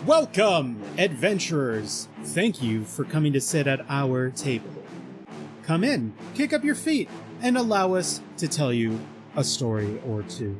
Welcome, adventurers! Thank you for coming to sit at our table. Come in, kick up your feet, and allow us to tell you a story or two.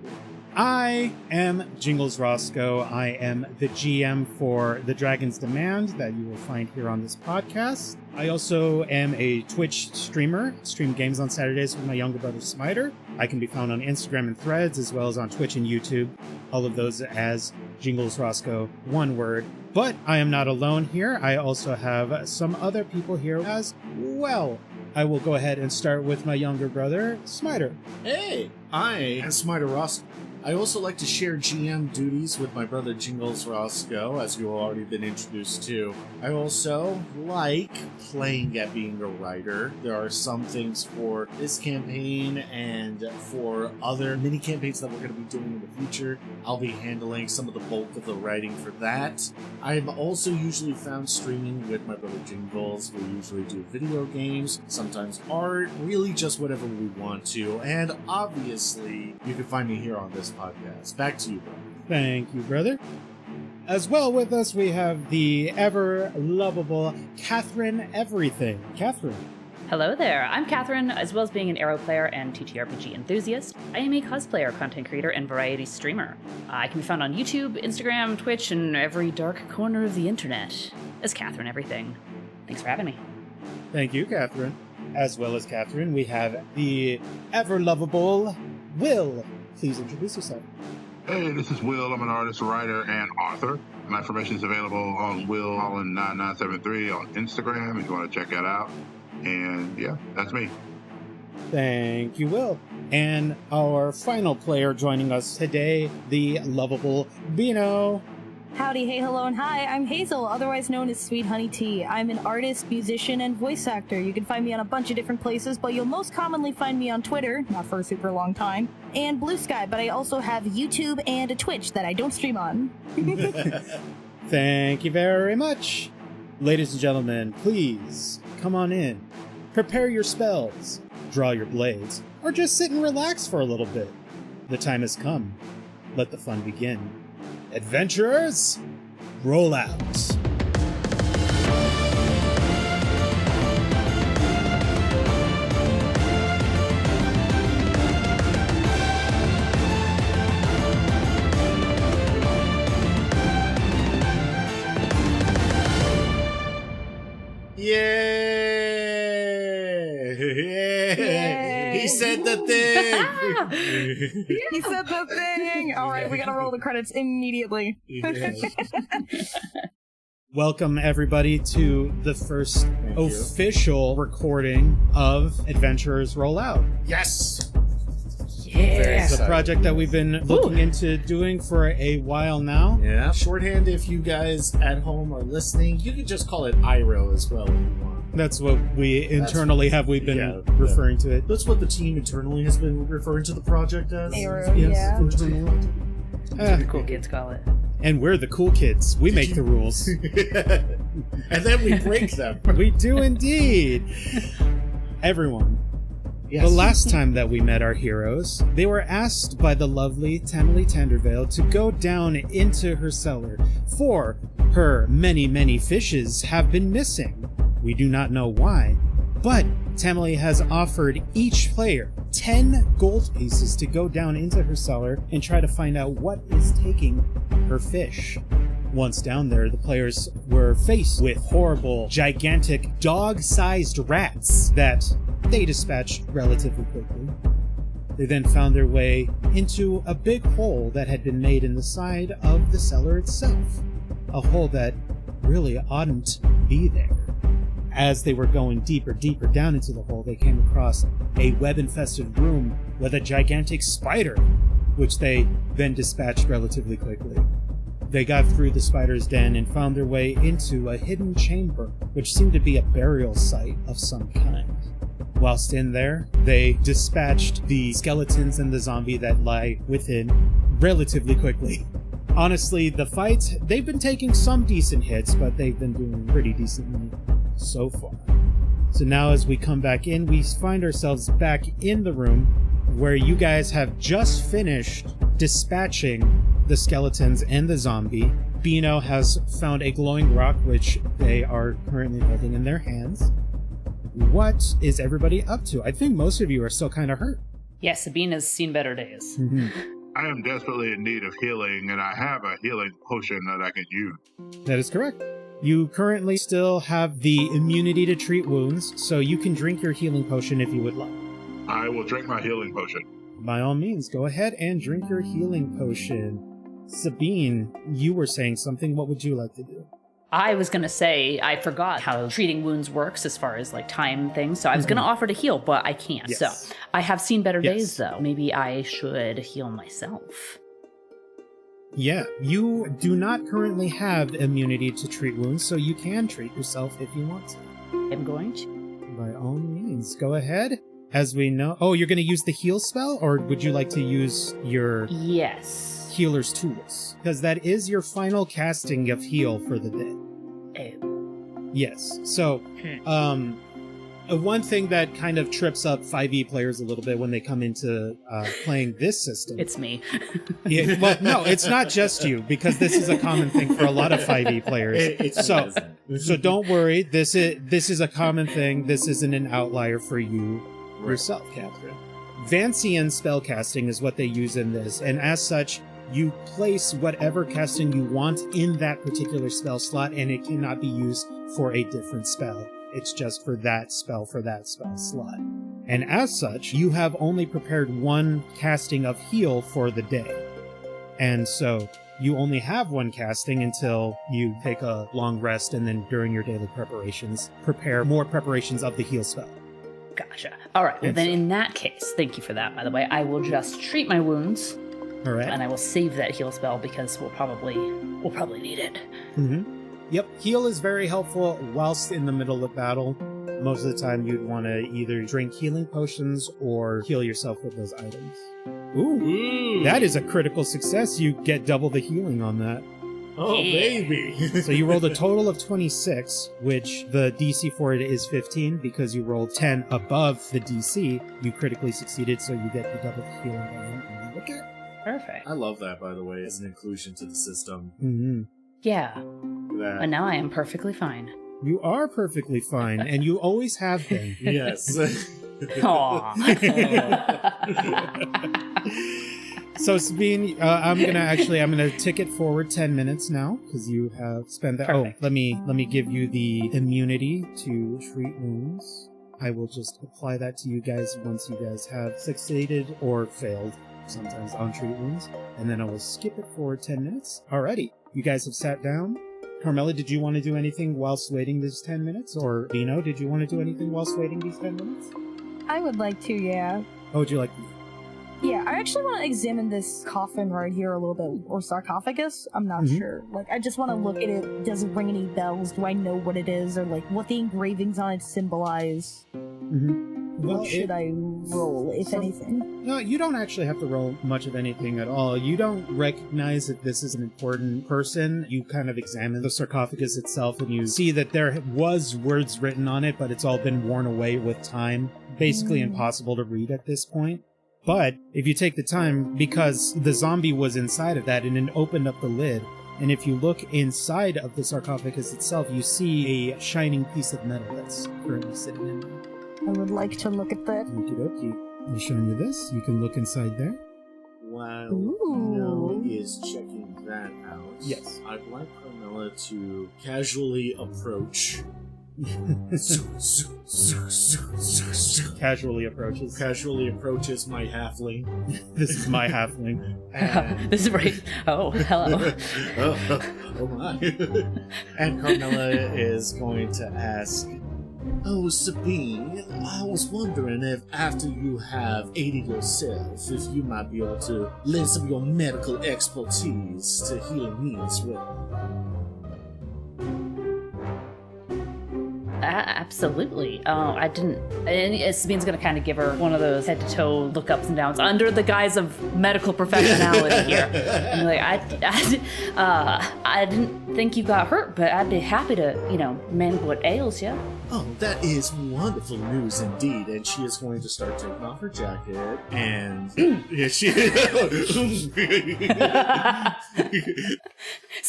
I am Jingles Roscoe. I am the GM for The Dragon's Demand that you will find here on this podcast. I also am a Twitch streamer, stream games on Saturdays with my younger brother Smiter. I can be found on Instagram and Threads, as well as on Twitch and YouTube. All of those as Jingles Roscoe, one word. But I am not alone here. I also have some other people here as well. I will go ahead and start with my younger brother, Smiter. Hey, I am Smiter Roscoe. I also like to share GM duties with my brother Jingles Roscoe, as you've already been introduced to. I also like playing at being a writer. There are some things for this campaign and for other mini campaigns that we're going to be doing in the future. I'll be handling some of the bulk of the writing for that. I'm also usually found streaming with my brother Jingles. We usually do video games, sometimes art, really just whatever we want to. And obviously, you can find me here on this podcast. Back to you, brother. Thank you, brother. As well with us, we have the ever-lovable Catherine Everything. Catherine. Hello there, I'm Catherine. As well as being an Arrow player and TTRPG enthusiast, I am a cosplayer, content creator, and variety streamer. I can be found on YouTube, Instagram, Twitch, and every dark corner of the internet as Catherine Everything. Thanks for having me. Thank you, Catherine. As well as Catherine, we have the ever-lovable Will. Please introduce yourself. Hey, this is Will. I'm an artist, writer, and author. My information is available on WillHolland9973 on Instagram if you want to check that out. And yeah, that's me. Thank you, Will. And our final player joining us today, the lovable Bino. Howdy, hey, hello, and hi, I'm Hazel, otherwise known as Sweet Honey Tea. I'm an artist, musician, and voice actor. You can find me on a bunch of different places, but you'll most commonly find me on Twitter, not for a super long time, and Blue Sky, but I also have YouTube and a Twitch that I don't stream on. Thank you very much. Ladies and gentlemen, please come on in. Prepare your spells, draw your blades, or just sit and relax for a little bit. The time has come. Let the fun begin. Adventurers, roll out. Yay! He said the thing! He said the thing! Alright, we gotta roll the credits immediately. Welcome, everybody, to the first official recording of Adventurers Roll Out. Yes! Yeah! It's a project that we've been looking into doing for a while now. Yeah. Shorthand, if you guys at home are listening, you can just call it IRO as well if you want. That's what we internally have been referring to it. That's what the team internally has been referring to the project as. Arrow, yeah. The cool kids call it. And we're the cool kids. We make the rules. And then we break them. We do indeed. Everyone. Yes. The last time that we met our heroes, they were asked by the lovely Tamily Tendervale to go down into her cellar, for her many, many fishes have been missing. We do not know why, but Tamily has offered each player 10 gold pieces to go down into her cellar and try to find out what is taking her fish. Once down there, the players were faced with horrible, gigantic, dog-sized rats that they dispatched relatively quickly. They then found their way into a big hole that had been made in the side of the cellar itself. A hole that really oughtn't be there. As they were going deeper down into the hole, they came across a web-infested room with a gigantic spider, which they then dispatched relatively quickly. They got through the spider's den and found their way into a hidden chamber, which seemed to be a burial site of some kind. Whilst in there, they dispatched the skeletons and the zombie that lie within relatively quickly. Honestly, the fight, they've been taking some decent hits, but they've been doing pretty decently so far. So now as we come back in, we find ourselves back in the room where you guys have just finished dispatching the skeletons and the zombie, Beano has found a glowing rock, which they are currently holding in their hands. What is everybody up to? I think most of you are still kind of hurt. Yes, Sabine has seen better days. Mm-hmm. I am desperately in need of healing, and I have a healing potion that I can use. That is correct. You currently still have the immunity to treat wounds, so you can drink your healing potion if you would like. I will drink my healing potion. By all means, go ahead and drink your healing potion. Sabine, you were saying something. What would you like to do? I was going to say, I forgot how treating wounds works as far as like time things. So I was going to offer to heal, but I can't. Yes. So I have seen better Yes. days though. Maybe I should heal myself. Yeah, you do not currently have immunity to treat wounds, so you can treat yourself if you want to. I'm going to. By all means, go ahead. As we know... Oh, you're going to use the heal spell, or would you like to use your Yes. healer's tools? Because that is your final casting of heal for the day. Oh. Yes. So, one thing that kind of trips up 5e players a little bit when they come into playing this system... It's me. Yeah, well, no, it's not just you, because this is a common thing for a lot of 5e players. So don't worry, this is a common thing. This isn't an outlier for you yourself, Catherine. Vancian spellcasting is what they use in this, and as such, you place whatever casting you want in that particular spell slot, and it cannot be used for a different spell. It's just for that spell slot. And as such, you have only prepared one casting of heal for the day. And so you only have one casting until you take a long rest, and then during your daily preparations, prepare more preparations of the heal spell. Gotcha. All right. Well, then in that case, thank you for that, by the way. I will just treat my wounds. All right. And I will save that heal spell because we'll probably need it. Mm-hmm. Yep. Heal is very helpful whilst in the middle of battle. Most of the time you'd want to either drink healing potions or heal yourself with those items. Ooh. That is a critical success. You get double the healing on that. Oh, baby. So you rolled a total of 26, which the DC for it is 15. Because you rolled 10 above the DC, you critically succeeded, so you get the double healing on you. Okay. Perfect. I love that, by the way, as an inclusion to the system. Mm-hmm. Yeah. That. And now I am perfectly fine. You are perfectly fine, and you always have been. Yes. Aww. So Sabine, I'm gonna tick it forward 10 minutes now because you have spent that. Perfect. Oh, let me give you the immunity to treat wounds. I will just apply that to you guys once you guys have succeeded or failed sometimes on treat wounds, and then I will skip it forward 10 minutes. Alrighty, you guys have sat down. Carmela, did you want to do anything whilst waiting these 10 minutes? Or Bino, did you want to do anything whilst waiting these 10 minutes? I would like to, yeah. How would you like to? Yeah, I actually want to examine this coffin right here a little bit, or sarcophagus. I'm not sure. Like, I just want to look at it. Does it ring any bells? Do I know what it is, or like what the engravings on it symbolize? What should I roll, if anything? No, you don't actually have to roll much of anything at all. You don't recognize that this is an important person. You kind of examine the sarcophagus itself, and you see that there was words written on it, but it's all been worn away with time. Basically impossible to read at this point. But if you take the time, because the zombie was inside of that and it opened up the lid, and if you look inside of the sarcophagus itself, you see a shining piece of metal that's currently sitting in there. I would like to look at that. Okie dokie. I'm showing you this. You can look inside there. While Ooh. Nino is checking that out, Yes. I'd like Carmela to casually approach. Casually approaches. Casually approaches my halfling. This is my halfling. And This is right. Oh, hello. oh my. And Carmela is going to ask, "Oh, Sabine, I was wondering if after you have aided yourself, if you might be able to lend some of your medical expertise to healing me as well." Absolutely. I didn't. And Sabine's going to kind of give her one of those head to toe look ups and downs under the guise of medical professionality here. And like, I didn't think you got hurt, but I'd be happy to, mend what ails you. Oh, that is wonderful news indeed. And she is going to start taking off her jacket, and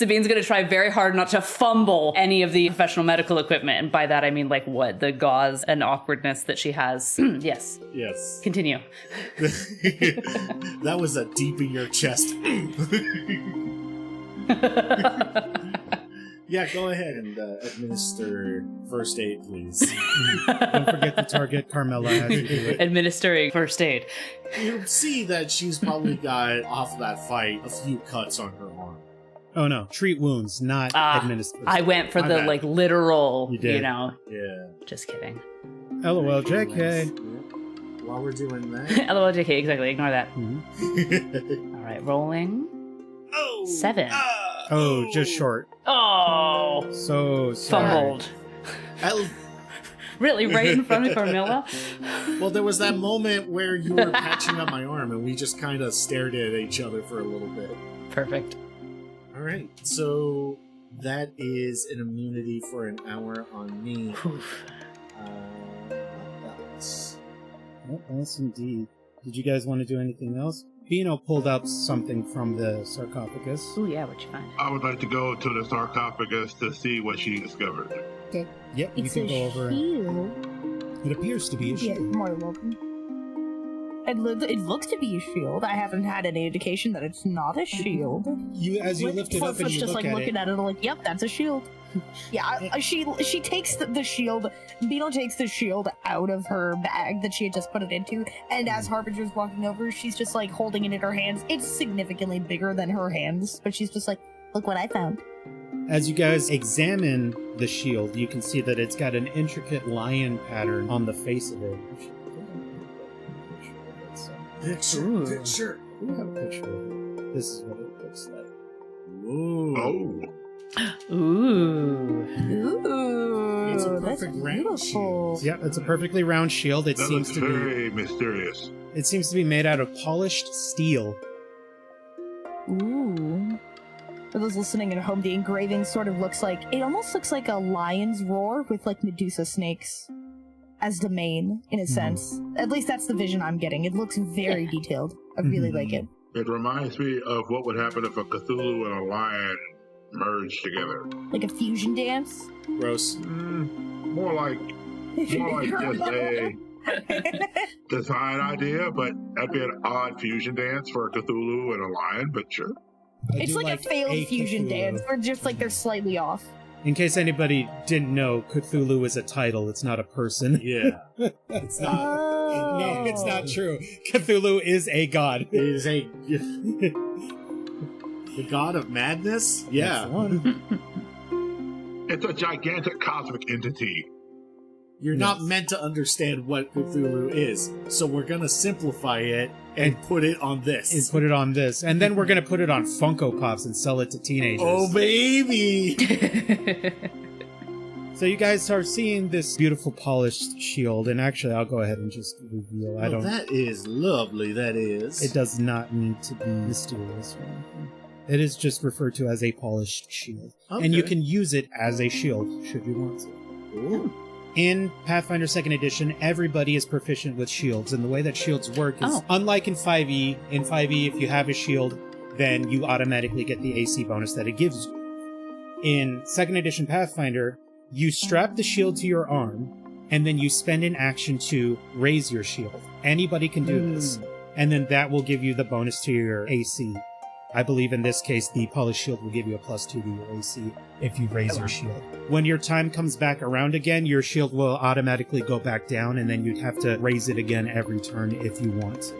Sabine's going to try very hard not to fumble any of the professional medical equipment. And by that, I mean, like, what? The gauze and awkwardness that she has. Yes. Yes. Continue. That was a deep in your chest. Yeah, go ahead and administer first aid, please. Don't forget to target Carmela as you do it. Administering first aid. You see that she's probably got, off that fight, a few cuts on her arm. Oh no, treat wounds, not administer. I went for My the, bad. like, literal, You did. you know. Yeah. Just kidding. LOL, JK. Yeah. While we're doing that... LOL, JK, exactly. Ignore that. Mhm. All right, rolling. Oh! 7. Oh, just short. Oh! So sorry. Fumbled. Really? Right in front of Carmilla? Well, there was that moment where you were patching up my arm, and we just kind of stared at each other for a little bit. Perfect. All right, so that is an immunity for an hour on me. Else? What else indeed? Did you guys want to do anything else? Bino pulled out something from the sarcophagus. Ooh, yeah, what'd you find? I would like to go to the sarcophagus to see what she discovered. Okay. Yep, you It's can a go over. shield. It appears to be a Yeah, shield. more welcome. It looks to be a shield. I haven't had any indication that it's not a shield. As you lift it up and Fliff's you just look like at looking it, at it, like, yep, that's a shield. Yeah, she takes the shield. Beetle takes the shield out of her bag that she had just put it into, and as Harbinger's walking over, she's just like holding it in her hands. It's significantly bigger than her hands, but she's just like, look what I found. as you guys examine the shield, you can see that it's got an intricate lion pattern on the face of it. Picture. Ooh. Picture. We have a picture of it. This is what it looks like. Ooh. Oh, Ooh. Ooh, It's a that's perfect round beautiful. shield. Yeah, it's a perfectly round shield. It that seems looks to be very mysterious. made out of polished steel. Ooh. For those listening at home, the engraving sort of almost looks like a lion's roar with like Medusa snakes as the mane, in a sense. At least that's the vision I'm getting. It looks very detailed. I really like it. It reminds me of what would happen if a Cthulhu and a lion merged together. Like a fusion dance. Gross. More like just a design idea, but that'd be an odd fusion dance for a Cthulhu and a lion, but sure. It's like a failed fusion Cthulhu. dance, or just like they're slightly off. In case anybody didn't know, Cthulhu is a title. It's not a person. Yeah. It's not. Oh. No, it's not true. Cthulhu is a god. It is a... the god of madness? That's Yeah. the one. It's a gigantic cosmic entity. You're not meant to understand what Cthulhu is, so we're gonna simplify it and put it on this. And put it on this. And then we're going to put it on Funko Pops and sell it to teenagers. Oh, baby! So you guys are seeing this beautiful polished shield. And actually, I'll go ahead and just reveal. I don't. That is lovely, that is. It does not need to be mysterious or anything. It is just referred to as a polished shield. And you Okay. can use it as a shield should you want to. Ooh. In Pathfinder 2nd Edition, everybody is proficient with shields, and the way that shields work is Oh. unlike in 5e. In 5e, if you have a shield, then you automatically get the AC bonus that it gives you. In 2nd Edition Pathfinder, you strap the shield to your arm, and then you spend an action to raise your shield. Anybody can do this, and then that will give you the bonus to your AC. I believe in this case, the polished shield will give you a +2 to your AC if you raise your shield. When your time comes back around again, your shield will automatically go back down, and then you'd have to raise it again every turn if you want to.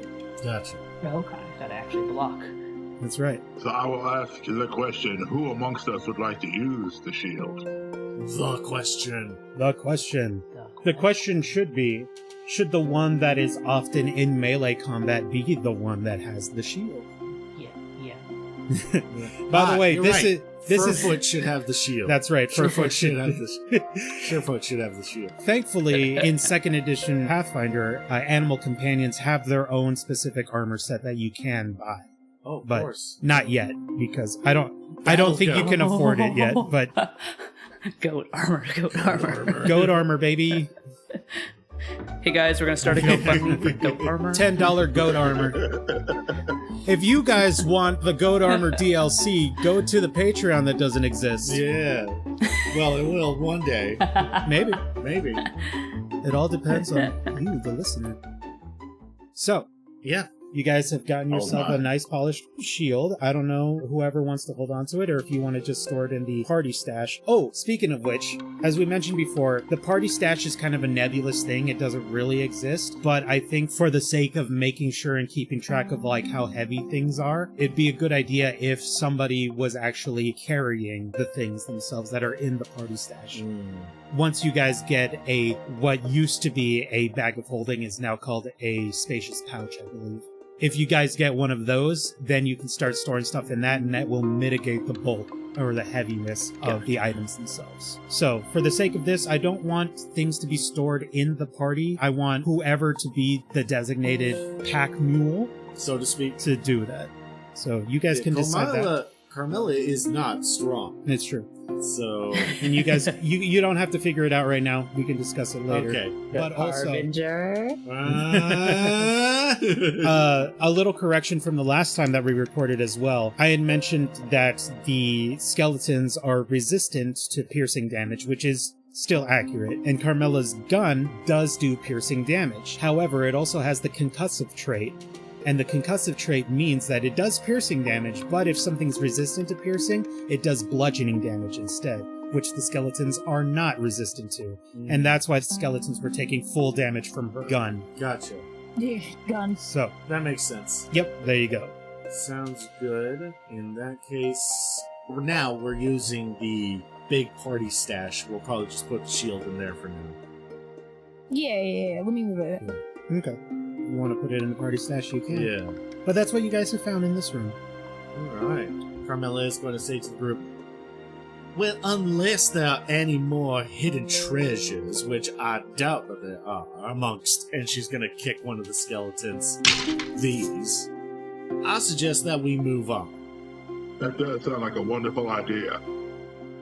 Gotcha. Okay, gotta actually block. That's right. So I will ask the question, who amongst us would like to use the shield? The question. The question. The question should be, should the one that is often in melee combat be the one that has the shield? Yeah. By the way, you're this right. is Furfoot should have the shield. That's right. Furfoot should have the Surefoot should have the shield. Thankfully, in 2nd Edition Pathfinder, animal companions have their own specific armor set that you can buy. Oh, of But course. not yet, because I don't think you go. can afford it yet. But Goat armor, goat armor. goat armor, baby, Hey guys, we're gonna start a GoFundMe for goat armor. $10 goat armor. If you guys want the Goat Armor DLC, go to the Patreon that doesn't exist. Yeah. Well, it will one day. Maybe. Maybe. It all depends on you, the listener. So, Yeah. you guys have gotten yourself my. a nice polished shield. I don't know whoever wants to hold on to it or if you want to just store it in the party stash. Oh, speaking of which, as we mentioned before, the party stash is kind of a nebulous thing. It doesn't really exist, but I think for the sake of making sure and keeping track of like how heavy things are, it'd be a good idea if somebody was actually carrying the things themselves that are in the party stash. Once you guys get what used to be a bag of holding is now called a spacious pouch, I believe. If you guys get one of those, then you can start storing stuff in that, and that will mitigate the bulk or the heaviness of the items themselves. So, for the sake of this, I don't want things to be stored in the party. I want whoever to be the designated pack mule, So to speak. to do that. So, you guys can decide that. Carmilla is not strong. It's true. So. And you guys, you don't have to figure it out right now. We can discuss it later. Okay. But also, Harbinger. a little correction from the last time that we recorded as well. I had mentioned that the skeletons are resistant to piercing damage, which is still accurate, and Carmilla's gun does do piercing damage. However, it also has the concussive trait, and the concussive trait means that it does piercing damage, but if something's resistant to piercing, it does bludgeoning damage instead, which the skeletons are not resistant to. And that's why the skeletons were taking full damage from her gun. Gotcha. Gun. So, That makes sense. yep, there you go. Sounds good. In that case, now we're using the big party stash. We'll probably just put the shield in there for now. Yeah. Let me move it. Okay. You want to put it in the party stash, you can. Yeah. But that's what you guys have found in this room. Alright. Carmilla is going to say to the group, well, unless there are any more hidden treasures, which I doubt that there are amongst, and she's going to kick one of the skeletons, these, I suggest that we move on. That does sound like a wonderful idea.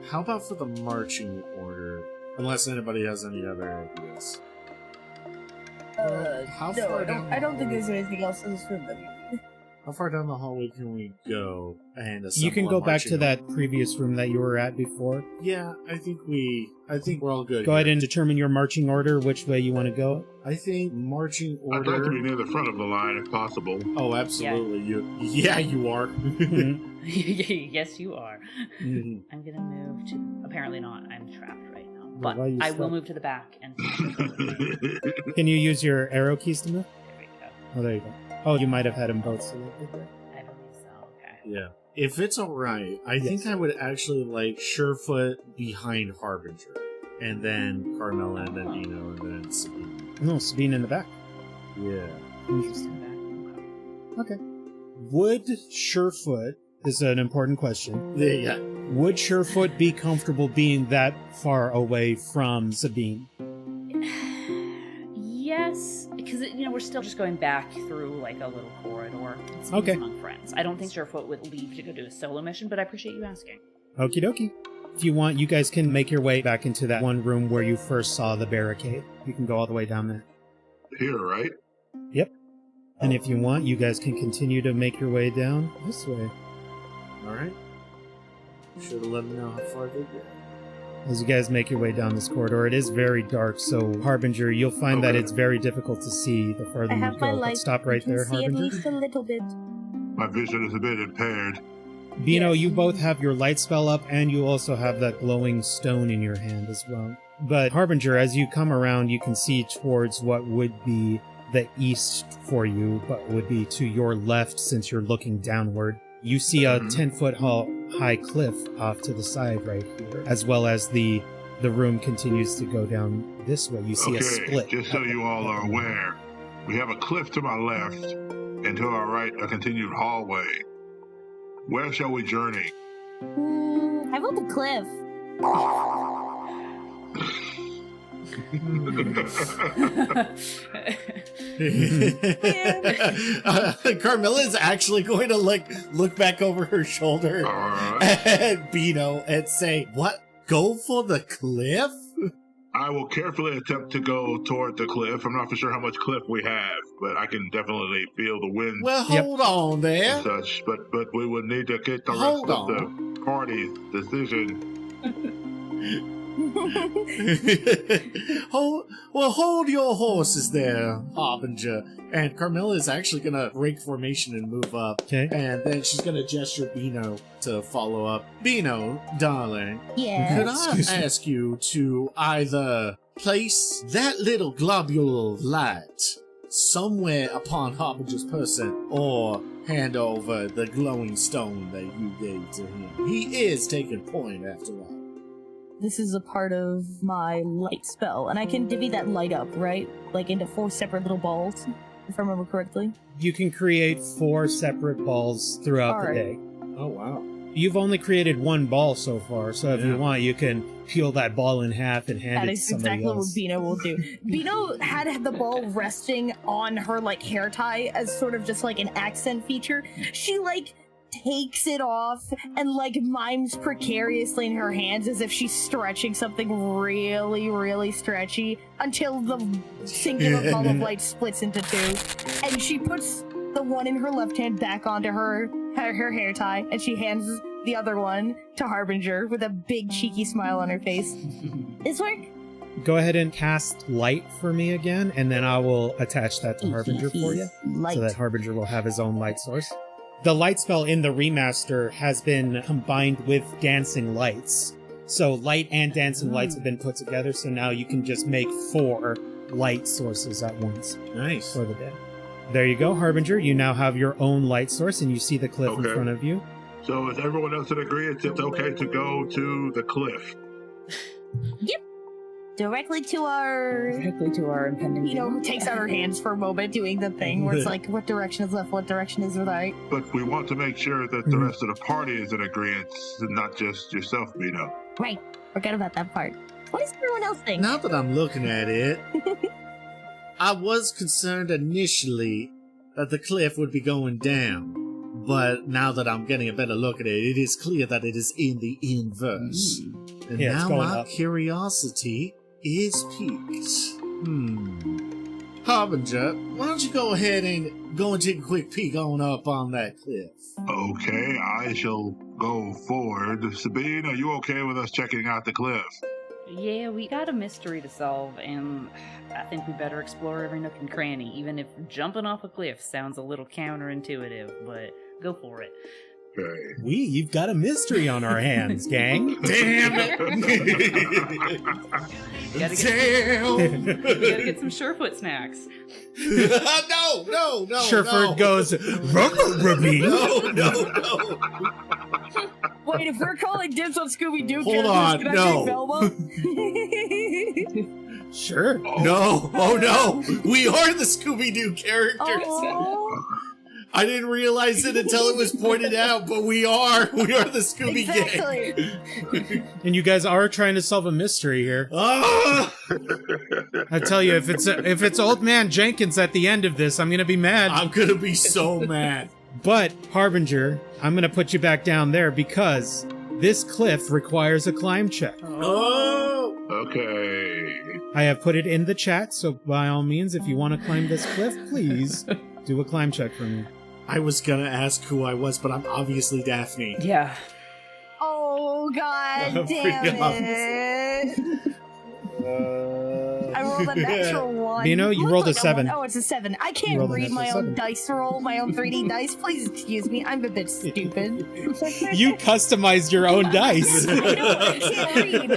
How about for the marching order? Unless anybody has any other ideas. How No, far I don't think there's anything else in this room that we need. How far down the hallway can we go and assemble You can a go back marching to that order? previous room that you were at before. Yeah, I think we're all good. Go ahead here. and determine your marching order, which way you want to go. I think marching I'd like to be order. near the front of the line if possible. Oh, absolutely. You are. Mhm. Yes, you are. Mhm. I'm gonna move to. Apparently not. I'm trapped right now. But why are you I will stuck? move to the back and. There Can you use your arrow keys to move? we go. Oh, there you go. Oh, you might have had them both selected there. I believe so. Okay. Yeah. If it's alright, I think I would actually like Surefoot behind Harbinger. And then Carmella, and then Dino, and then Sabine. No, Sabine in the back. Yeah. Interesting. Okay. Would Surefoot, this is an important question, Yeah. would Surefoot be comfortable being that far away from Sabine? Yes, because we're still just going back through like a little corridor. It's Okay. among friends. I don't think Surefoot would leave to go do a solo mission, but I appreciate you asking. Okie dokie. If you want, you guys can make your way back into that one room where you first saw the barricade. You can go all the way down there. Here, right? Yep. And if you want, you guys can continue to make your way down this way. Alright. Should have let them know how far they get. As you guys make your way down this corridor, it is very dark, so Harbinger, you'll find that Okay. it's very difficult to see the farther I you have my go. But light. stop right You can there, see at Harbinger. least a little bit. My vision is a bit impaired. Bino, Yes. you both have your light spell up, and you also have that glowing stone in your hand as well. But Harbinger, as you come around, you can see towards what would be the east for you, but would be to your left since you're looking downward. You see a 10-foot high cliff off to the side right here, as well as the room continues to go down this way. You see a split. Just so you all are aware, we have a cliff to my left, and to our right, a continued hallway. Where shall we journey? How about the cliff? Carmilla is actually going to look back over her shoulder Alright. at Bino and say, "What? Go for the cliff?" I will carefully attempt to go toward the cliff. I'm not for sure how much cliff we have, but I can definitely feel the wind Well, hold on there. and such. But we would need to get the rest of the party's decision. hold your horses there, Harbinger. And Carmilla is actually gonna break formation and move up. Okay. And then she's gonna gesture Beano to follow up. Beano, darling, Yeah. could I ask you to either place that little globule of light somewhere upon Harbinger's person, or hand over the glowing stone that you gave to him? He is taking point after all. This is a part of my light spell, and I can divvy that light up, right? Like into 4 separate little balls, if I remember correctly. You can create 4 separate balls throughout the day. Oh, wow. You've only created 1 ball so far, so if you want, you can peel that ball in half and hand That it to is somebody exactly else. what Bino will do. Bino had the ball resting on her, like, hair tie as sort of just, like, an accent feature. She, like, takes it off and, like, mimes precariously in her hands as if she's stretching something really, really stretchy until the singular ball of light splits into 2. And she puts the one in her left hand back onto her hair tie, and she hands the other one to Harbinger with a big cheeky smile on her face. This work? Go ahead and cast light for me again, and then I will attach that to Harbinger for you, Light. so that Harbinger will have his own light source. The light spell in the remaster has been combined with dancing lights. So light and dancing lights have been put together, so now you can just make 4 light sources at once Nice. for the day. There you go, Harbinger. You now have your own light source, and you see the cliff in Okay. front of you. So is everyone else in agreement it's okay to go to the cliff? Directly to our... Directly to our impending You know, who takes out her hands for a moment doing the thing where it's like, what direction is left, what direction is right? But we want to make sure that the rest of the party is in agreement, not just yourself, Bino. Right. Forget about that part. What does everyone else think? Now that I'm looking at it, I was concerned initially that the cliff would be going down. But now that I'm getting a better look at it, it is clear that it is in the inverse. And Yeah, it's now going my up. curiosity is piqued. Harbinger, why don't you go ahead and go and take a quick peek on up on that cliff? Okay, I shall go forward. Sabine, are you okay with us checking out the cliff? Yeah, we got a mystery to solve, and I think we better explore every nook and cranny, even if jumping off a cliff sounds a little counterintuitive, but go for it. Okay. We've got a mystery on our hands, gang. Damn it! Gotta get, Damn! gotta get some Surefoot snacks. No! Sherford goes, "Rubber-rubby." No! Wait, if we're calling dibs on Scooby-Doo Hold characters, on, can I no. say Velma? Sure. No! Oh no! We are the Scooby-Doo characters! Oh. I didn't realize it until it was pointed out, but we are the Scooby Gang. Exactly. And you guys are trying to solve a mystery here. Ah! I tell you, if it's Old Man Jenkins at the end of this, I'm gonna be mad. I'm gonna be so mad. But, Harbinger, I'm gonna put you back down there because this cliff requires a climb check. Oh! Okay. I have put it in the chat, so by all means, if you want to climb this cliff, please do a climb check for me. I was gonna ask who I was, but I'm obviously Daphne. Yeah. Oh, god damn it. I rolled a natural 1. Bino, you Looks rolled a like 7. Oh, it's a 7. I You can't rolled a read my natural own 7. dice roll, my own 3D dice. Please excuse me. I'm a bit stupid. You customized your own dice. I can't read.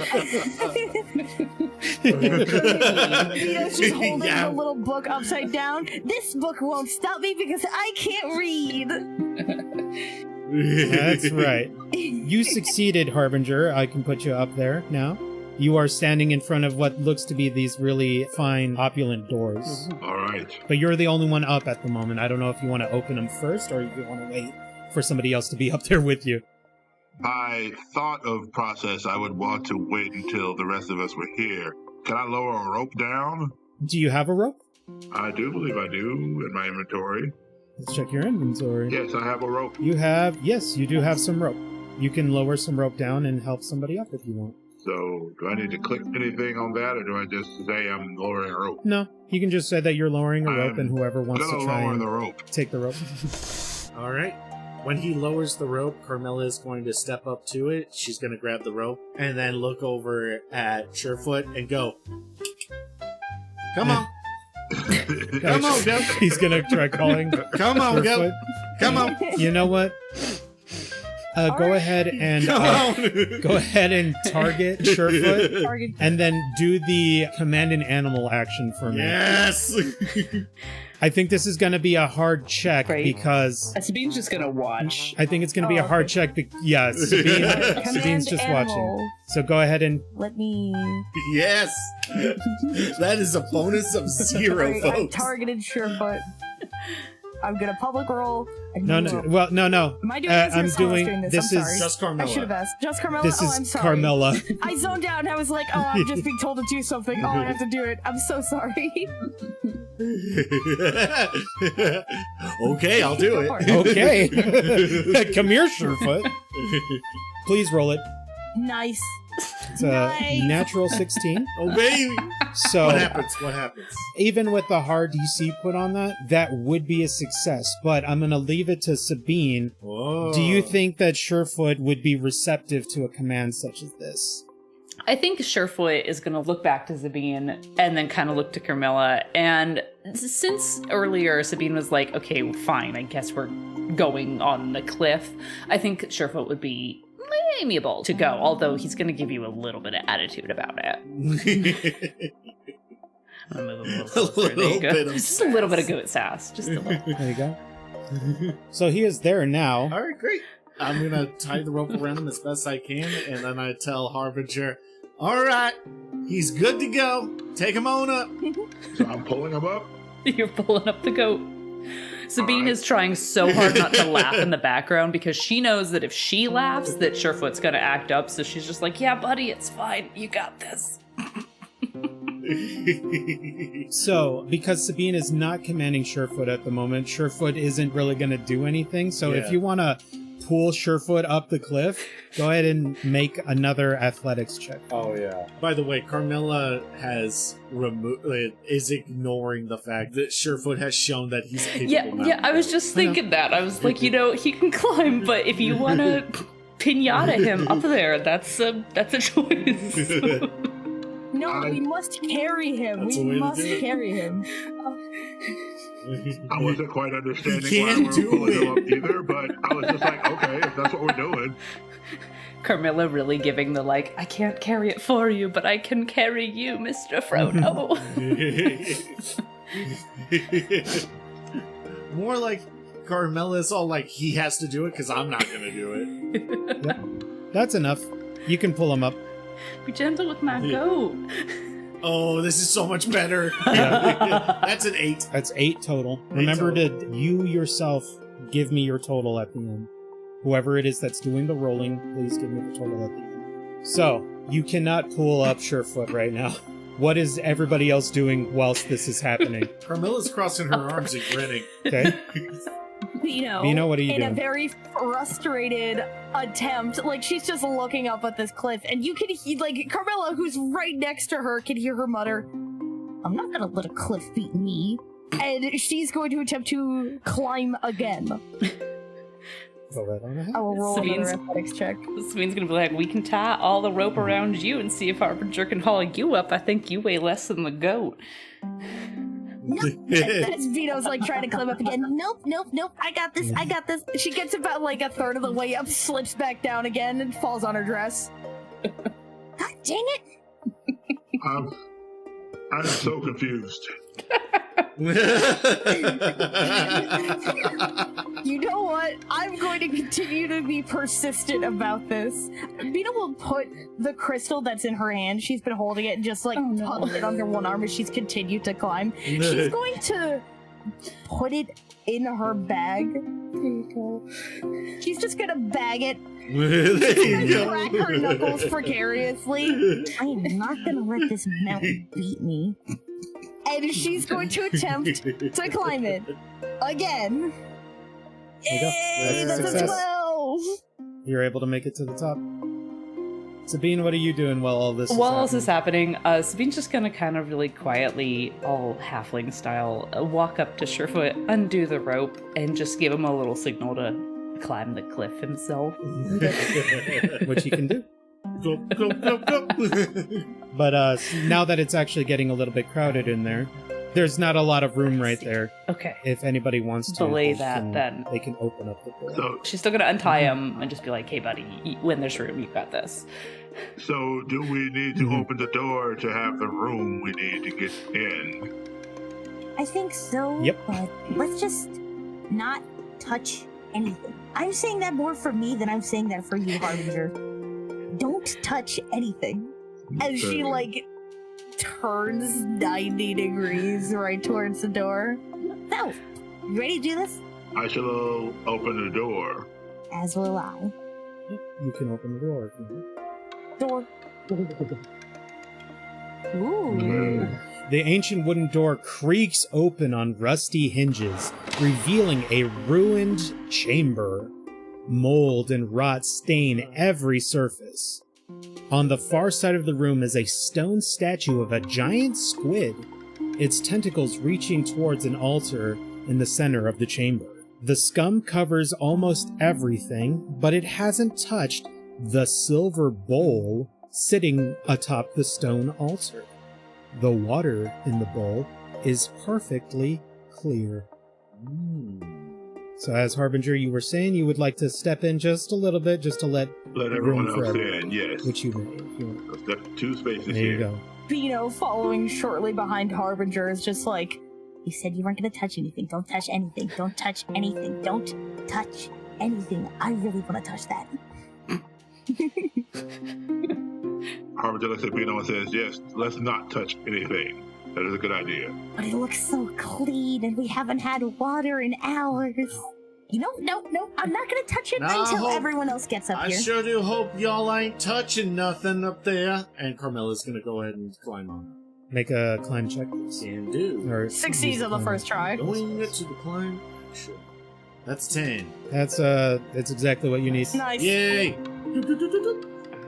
Vito's just holding Yeah. the little book upside down. This book won't stop me because I can't read. That's right. You succeeded, Harbinger. I can put you up there now. You are standing in front of what looks to be these really fine, opulent doors. All right. But you're the only one up at the moment. I don't know if you want to open them first or if you want to wait for somebody else to be up there with you. By thought of process, I would want to wait until the rest of us were here. Can I lower a rope down? Do you have a rope? I do believe I do in my inventory. Let's check your inventory. Yes, I have a rope. Yes, you do have some rope. You can lower some rope down and help somebody up if you want. So do I need to click anything on that, or do I just say I'm lowering a rope? No, you can just say that you're lowering a rope, and whoever wants to try lower and the rope. take the rope. All right. When he lowers the rope, Carmilla is going to step up to it. She's going to grab the rope and then look over at Surefoot and go, "Come on. Come on, go. He's gonna try calling. Come on, go. Surefoot. Come on. You know what? Go ahead and go ahead and target Surefoot, Target. and then do the command an animal action for me. Yes. I think this is going to be a hard check Right. because Sabine's just gonna watch. I think it's going to be a hard check. Yeah, Sabine's Command just animal. watching. So go ahead and Let me. Yes. That is a bonus of 0, Alright, I folks. targeted Surefoot. I'm gonna public roll. no. Well, no. Am I doing this or I'm someone else doing doing this? this I'm is sorry. Just I Carmilla. should have asked. Just Carmilla? this Oh, is I'm sorry. Carmilla. I zoned out and I was like, oh, I'm just being told to do something. Oh, I have to do it. I'm so sorry. Okay, I'll do Go it. for it. Okay, come here, Surefoot. Please roll it. Nice. It's a Nice. natural 16. Oh, baby. So What happens? What happens? even with the hard DC put on that, that would be a success. But I'm going to leave it to Sabine. Whoa. Do you think that Surefoot would be receptive to a command such as this? I think Surefoot is going to look back to Sabine and then kind of look to Carmilla. And since earlier Sabine was like, okay, fine, I guess we're going on the cliff, I think Surefoot would be amiable to go, although he's going to give you a little bit of attitude about it. I'm gonna move a little closer. There you go. bit of Just a little bit of goat sass. Just a little. There you go. So he is there now. All right, great. I'm going to tie the rope around him as best I can, and then I tell Harbinger, all right, he's good to go. Take him on up. So I'm pulling him up. You're pulling up the goat. Sabine Alright. is trying so hard not to laugh in the background because she knows that if she laughs, that Surefoot's gonna act up. So she's just like, "Yeah, buddy, it's fine. You got this." So, because Sabine is not commanding Surefoot at the moment, Surefoot isn't really going to do anything. So Yeah. if you want to pull Surefoot up the cliff, go ahead and make another athletics check. Oh, yeah. By the way, Carmilla is ignoring the fact that Surefoot has shown that he's capable. Yeah. I was just thinking that. I was like, he can climb, but if you want to pinata him up there, that's a choice. No, we must carry him. That's We the way to must do it. carry him. I wasn't quite understanding You why can't we do were pulling him it. up either, but I was just like, okay, if that's what we're doing. Carmilla really giving the like, I can't carry it for you, but I can carry you, Mr. Frodo. More like Carmella's all like, he has to do it because I'm not going to do it. That's enough. You can pull him up. Be gentle with my Yeah. goat. Oh, this is so much better. Yeah. That's an 8. That's 8 total. Remember total. to you yourself give me your total at the end. Whoever it is that's doing the rolling, please give me the total at the end. So, you cannot pull up Surefoot right now. What is everybody else doing whilst this is happening? Carmilla's crossing her arms and grinning. Okay? Vino, what are you in doing? a very frustrated attempt, like she's just looking up at this cliff, and you can hear, like, Carmilla, who's right next to her, can hear her mutter, "I'm not gonna let a cliff beat me," and she's going to attempt to climb again. Go right on ahead. I will roll Sabine's- another athletics check. Sabine's gonna be like, we can tie all the rope around you and see if Harbinger can haul you up. I think you weigh less than the goat. That's Vito's like trying to climb up again. Nope. I got this. She gets about like a third of the way up, slips back down again, and falls on her dress. God dang it! I'm so confused. You know what? I'm going to continue to be persistent about this. Vito will put the crystal that's in her hand, she's been holding it, and just like huddle it under one arm as she's continued to climb. She's going to put it in her bag. She's just gonna bag it, There you and go. crack her knuckles precariously. I am not gonna let this mountain beat me. And she's going to attempt to climb it again. There you go. Yay, That's a that's a success. 12. You're able to make it to the top. Sabine, what are you doing while all this is While happening? all this is happening, Sabine's just gonna kind of really quietly, all halfling style, walk up to Surefoot, undo the rope, and just give him a little signal to climb the cliff himself. Which he can do. Go, go, go, go. But now that it's actually getting a little bit crowded in there, there's not a lot of room right there. Okay. If anybody wants to Belay they that, can- then. they can open up the door. So, She's still gonna untie him and just be like, hey buddy, when there's room, you got this. so do we need to Mhm. open the door to have the room we need to get in? I think so. Yep. But let's just not touch anything. I'm saying that more for me than I'm saying that for you, Harbinger. Don't touch anything. As she, like, turns 90 degrees right towards the door. So, you ready to do this? I shall open the door. As will I. You can open the door. if you want. Door. Ooh. The ancient wooden door creaks open on rusty hinges, revealing a ruined chamber. Mold and rot stain every surface. On the far side of the room is a stone statue of a giant squid, its tentacles reaching towards an altar in the center of the chamber. The scum covers almost everything, but it hasn't touched the silver bowl sitting atop the stone altar. The water in the bowl is perfectly clear. So as Harbinger, you were saying you would like to step in just a little bit, just to let Let room everyone for else everyone, in, yes. which you may. If you want. I've got 2 spaces There here. you go. Bino, following shortly behind Harbinger, is just like, you said you weren't going to touch anything. Don't touch anything. Don't touch anything. Don't touch anything. I really want to touch that. Harbinger looks at Bino and says, yes, let's not touch anything. That is a good idea. But it looks so clean, and we haven't had water in hours. You know, no, I'm not going to touch it No, until hope- everyone else gets up I here. sure do hope y'all ain't touching nothing up there. And Carmella's gonna go ahead and climb on. Make a climb check, please. Can do. Or Succeeds on the first try. Going to the climb. Sure. That's 10. That's exactly what you need. Nice. Yay!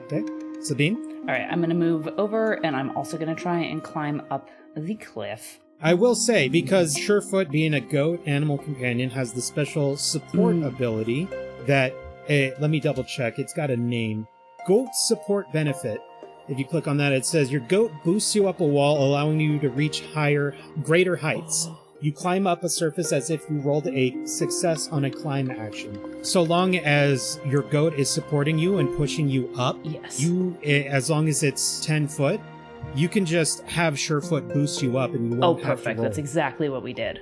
Okay, Sabine. All right, I'm gonna move over, and I'm also gonna try and climb up the cliff. I will say, because Surefoot, being a goat animal companion, has the special support ability that, let me double check, it's got a name. Goat Support Benefit. If you click on that, it says your goat boosts you up a wall, allowing you to reach greater heights. You climb up a surface as if you rolled a success on a climb action. So long as your goat is supporting you and pushing you up, Yes. as long as it's 10 foot, you can just have Surefoot boost you up and you Oh, won't have to perfect. roll. That's exactly what we did.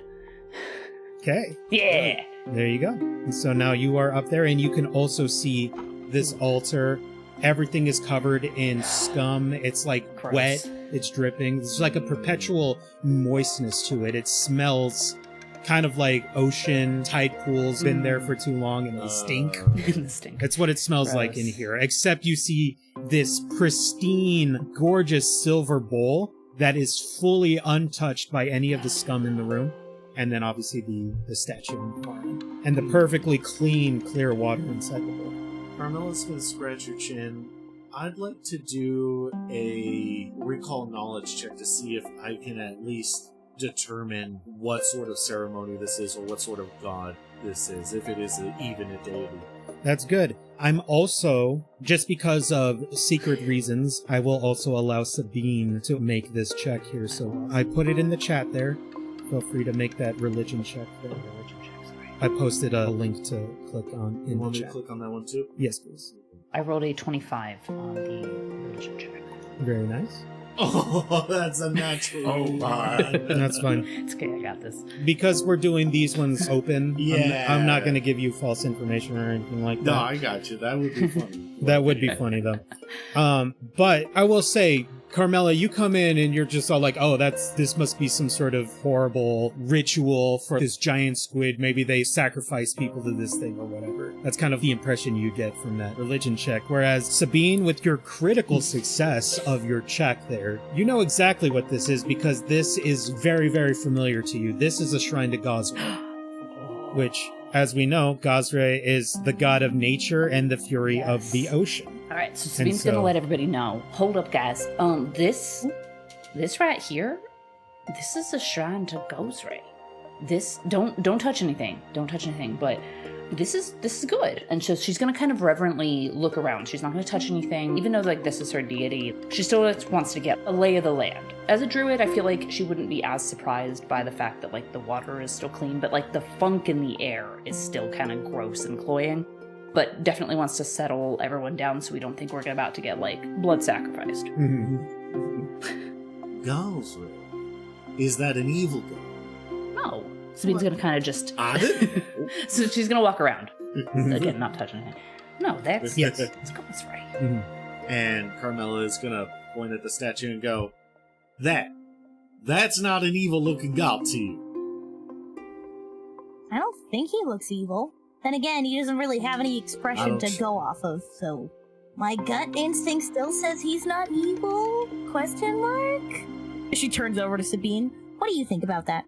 Okay, Yeah. there you go. And so now you are up there, and you can also see this altar. Everything is covered in scum. It's like Gross. wet. It's dripping. There's like a perpetual moistness to it. It smells kind of like ocean tide pools. Been there for too long, and they stink. The stink. That's what it smells like in Gross. here. Except you see this pristine, gorgeous silver bowl that is fully untouched by any of the scum in the room. And then obviously the statue in the corner. And the perfectly clean, clear water inside the bowl. Carmella's gonna scratch her chin. I'd like to do a recall knowledge check to see if I can at least determine what sort of ceremony this is or what sort of god this is, if it is even a deity. That's good. I'm also, just because of secret reasons, I will also allow Sabine to make this check here. So I put it in the chat there. Feel free to make that religion check there. I posted a link to click on You in want the me to chat. click on that one too? Yes, please. I rolled a 25 on the religion check. Very nice. Oh, that's a natural. Oh, my. That's fine. It's okay, I got this. Because we're doing these ones open, Yeah. I'm not going to give you false information or anything like that. No, I got you. That would be funny. That would be funny, though. But I will say, Carmella, you come in and you're just all like, oh, this must be some sort of horrible ritual for this giant squid. Maybe they sacrifice people to this thing or whatever. That's kind of the impression you get from that religion check. Whereas Sabine, with your critical success of your check there, you know exactly what this is because this is very, very familiar to you. This is a shrine to Gosre, which, as we know, Gosre is the god of nature and the fury of the ocean. All right, so Sabine's gonna let everybody know. Hold up, guys. This right here, this is a shrine to Gozray. This don't touch anything. Don't touch anything. But this is good. And so she's gonna kind of reverently look around. She's not gonna touch anything, even though like this is her deity. She still wants to get a lay of the land. As a druid, I feel like she wouldn't be as surprised by the fact that like the water is still clean, but like the funk in the air is still kind of gross and cloying. But definitely wants to settle everyone down so we don't think we're about to get like blood sacrificed. Gozray. Is that an evil god? No. Sabine's gonna kind of just... So she's gonna walk around. Again, not touch anything. No, that's Gozray. And Carmela is gonna point at the statue and go, That's not an evil-looking god to you. I don't think he looks evil. Then again, he doesn't really have any expression to go off of, so... My gut instinct still says he's not evil? Question mark? She turns over to Sabine. What do you think about that?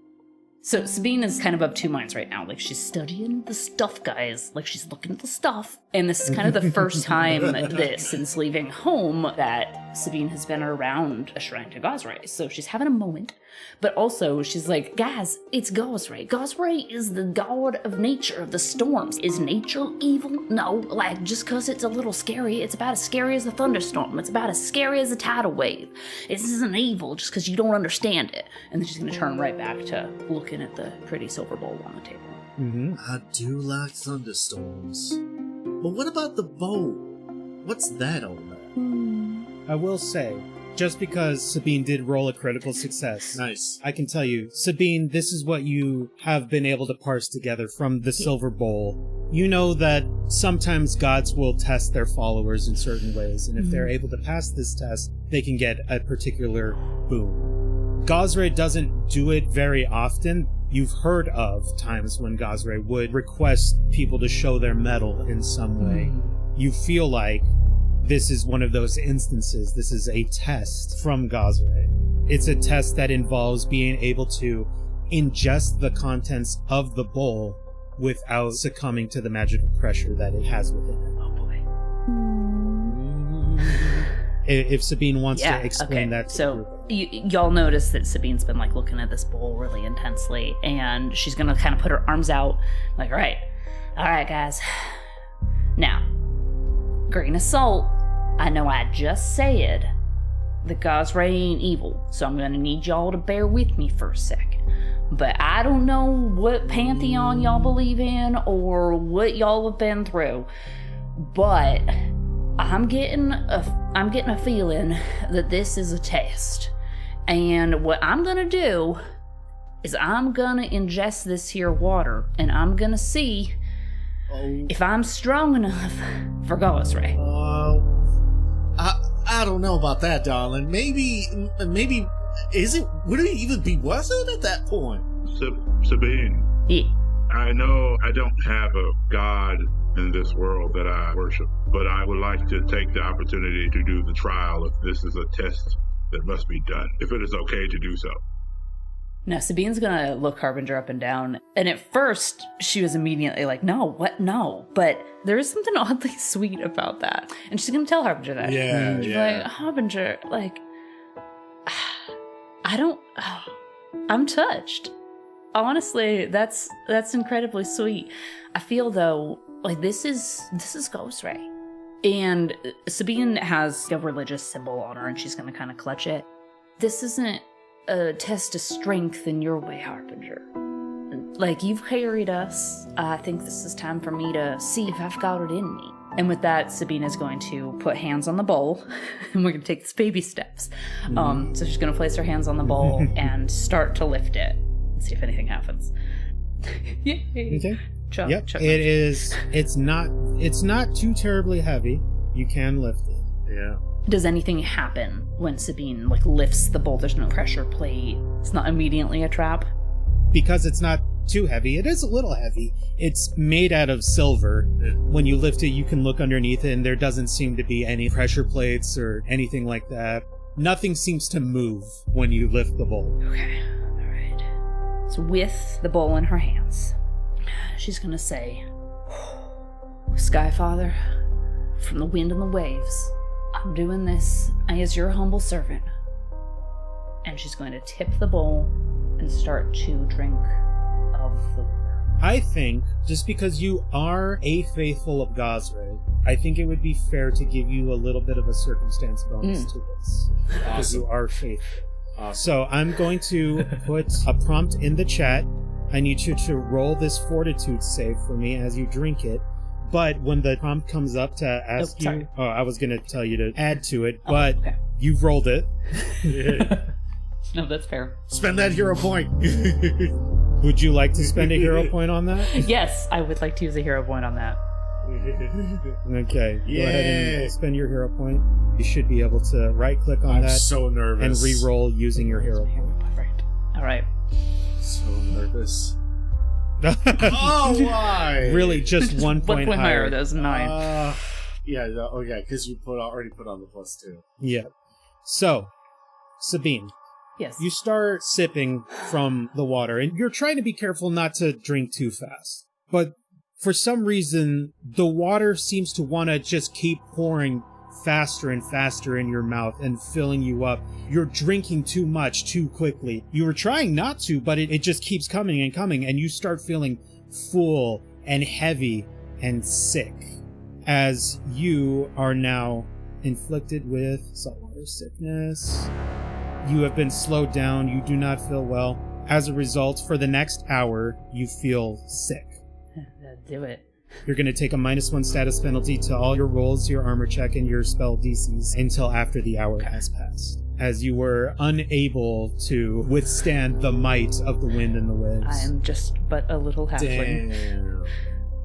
So Sabine is kind of of two minds right now. Like, she's studying the stuff, guys. Like, she's looking at the stuff. And this is kind of the first time since leaving home that Sabine has been around a shrine to Gozray. So she's having a moment. But also, she's like, guys, it's Gozray. Gozray is the god of nature, of the storms. Is nature evil? No. Like, just because it's a little scary, it's about as scary as a thunderstorm. It's about as scary as a tidal wave. This isn't evil just because you don't understand it. And then she's going to turn right back to looking at the pretty silver bowl on the table. I do like thunderstorms. But what about the bowl? What's that all about? I will say, just because Sabine did roll a critical success, Nice. I can tell you, Sabine, this is what you have been able to parse together from the silver bowl. You know that sometimes gods will test their followers in certain ways, and if they're able to pass this test, they can get a particular boon. Gozray doesn't do it very often. You've heard of times when Gozray would request people to show their mettle in some way. You feel like this is one of those instances. This is a test from Gozray. It's a test that involves being able to ingest the contents of the bowl without succumbing to the magical pressure that it has within it. Oh boy. If Sabine wants to explain that to so y'all notice that Sabine's been like looking at this bowl really intensely, and she's gonna kind of put her arms out like, all right guys, now grain of salt, I know I just said the Gozray ain't evil, so I'm gonna need y'all to bear with me for a second. But I don't know what pantheon y'all believe in or what y'all have been through, but I'm getting a feeling that this is a test. And what I'm gonna do is I'm gonna ingest this here water, and I'm gonna see if I'm strong enough for Gozray. I don't know about that, darling. Maybe, would it even be worth it at that point? Sabine. Yeah. I know I don't have a god in this world that I worship, but I would like to take the opportunity to do the trial if this is a test that must be done, if it is okay to do so. Now, Sabine's gonna look Harbinger up and down, and at first, she was immediately like, no, what, no, but there is something oddly sweet about that, and she's gonna tell Harbinger that. She's like, Harbinger, like, I'm touched. Honestly, that's incredibly sweet. I feel, though, like this is Gozray. And Sabine has a religious symbol on her, and she's gonna kind of clutch it. This isn't a test of strength in your way, Harbinger. Like, you've carried us. I think this is time for me to see if I've got it in me. And with that, Sabine is going to put hands on the bowl, and we're going to take this baby steps. So she's going to place her hands on the bowl and start to lift it and see if anything happens. Yay. Okay. Chuck, Yep. Chuck. It's not too terribly heavy. You can lift it. Yeah. Does anything happen when Sabine lifts the bowl? There's no pressure plate. It's not immediately a trap. Because it's not too heavy. It is a little heavy. It's made out of silver. When you lift it, you can look underneath it, and there doesn't seem to be any pressure plates or anything like that. Nothing seems to move when you lift the bowl. Okay, all right. So with the bowl in her hands, she's gonna say, Skyfather, from the wind and the waves, I'm doing this as your humble servant. And she's going to tip the bowl and start to drink of the water. I think, just because you are a faithful of Gosray, I think it would be fair to give you a little bit of a circumstance bonus to this. Because you are faithful. So I'm going to put a prompt in the chat. I need you to roll this fortitude save for me as you drink it. But when the prompt comes up to ask you... Oh, I was going to tell you to add to it, but okay. You've rolled it. No, that's fair. Spend that hero point. Would you like to spend a hero point on that? Yes, I would like to use a hero point on that. Okay, go ahead and spend your hero point. You should be able to right-click on that. I'm so nervous. And re-roll using your hero point. Right. All right. So nervous. Oh, why? Really, just 1 point higher. That was 9. Yeah, because you already put on the +2. Yeah. So, Sabine. Yes. You start sipping from the water, and you're trying to be careful not to drink too fast. But for some reason, the water seems to want to just keep pouring faster and faster in your mouth and filling you up. You're drinking too much too quickly. You were trying not to, but it just keeps coming and coming, and you start feeling full and heavy and sick as you are now inflicted with saltwater sickness. You have been slowed down. You do not feel well. As a result, for the next hour, you feel sick. Do it. You're going to take a -1 status penalty to all your rolls, your armor check, and your spell DCs until after the hour has passed, as you were unable to withstand the might of the wind and the waves. I am just but a little halfling. Damn.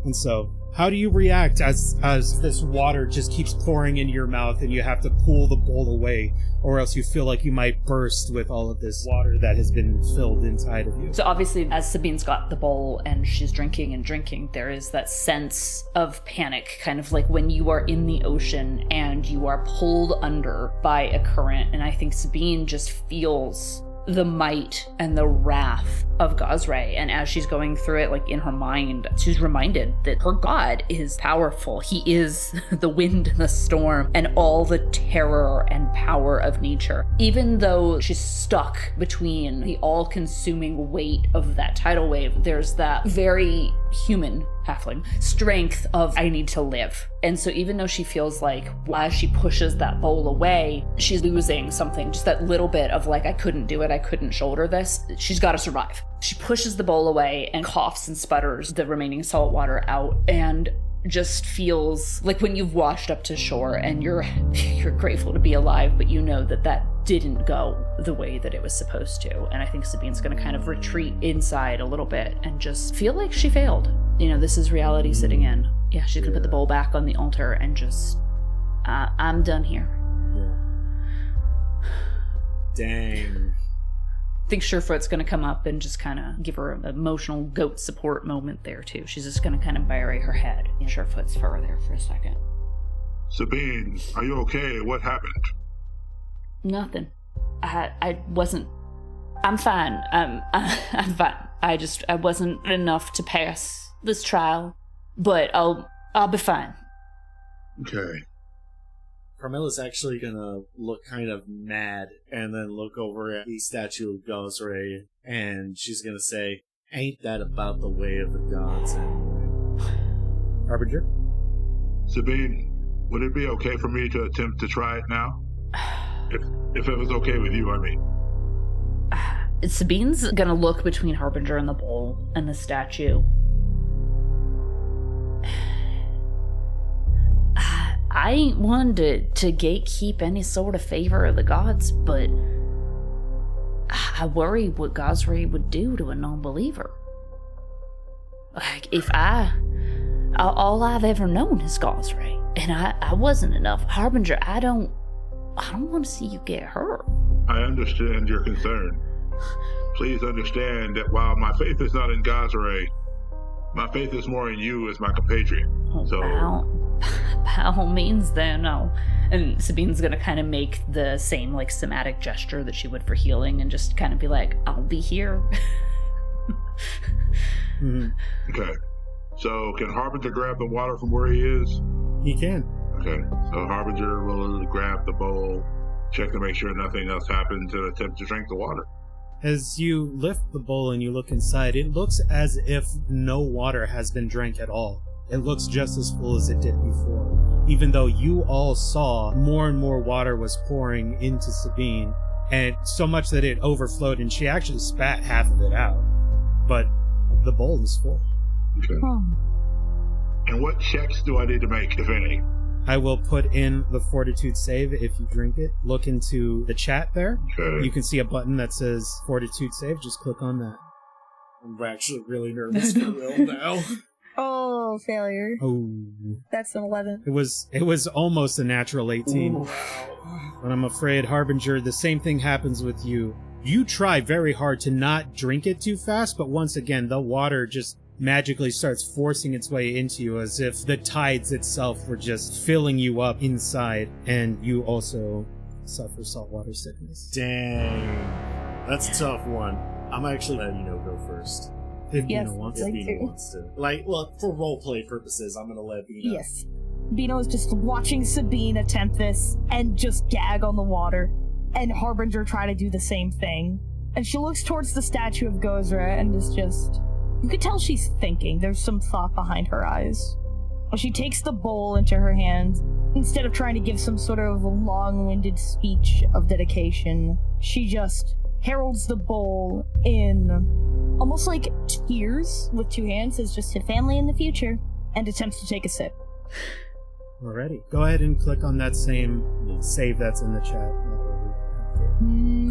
And so, how do you react as this water just keeps pouring into your mouth and you have to pull the bowl away, or else you feel like you might burst with all of this water that has been filled inside of you? So obviously, as Sabine's got the bowl and she's drinking and drinking, there is that sense of panic, kind of like when you are in the ocean and you are pulled under by a current. And I think Sabine just feels the might and the wrath of Gosray, and as she's going through it, like in her mind, she's reminded that her god is powerful. He is the wind and the storm and all the terror and power of nature. Even though she's stuck between the all-consuming weight of that tidal wave, there's that very human halfling strength of I need to live. And so even though she feels like as she pushes that bowl away, she's losing something, just that little bit of like, I couldn't do it, I couldn't shoulder this, she's got to survive. She pushes the bowl away and coughs and sputters the remaining salt water out, and just feels like when you've washed up to shore and you're grateful to be alive, but you know that didn't go the way that it was supposed to. And I think Sabine's going to kind of retreat inside a little bit and just feel like she failed. You know, this is reality sitting in. Yeah, she's going to put the bowl back on the altar and just, I'm done here. Yeah. Dang. I think Surefoot's going to come up and just kind of give her an emotional goat support moment there, too. She's just going to kind of bury her head in Surefoot's fur there for a second. Sabine, are you okay? What happened? Nothing. I wasn't... I'm fine. I'm fine. I wasn't enough to pass this trial, but I'll be fine. Okay. Carmella's actually gonna look kind of mad and then look over at the statue of Gosray, and she's gonna say, ain't that about the way of the gods anyway? Harbinger? Sabine, would it be okay for me to attempt to try it now? If it was okay with you, I mean. Sabine's gonna look between Harbinger and the bowl and the statue. I ain't one to gatekeep any sort of favor of the gods, but I worry what Gosray would do to a non-believer. Like, if all I've ever known is Gosray, and I wasn't enough. Harbinger, I don't want to see you get hurt. I understand your concern. Please understand that while my faith is not in Gosray, my faith is more in you as my compatriot. By all means, then. And Sabine's gonna kind of make the same, like, somatic gesture that she would for healing and just kind of be like, I'll be here. Mm-hmm. Okay. So, can Harbinger grab the water from where he is? He can. Okay. So Harbinger will grab the bowl, check to make sure nothing else happens, and attempt to drink the water. As you lift the bowl and you look inside, it looks as if no water has been drank at all. It looks just as full as it did before, even though you all saw more and more water was pouring into Sabine, and so much that it overflowed, and she actually spat half of it out. But the bowl is full. Okay. And what checks do I need to make, if any? I will put in the fortitude save if you drink it. Look into the chat there. Okay. You can see a button that says fortitude save. Just click on that. I'm actually really nervous for real now. Oh, failure. Oh. That's an 11. It was almost a natural 18. Ooh. But I'm afraid, Harbinger, the same thing happens with you. You try very hard to not drink it too fast, but once again, the water just magically starts forcing its way into you as if the tides itself were just filling you up inside, and you also suffer saltwater sickness. Dang. That's a tough one. I'm actually letting Bino go first. If Yes, Bino wants If like Bino to. wants to. Like, well, for roleplay purposes, I'm gonna let Bino. Yes. Bino is just watching Sabine attempt this and just gag on the water, and Harbinger try to do the same thing. And she looks towards the statue of Gozra and is just... You could tell she's thinking. There's some thought behind her eyes. Well, she takes the bowl into her hands. Instead of trying to give some sort of long-winded speech of dedication, she just heralds the bowl in almost like tears with two hands, says just to family in the future, and attempts to take a sip. Alrighty. Go ahead and click on that same save that's in the chat.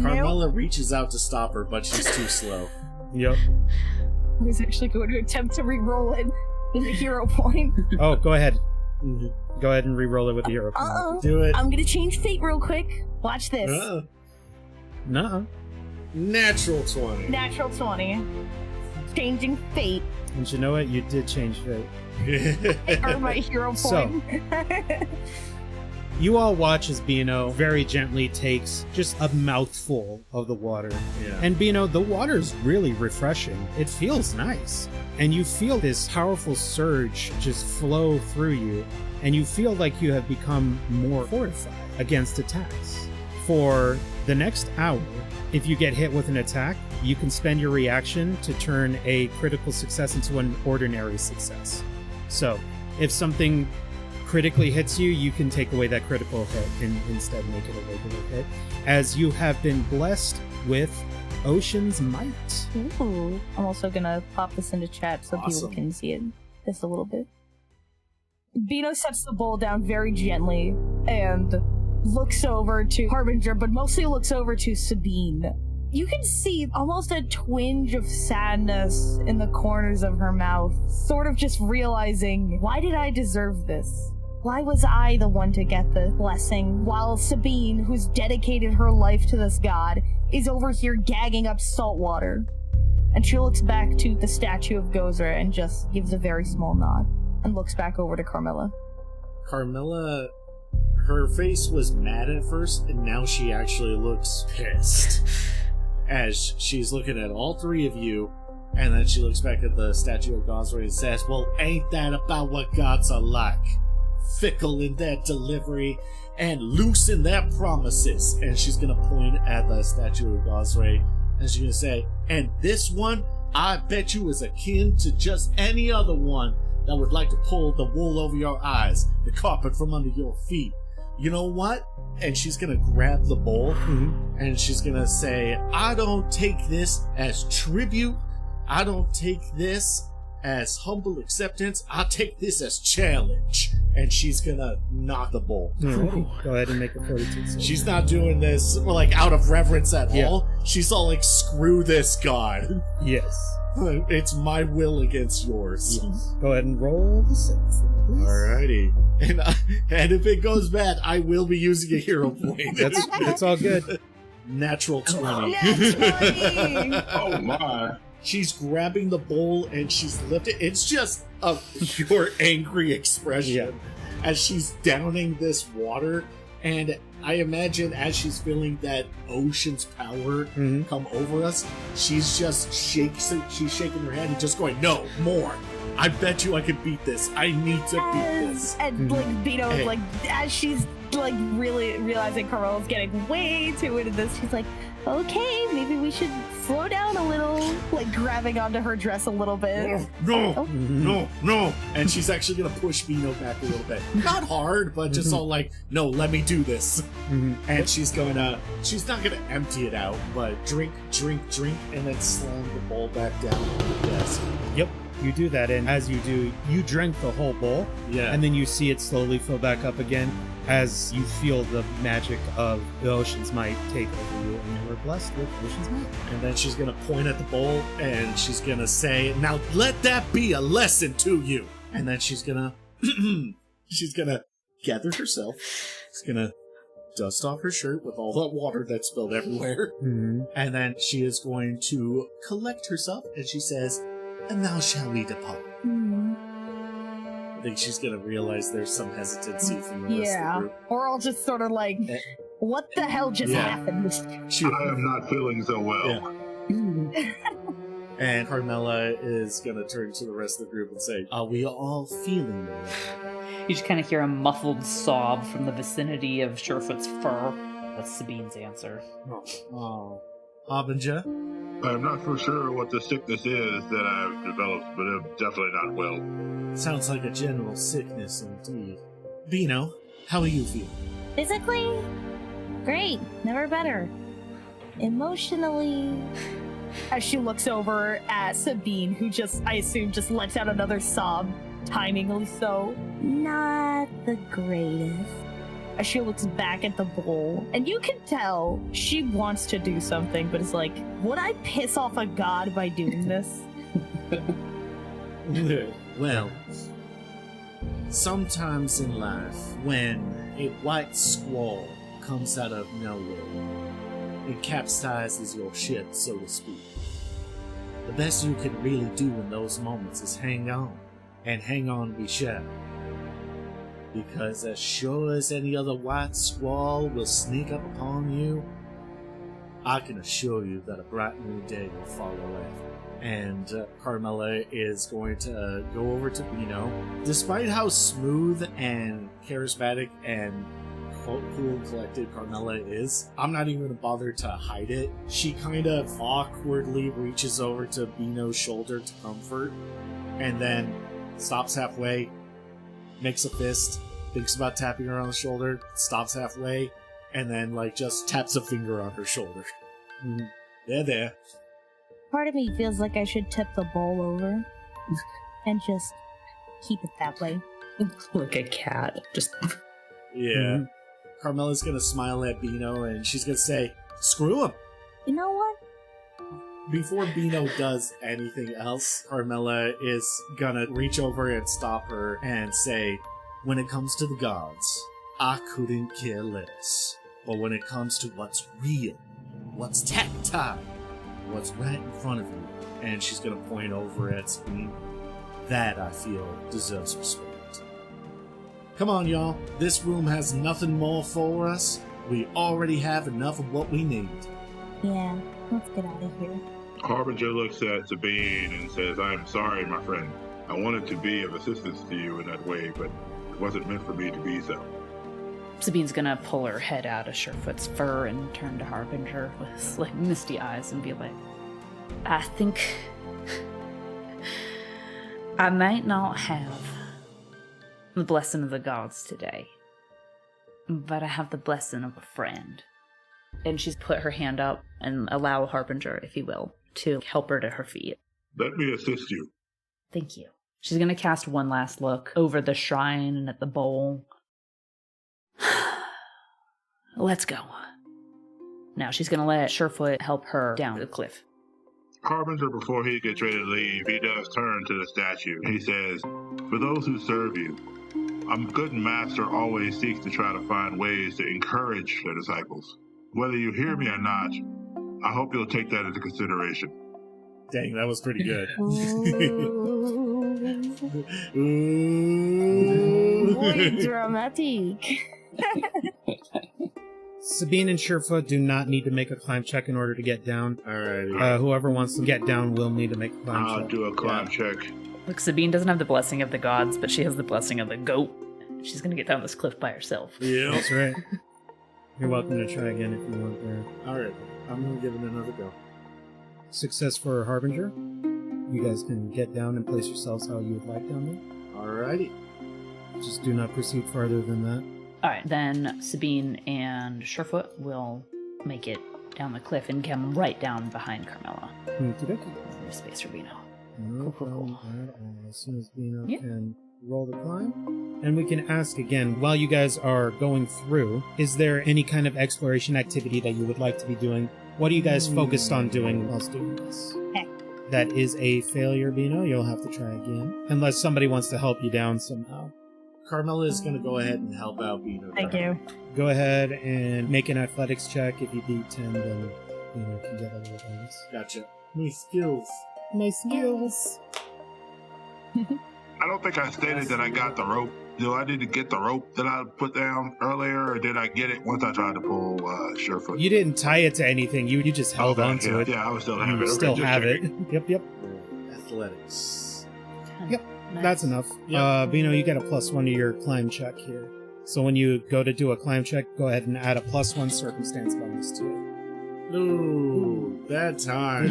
Carmela reaches out to stop her, but she's too slow. Yep. I was actually going to attempt to re-roll it with a hero point. Oh, go ahead. Go ahead and re-roll it with the hero point. Uh-oh. Do it. I'm gonna change fate real quick. Watch this. Nuh-uh. Natural 20. Natural 20. Changing fate. And you know what? You did change fate. Or my hero So- point. You all watch as Bino very gently takes just a mouthful of the water. Yeah. And Bino, the water is really refreshing. It feels nice. And you feel this powerful surge just flow through you. And you feel like you have become more fortified against attacks. For the next hour, if you get hit with an attack, you can spend your reaction to turn a critical success into an ordinary success. So, if something critically hits you, you can take away that critical hit and instead make it a regular hit, as you have been blessed with Ocean's Might. Ooh. I'm also gonna pop this into chat so Awesome. people can see it just a little bit. Bino sets the bowl down very gently and looks over to Harbinger, but mostly looks over to Sabine. You can see almost a twinge of sadness in the corners of her mouth, sort of just realizing, why did I deserve this? Why was I the one to get the blessing, while Sabine, who's dedicated her life to this god, is over here gagging up salt water? And she looks back to the statue of Gozra and just gives a very small nod, and looks back over to Carmilla. Carmilla, her face was mad at first, and now she actually looks pissed. As she's looking at all three of you, and then she looks back at the statue of Gosra and says, well, ain't that about what gods are like? Fickle in their delivery and loose in their promises. And she's gonna point at the statue of Gosra, and she's gonna say, and this one, I bet you is akin to just any other one that would like to pull the wool over your eyes, the carpet from under your feet. You know what? And she's gonna grab the bowl, and she's gonna say, I don't take this as tribute. I don't take this as humble acceptance. I take this as challenge. And she's gonna knock the bowl. Alrighty. Go ahead and make a fortitude save. She's not doing this like out of reverence at Yeah. all. She's all like, screw this god. Yes. It's my will against yours. Yes. Go ahead and roll the save for me, please. Alrighty. And if it goes bad, I will be using a hero point. That's all good. Natural 20. Oh my. She's grabbing the bowl and she's lifting. It's just a pure angry expression Yeah. as she's downing this water. And I imagine as she's feeling that ocean's power come over us, she's just shaking her head and just going, no, more, I bet you I could beat this. I need to beat this. And like Bino, like as she's like really realizing Carmela's getting way too into this, she's like, okay, maybe we should slow down a little, like grabbing onto her dress a little bit. No. And she's actually gonna push Bino back a little bit. Not hard, but just all like, no, let me do this. And she's not gonna empty it out, but drink, and then slam the bowl back down on the desk. Yep. You do that, and as you do, you drink the whole bowl, and then you see it slowly fill back up again as you feel the magic of the Ocean's Might take over you, and you are blessed with Ocean's Might. And then she's gonna point at the bowl, and she's gonna say, now let that be a lesson to you. And then she's gonna gather herself. She's gonna dust off her shirt with all that water that's spilled everywhere. And then she is going to collect herself, and she says, and now shall we depart? I think she's gonna realize there's some hesitancy from the rest of the group. Or I'll just sort of like, what the hell just happened? I am not feeling so well. And Carmela is gonna turn to the rest of the group and say, are we all feeling it? You just kind of hear a muffled sob from the vicinity of Surefoot's fur. That's Sabine's answer. Oh. Harbinger? I'm not for sure what the sickness is that I've developed, but I'm definitely not well. Sounds like a general sickness indeed. Bino, how are you feeling? Physically? Great. Never better. Emotionally... As she looks over at Sabine, who I assume just lets out another sob, timingly so. Not the greatest. As she looks back at the bowl, and you can tell she wants to do something, but it's like, would I piss off a god by doing this? Well, sometimes in life, when a white squall comes out of nowhere, it capsizes your ship, so to speak. The best you can really do in those moments is hang on, and hang on we shall. Because as sure as any other white squall will sneak up upon you, I can assure you that a bright new day will follow after. And Carmela is going to go over to Bino. Despite how smooth and charismatic and cool and collected Carmela is, I'm not even going to bother to hide it. She kind of awkwardly reaches over to Bino's shoulder to comfort, and then stops halfway, makes a fist, thinks about tapping her on the shoulder, stops halfway, and then just taps a finger on her shoulder. There. Part of me feels like I should tip the bowl over and just keep it that way. Like a cat. Just... Yeah. Carmela's gonna smile at Bino, and she's gonna say, screw him! You know what? Before Bino does anything else, Carmela is gonna reach over and stop her and say, when it comes to the gods, I couldn't care less. But when it comes to what's real, what's tactile, what's right in front of you, and she's gonna point over at Sabine, that I feel deserves respect. Come on, y'all. This room has nothing more for us. We already have enough of what we need. Yeah, let's get out of here. Harbinger looks at Sabine and says, I'm sorry, my friend. I wanted to be of assistance to you in that way, but it wasn't meant for me to be so. Sabine's gonna pull her head out of Surefoot's fur and turn to Harbinger with misty eyes and be like, I think I might not have the blessing of the gods today, but I have the blessing of a friend. And she's put her hand up and allow Harbinger, if you will, to help her to her feet. Let me assist you. Thank you. She's gonna cast one last look over the shrine and at the bowl. Let's go. Now she's gonna let Surefoot help her down the cliff. Harbinger, before he gets ready to leave, he does turn to the statue. He says, for those who serve you, a good master always seeks to try to find ways to encourage their disciples. Whether you hear me or not, I hope you'll take that into consideration. Dang, that was pretty good. Ooh. Boy, dramatic. Sabine and Surefoot do not need to make a climb check in order to get down. Alrighty. Whoever wants to get down will need to make a climb check. I'll do a climb check. Look, Sabine doesn't have the blessing of the gods, but she has the blessing of the goat. She's gonna get down this cliff by herself. Yeah. That's right. You're welcome to try again if you want there. Alright, I'm gonna give it another go. Success for Harbinger. You guys can get down and place yourselves how you would like down there. Alrighty. Just do not proceed farther than that. Alright, then Sabine and Surefoot will make it down the cliff and come right down behind Carmela. Okey-dokey. There's space for Bino. No Cool. problem at all. As soon as Bino Yeah. can roll the climb. And we can ask again, while you guys are going through, is there any kind of exploration activity that you would like to be doing? What are you guys focused on doing whilst doing this? Heck. That is a failure, Bino. You'll have to try again. Unless somebody wants to help you down somehow. Carmela is gonna go ahead and help out Bino. Thank you. Go ahead and make an athletics check. If you beat 10, then Bino can get a little bonus. Gotcha. My skills. My skills. I don't think I stated that I got the rope. Do I need to get the rope that I put down earlier, or did I get it once I tried to pull Surefoot? You didn't tie it to anything. You just held Okay, on to yeah, it. Yeah, I would still have You it. Okay, still just have it. checking. Yep. Athletics. Yep, Nice. That's enough. Yep. Bino, you get a +1 to your climb check here. So when you go to do a climb check, go ahead and add a +1 circumstance bonus to it. Ooh, bad time.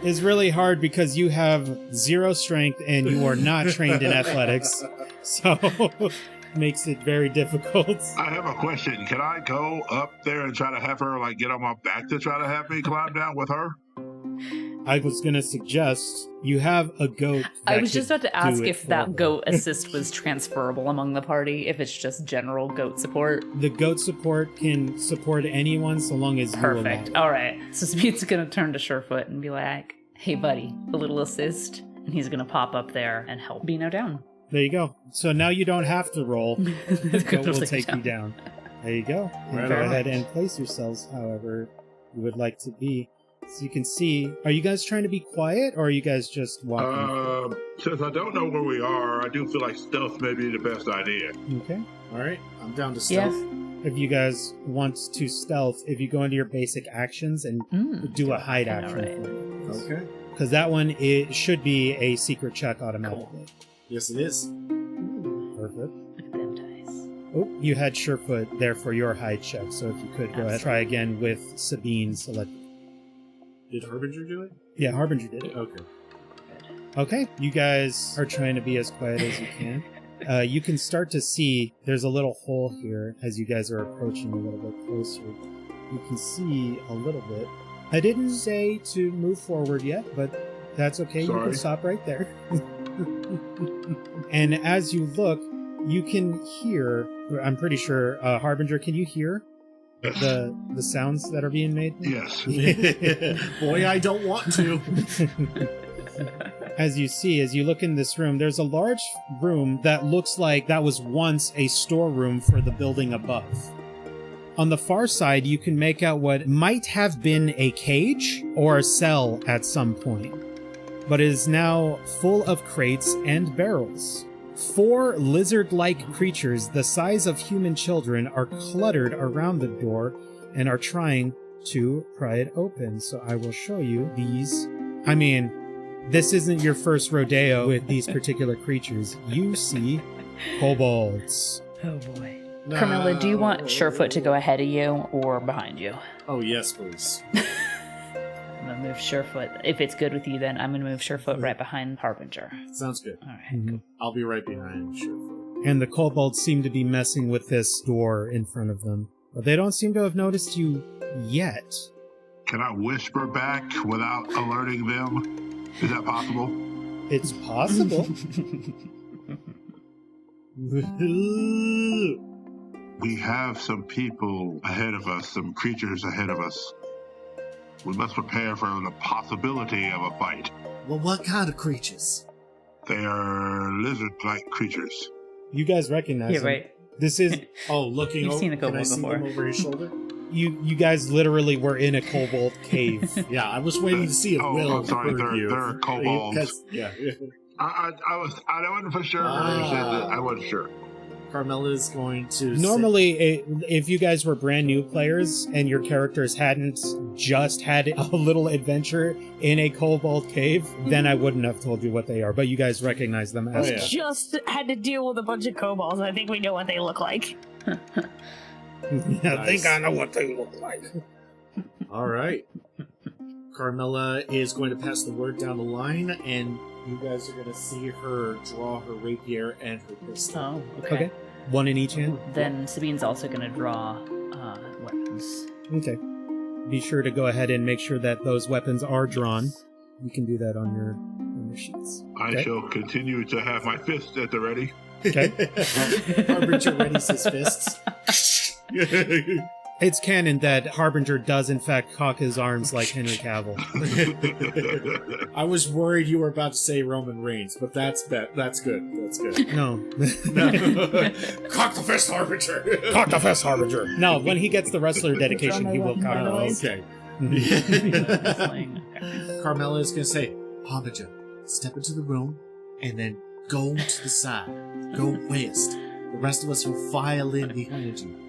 It's really hard because you have 0 strength and you are not trained in athletics. So makes it very difficult. I have a question. Can I go up there and try to have her like get on my back to try to have me climb down with her? I was going to suggest you have a goat. I that was just could about to ask do it if for that her. goat assist was transferable among the party, if it's just general goat support. The goat support can support anyone so long as you Perfect. allow it. All right. So Speed's gonna turn to Surefoot and be like, "Hey, buddy, a little assist," and he's gonna pop up there and help Bino down. There you go. So now you don't have to roll. The goat will Totally take you down. There you go. And Right go on. ahead and place yourselves however you would like to be. So you can see, are you guys trying to be quiet or are you guys just walking? Since I don't know where we are, I do feel like stealth may be the best idea. Okay. Alright, I'm down to Yeah. stealth. If you guys want to stealth, if you go into your basic actions and do a hide action. Alright. Okay. Because that one, it should be a secret check automatically. Yes, it is. Perfect. Look at them dice. Oh, you had Surefoot there for your hide check, so if you could go ahead, try again with Sabine selected. Did Harbinger do it? Yeah, Harbinger did it. Okay. Okay, you guys are trying to be as quiet as you can. You can start to see there's a little hole here as you guys are approaching a little bit closer. You can see a little bit. I didn't say to move forward yet, but that's okay. You Sorry. can stop right there. And as you look, you can hear, I'm pretty sure, Harbinger, can you hear Yes. the sounds that are being made? Yes. Boy, I don't want to. As you look in this room, there's a large room that looks like that was once a storeroom for the building above. On the far side, you can make out what might have been a cage or a cell at some point, but it is now full of crates and barrels. 4 lizard-like creatures the size of human children are cluttered around the door and are trying to pry it open. So I will show you these. I mean, this isn't your first rodeo with these particular creatures. You see kobolds. Oh boy. Carmela, do you want Surefoot to go ahead of you or behind you? Oh, yes, please. I'm gonna move Surefoot. If it's good with you, then I'm gonna move Surefoot right behind Harbinger. Sounds good. All right. Mhm. I'll be right behind Surefoot. And the kobolds seem to be messing with this door in front of them. But they don't seem to have noticed you yet. Can I whisper back without alerting them? Is that possible? It's possible. We have some people ahead of us, some creatures ahead of us. We must prepare for the possibility of a fight. Well, what kind of creatures? They are lizard-like creatures. You guys recognize Yeah, them. right. This is Oh, looking You've over. seen a Can I kobold see before. them over his shoulder? you guys literally were in a kobold cave. Yeah, I was waiting to see if Oh, Will I'm sorry, heard they're- you. they're kobolds. 'Cause- Yeah. I wasn't for sure. Ah. I wasn't sure. Carmela is going to... Normally, if you guys were brand new players and your characters hadn't just had a little adventure in a kobold cave, then I wouldn't have told you what they are. But you guys recognize them as... Oh, yeah. Just had to deal with a bunch of kobolds. I think we know what they look like. I think I know what they look like. All right. Carmela is going to pass the word down the line, and you guys are going to see her draw her rapier and her pistol. Oh, okay. One in each hand? Then Sabine's also going to draw weapons. Okay. Be sure to go ahead and make sure that those weapons are drawn. You can do that on your sheets. I shall continue to have my fist at the ready. Okay. Harbinger readies his fists. It's canon that Harbinger does, in fact, cock his arms like Henry Cavill. I was worried you were about to say Roman Reigns, but that's good. That's good. No. No. Cock the fist, Harbinger. Cock the fist, Harbinger. No, when he gets the wrestler dedication, he will cock the fist. Okay. Carmela is going to say, Harbinger, step into the room and then go to the side. Go west. The rest of us will file in behind you.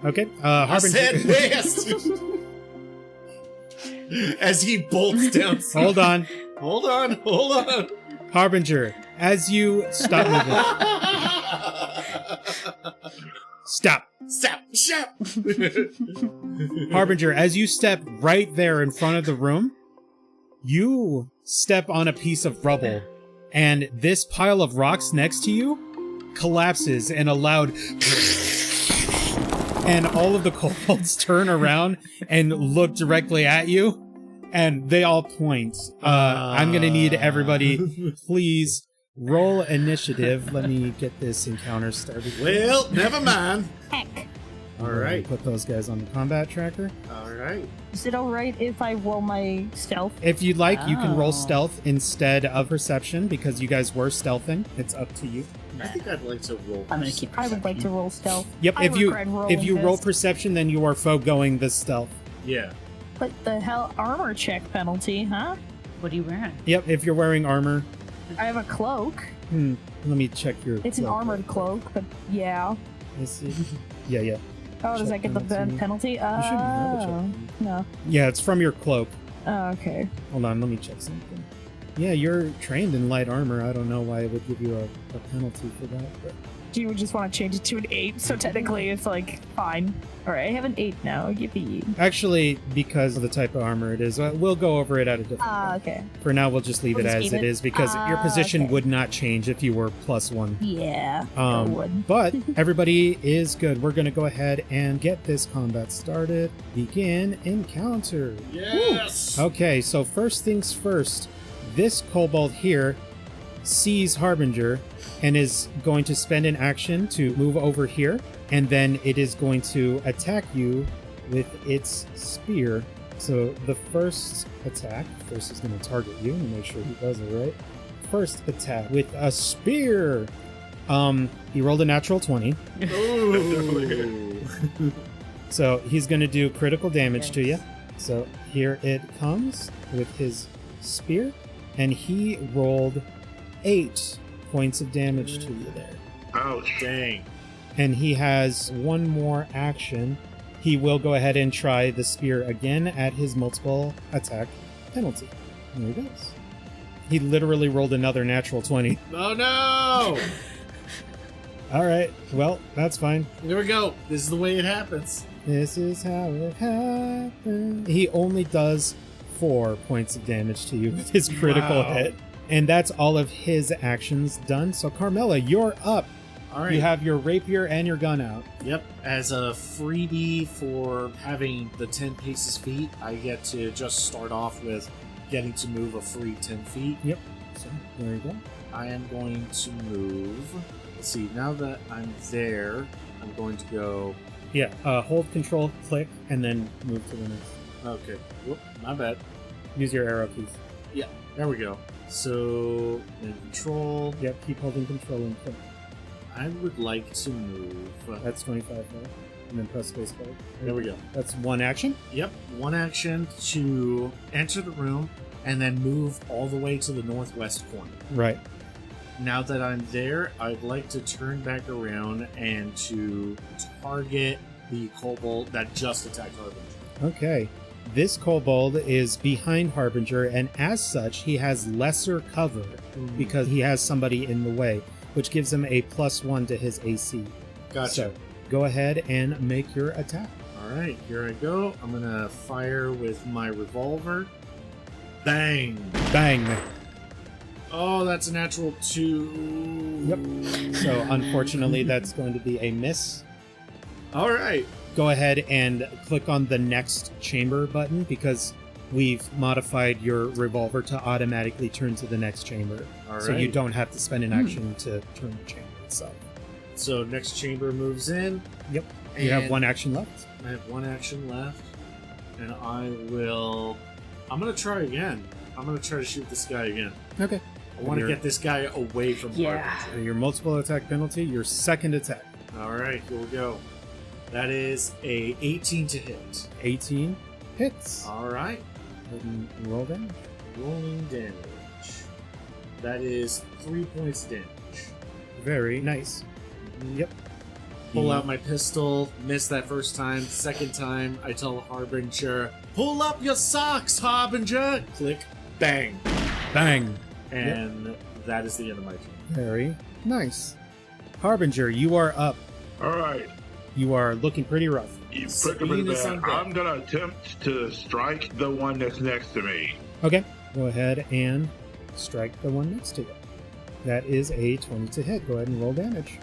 Okay. I Harbinger. said west! As he bolts down. Hold on. Hold on. Harbinger, as you stop moving. Stop. Harbinger, as you step right there in front of the room, you step on a piece of rubble, and this pile of rocks next to you collapses in a loud... and all of the kobolds turn around and look directly at you, and they all point. I'm going to need everybody, please, roll initiative. Let me get this encounter started. Well, never mind. Heck. All right. Put those guys on the combat tracker. All right. Is it alright if I roll my stealth? If you'd like, you can roll Oh. stealth instead of perception, because you guys were stealthing. It's up to you. I think I'd like to roll. I'm going to keep I would like to roll stealth. Yep, I if you regret rolling roll this. perception, then you are foregoing the stealth. Yeah. What the hell? Armor check penalty, huh? What are you wearing? Yep, if you're wearing armor. I have a cloak. Let me check your... It's an cloak. armored cloak, but yeah. Let's see. Yeah. Oh, does Check that get the penalty. penalty? You shouldn't have a check. No. Yeah, it's from your cloak. Oh, okay. Hold on, let me check something. Yeah, you're trained in light armor. I don't know why it would give you a penalty for that. But... Do you just want to change it to an 8? So technically it's like, fine. Alright, I have an 8 now. Yippee. Actually, because of the type of armor it is, we'll go over it at a different point. Okay. For now, we'll just leave We'll it just as keep it it? is, because your position Okay. would not change if you were +1. Yeah, it would. But everybody is good. We're going to go ahead and get this combat started. Begin encounter. Yes. Okay, so first things first. This kobold here sees Harbinger and is going to spend an action to move over here, and then it is going to attack you with its spear. So the first attack, first is going to target you and make sure he does it right. First attack with a spear. He rolled a natural 20. Ooh. So he's going to do critical damage to you. So here it comes with his spear, and he rolled 8 points of damage to you there. Ouch. Dang. And he has one more action. He will go ahead and try the spear again at his multiple attack penalty. There he goes. He literally rolled another natural 20. Oh no! All right, well, that's fine. Here we go. This is the way it happens. This is how it happens. He only does 4 points of damage to you with his critical Wow. hit. And that's all of his actions done. So, Carmela, you're up. All right. You have your rapier and your gun out. Yep. As a freebie for having the 10 paces feet, I get to just start off with getting to move a free 10 feet. Yep. So, there you go. I am going to move. Let's see. Now that I'm there, I'm going to go. Yeah, hold control, click, and then move to the next. Okay. Whoop, my bad. Use your arrow keys. Yeah. There we go. So, then control. Yep, keep holding control and click. I would like to move. That's 25, right? And then press spacebar. There we go. That's one action. Yep. One action to enter the room and then move all the way to the northwest corner. Right. Now that I'm there, I'd like to turn back around and to target the kobold that just attacked Harbinger. Okay. This kobold is behind Harbinger, and as such, he has lesser cover because he has somebody in the way, which gives him a +1 to his AC. Gotcha. So, go ahead and make your attack. All right, here I go. I'm going to fire with my revolver. Bang! Bang! Oh, that's a natural 2. Yep. So, unfortunately, that's going to be a miss. All right. Go ahead and click on the next chamber button because we've modified your revolver to automatically turn to the next chamber. All So right. you don't have to spend an action to turn the chamber itself. So next chamber moves in. Yep. You have And one action left. I have one action left. And I'm going to try again. I'm going to try to shoot this guy again. Okay. I want to get this guy away from Harbinger. Your multiple attack penalty, your second attack. All right, here we go. That is a 18 to hit. 18 hits. All right. Go ahead and roll damage. Rolling damage. That is 3 points damage. Very nice. Yep. Pull out my pistol. Miss that first time. Second time, I tell Harbinger, pull up your socks, Harbinger! Click. Bang. Bang. And that is the end of my turn. Very nice. Harbinger, you are up. All right. You are looking pretty rough. You Sabine prickly is bear. on deck. I'm going to attempt to strike the one that's next to me. Okay. Go ahead and strike the one next to it. That is a 20 to hit. Go ahead and roll damage.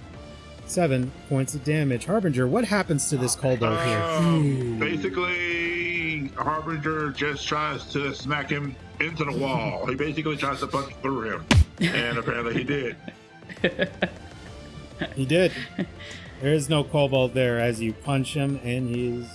7 points of damage. Harbinger, what happens to this kobold here? Basically, Harbinger just tries to smack him into the wall. He basically tries to punch through him. And apparently he did. He did. There is no kobold there as you punch him, and he's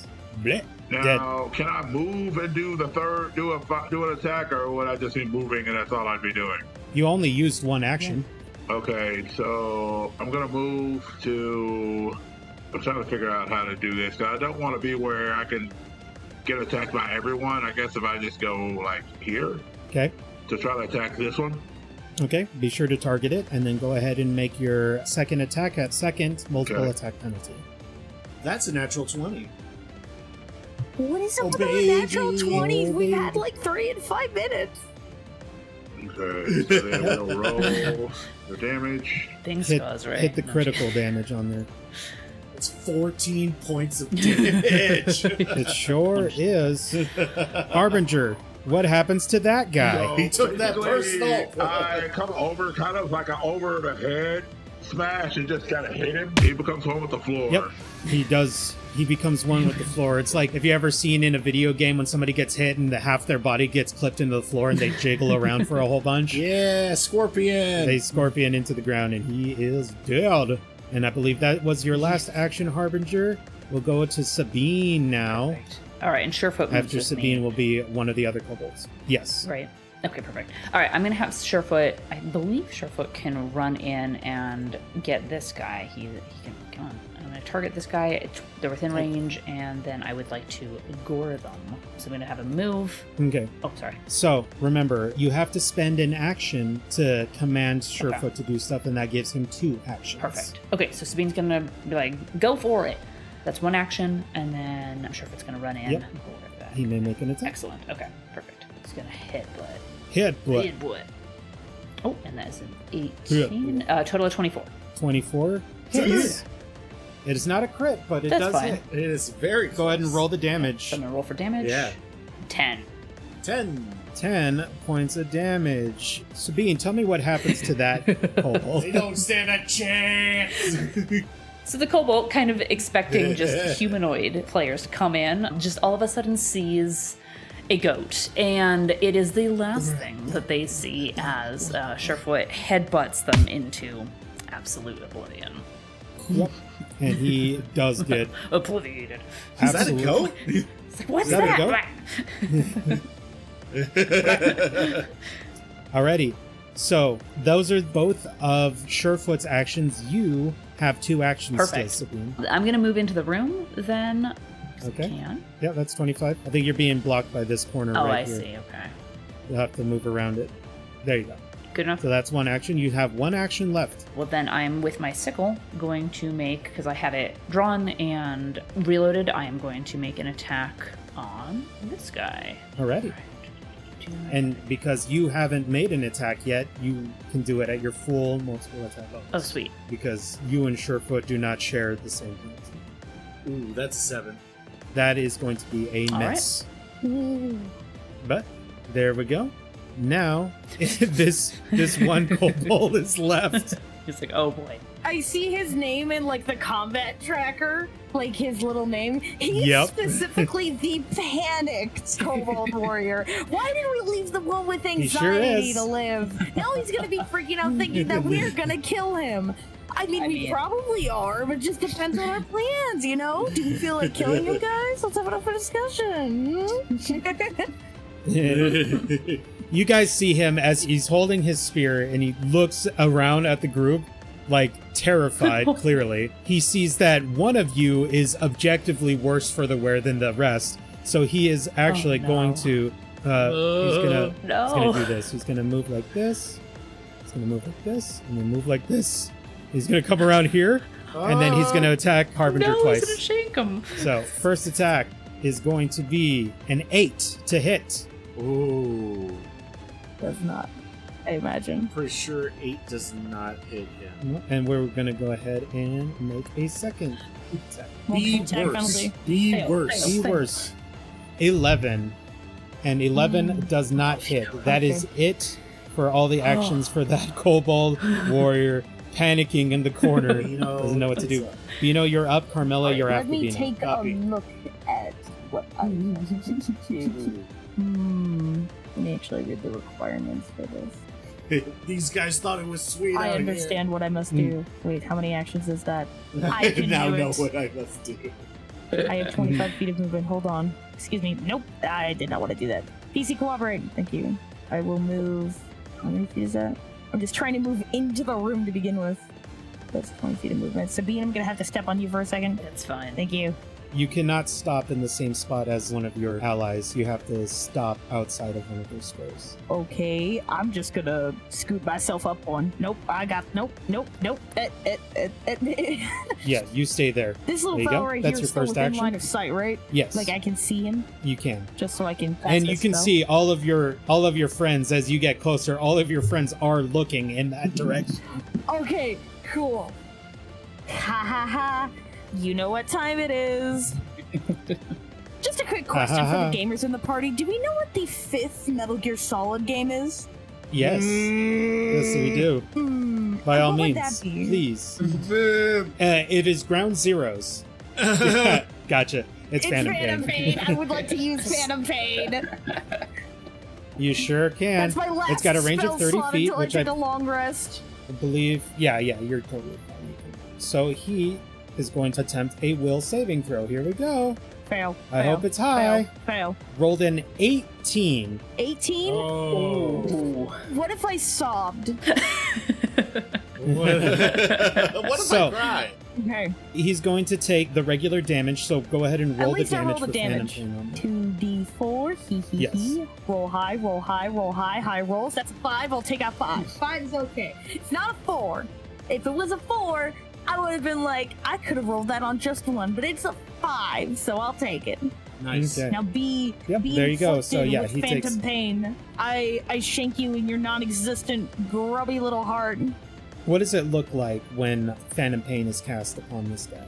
bleh, dead. Now, can I move and do the third, do an attack, or would I just be moving and that's all I'd be doing? You only used one action. Okay, so I'm gonna move to. I'm trying to figure out how to do this. 'Cause I don't want to be where I can get attacked by everyone. I guess if I just go like here Okay. to try to attack this one. Okay. Be sure to target it, and then go ahead and make your second attack at second multiple Okay. attack penalty. That's a natural 20. What is up Oh, with all the baby. natural 20s? We've Oh, had like 3 in 5 minutes. Okay, so then we'll roll the damage. Things Hit, goes right. hit the No, critical damage on there. It's 14 points of damage. It sure is. Harbinger, what happens to that guy? He took that Basically, personal. I come over, kind of like an over the head smash, and just kind of hit him. He becomes one with the floor. Yep. He does. He becomes one with the floor. It's like, have you ever seen in a video game when somebody gets hit and half their body gets clipped into the floor and they jiggle around for a whole bunch? Yeah, Scorpion. They scorpion into the ground and he is dead. And I believe that was your last action, Harbinger. We'll go to Sabine now. Perfect. All right, and Surefoot moves After with Sabine me. will be one of the other kobolds. Yes. Right. Okay, perfect. All right, I'm going to have Surefoot. I believe Surefoot can run in and get this guy. He can. Come on. I'm going to target this guy. They're within range, and then I would like to gore them. So I'm going to have him move. Okay. Oh, sorry. So remember, you have to spend an action to command Surefoot to do stuff, and that gives him 2 actions. Perfect. Okay, so Sabine's going to be like, go for it. That's 1 action, and then I'm Surefoot's going to run in. Yep. and go over that. He may make an attack. Excellent. Okay, perfect. He's going to hit butt. Hit, but Hit butt. Oh, and that is an 18. Total of 24. 24 hits. It is not a crit, but it That's does fine. hit. It is very Go ahead and roll the damage. So I'm going to roll for damage. Yeah. 10. 10. 10 points of damage. Sabine, tell me what happens to that kobold. They don't stand a chance. So the kobold, kind of expecting just humanoid players to come in, just all of a sudden sees a goat. And it is the last thing that they see as Surefoot headbutts them into absolute oblivion. Yep. And he does get Obliviated. Is that a absolute- goat? It's like, what's Is that a that? Alrighty. So those are both of Surefoot's actions. You have 2 actions Perfect. still, Sabine. I'm going to move into the room then. 'cause I Okay. can. Yeah, that's 25. I think you're being blocked by this corner Oh, right I here. see. Okay. You'll have to move around it. There you go. good enough. So that's one action. You have one action left. Well, then I'm with my sickle going to make, because I have it drawn and reloaded, I am going to make an attack on this guy. Already. And because you haven't made an attack yet, you can do it at your full multiple attack bonus. Oh, sweet. Because you and Surefoot do not share the same things. Ooh, that's a 7. That is going to be a All miss. But there we go. Now this one kobold is left. He's like, oh boy. I see his name in like the combat tracker, like his little name. He's Yep. specifically the panicked kobold warrior. Why did we leave the one with sure anxiety is. to live? Now he's gonna be freaking out thinking that we're gonna kill him. I mean, probably are, but it just depends on our plans, you know? Do we feel like killing him, guys? Let's have an open discussion. You guys see him as he's holding his spear and he looks around at the group like terrified, clearly. He sees that one of you is objectively worse for the wear than the rest. So he is actually going to he's gonna do this. He's gonna move like this. He's gonna move like this, and then move like this. He's gonna come around here, and then he's gonna attack Harbinger twice. He's gonna shake him. So first attack is going to be an 8 to hit. Ooh. Does not, I imagine. Pretty sure 8 does not hit him. And we're gonna go ahead and make a second attack. Be Multiple attack worse. penalty. Be Fail, worse. Be worse. 11. And 11 does not hit. That is it for all the actions for that kobold warrior panicking in the corner. Doesn't know what to do. Bino, you're up. Carmela, you're Let after me Bino. take a look at what I need to do. Let me actually read the requirements for this. These guys thought it was sweet. I out understand what I must do. Wait, how many actions is that? Here. I can now do know it. what I must do. I have 25 feet of movement. Hold on. Excuse me. Nope. I did not want to do that. PC cooperate. Thank you. I will move. How many feet is that? I'm just trying to move into the room to begin with. That's 20 feet of movement. Sabine, I'm going to have to step on you for a second. That's fine. Thank you. You cannot stop in the same spot as one of your allies. You have to stop outside of one of those squares. Okay, I'm just gonna scoot myself up one. Nope, nope. Yeah, you stay there. This little There you fellow go. right That's here your is still first within action? line of sight, right? Yes. Like I can see him, You can. just so I can pass And you this can spell. see all of your friends as you get closer. All of your friends are looking in that direction. Okay, cool. Ha ha ha. You know what time it is. Just a quick question for the gamers in the party. Do we know what the 5th Metal Gear Solid game is? Yes. Yes, we do. By all what would means, that be? please. It is Ground Zeroes. Gotcha. It's Phantom Pain. I would like to use Phantom Pain. You sure can. That's my last It's got a range of spell 30 slot feet, until which I take a long rest. I believe. Yeah, you're totally fine. So he is going to attempt a will saving throw. Here we go. Fail. I hope it's high. Fail. Rolled an 18. 18? Oh. What if I sobbed? What if So- I cry? Okay. He's going to take the regular damage, so go ahead and roll At the least I damage roll the for Phantom damage. Pain on that. 2d4. Hee hee Yes. hee. Roll high, roll high, roll high. High rolls. That's a 5. I'll take out 5. 5 is okay. It's not a 4. If it was a 4, I would have been like, I could have rolled that on just 1, but it's a 5, so I'll take it. Nice. Okay. Now be there you go. So, inflicted yeah, with he Phantom takes- Pain. I shank you in your non-existent, grubby little heart. What does it look like when Phantom Pain is cast upon this guy?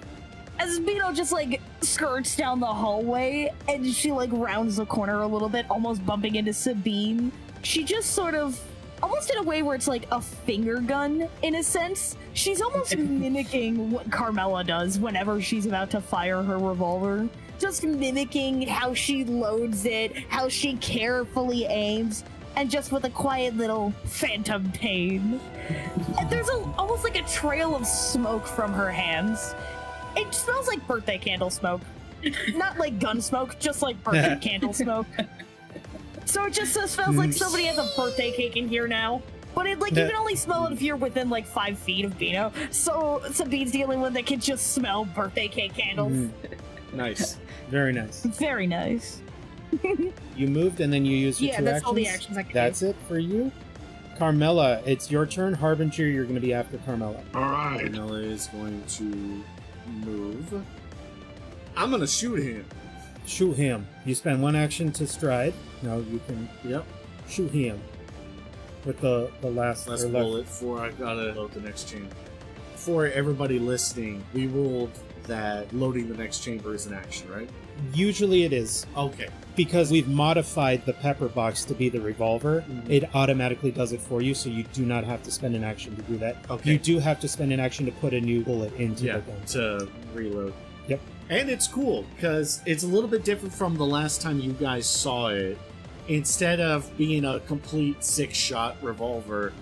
As Bino just like skirts down the hallway and she like rounds the corner a little bit, almost bumping into Sabine, she just sort of, almost in a way where it's like a finger gun in a sense, she's almost mimicking what Carmela does whenever she's about to fire her revolver. Just mimicking how she loads it, how she carefully aims, and just with a quiet little Phantom Pain. And there's almost like a trail of smoke from her hands. It smells like birthday candle smoke. Not like gun smoke, just like birthday candle smoke. So it just smells like somebody has a birthday cake in here now. But you can only smell it if you're within like 5 feet of Bino. So Sabine's the only one that can just smell birthday cake candles. Nice. Very nice. Very nice. You moved and then you used your Yeah, two that's actions? all the actions I can That's it for you? Carmela, it's your turn. Harbinger, you're going to be after Carmela. All right. Carmela is going to move. I'm going to shoot him. Shoot him. You spend 1 action to stride. Now you can shoot him with the last bullet before I gotta load the next chamber. For everybody listening, we ruled that loading the next chamber is an action, right? Usually it is. Okay. Because we've modified the pepper box to be the revolver, it automatically does it for you, so you do not have to spend an action to do that. Okay. You do have to spend an action to put a new bullet into the gun. To reload. Yep. And it's cool, because it's a little bit different from the last time you guys saw it. Instead of being a complete 6-shot revolver,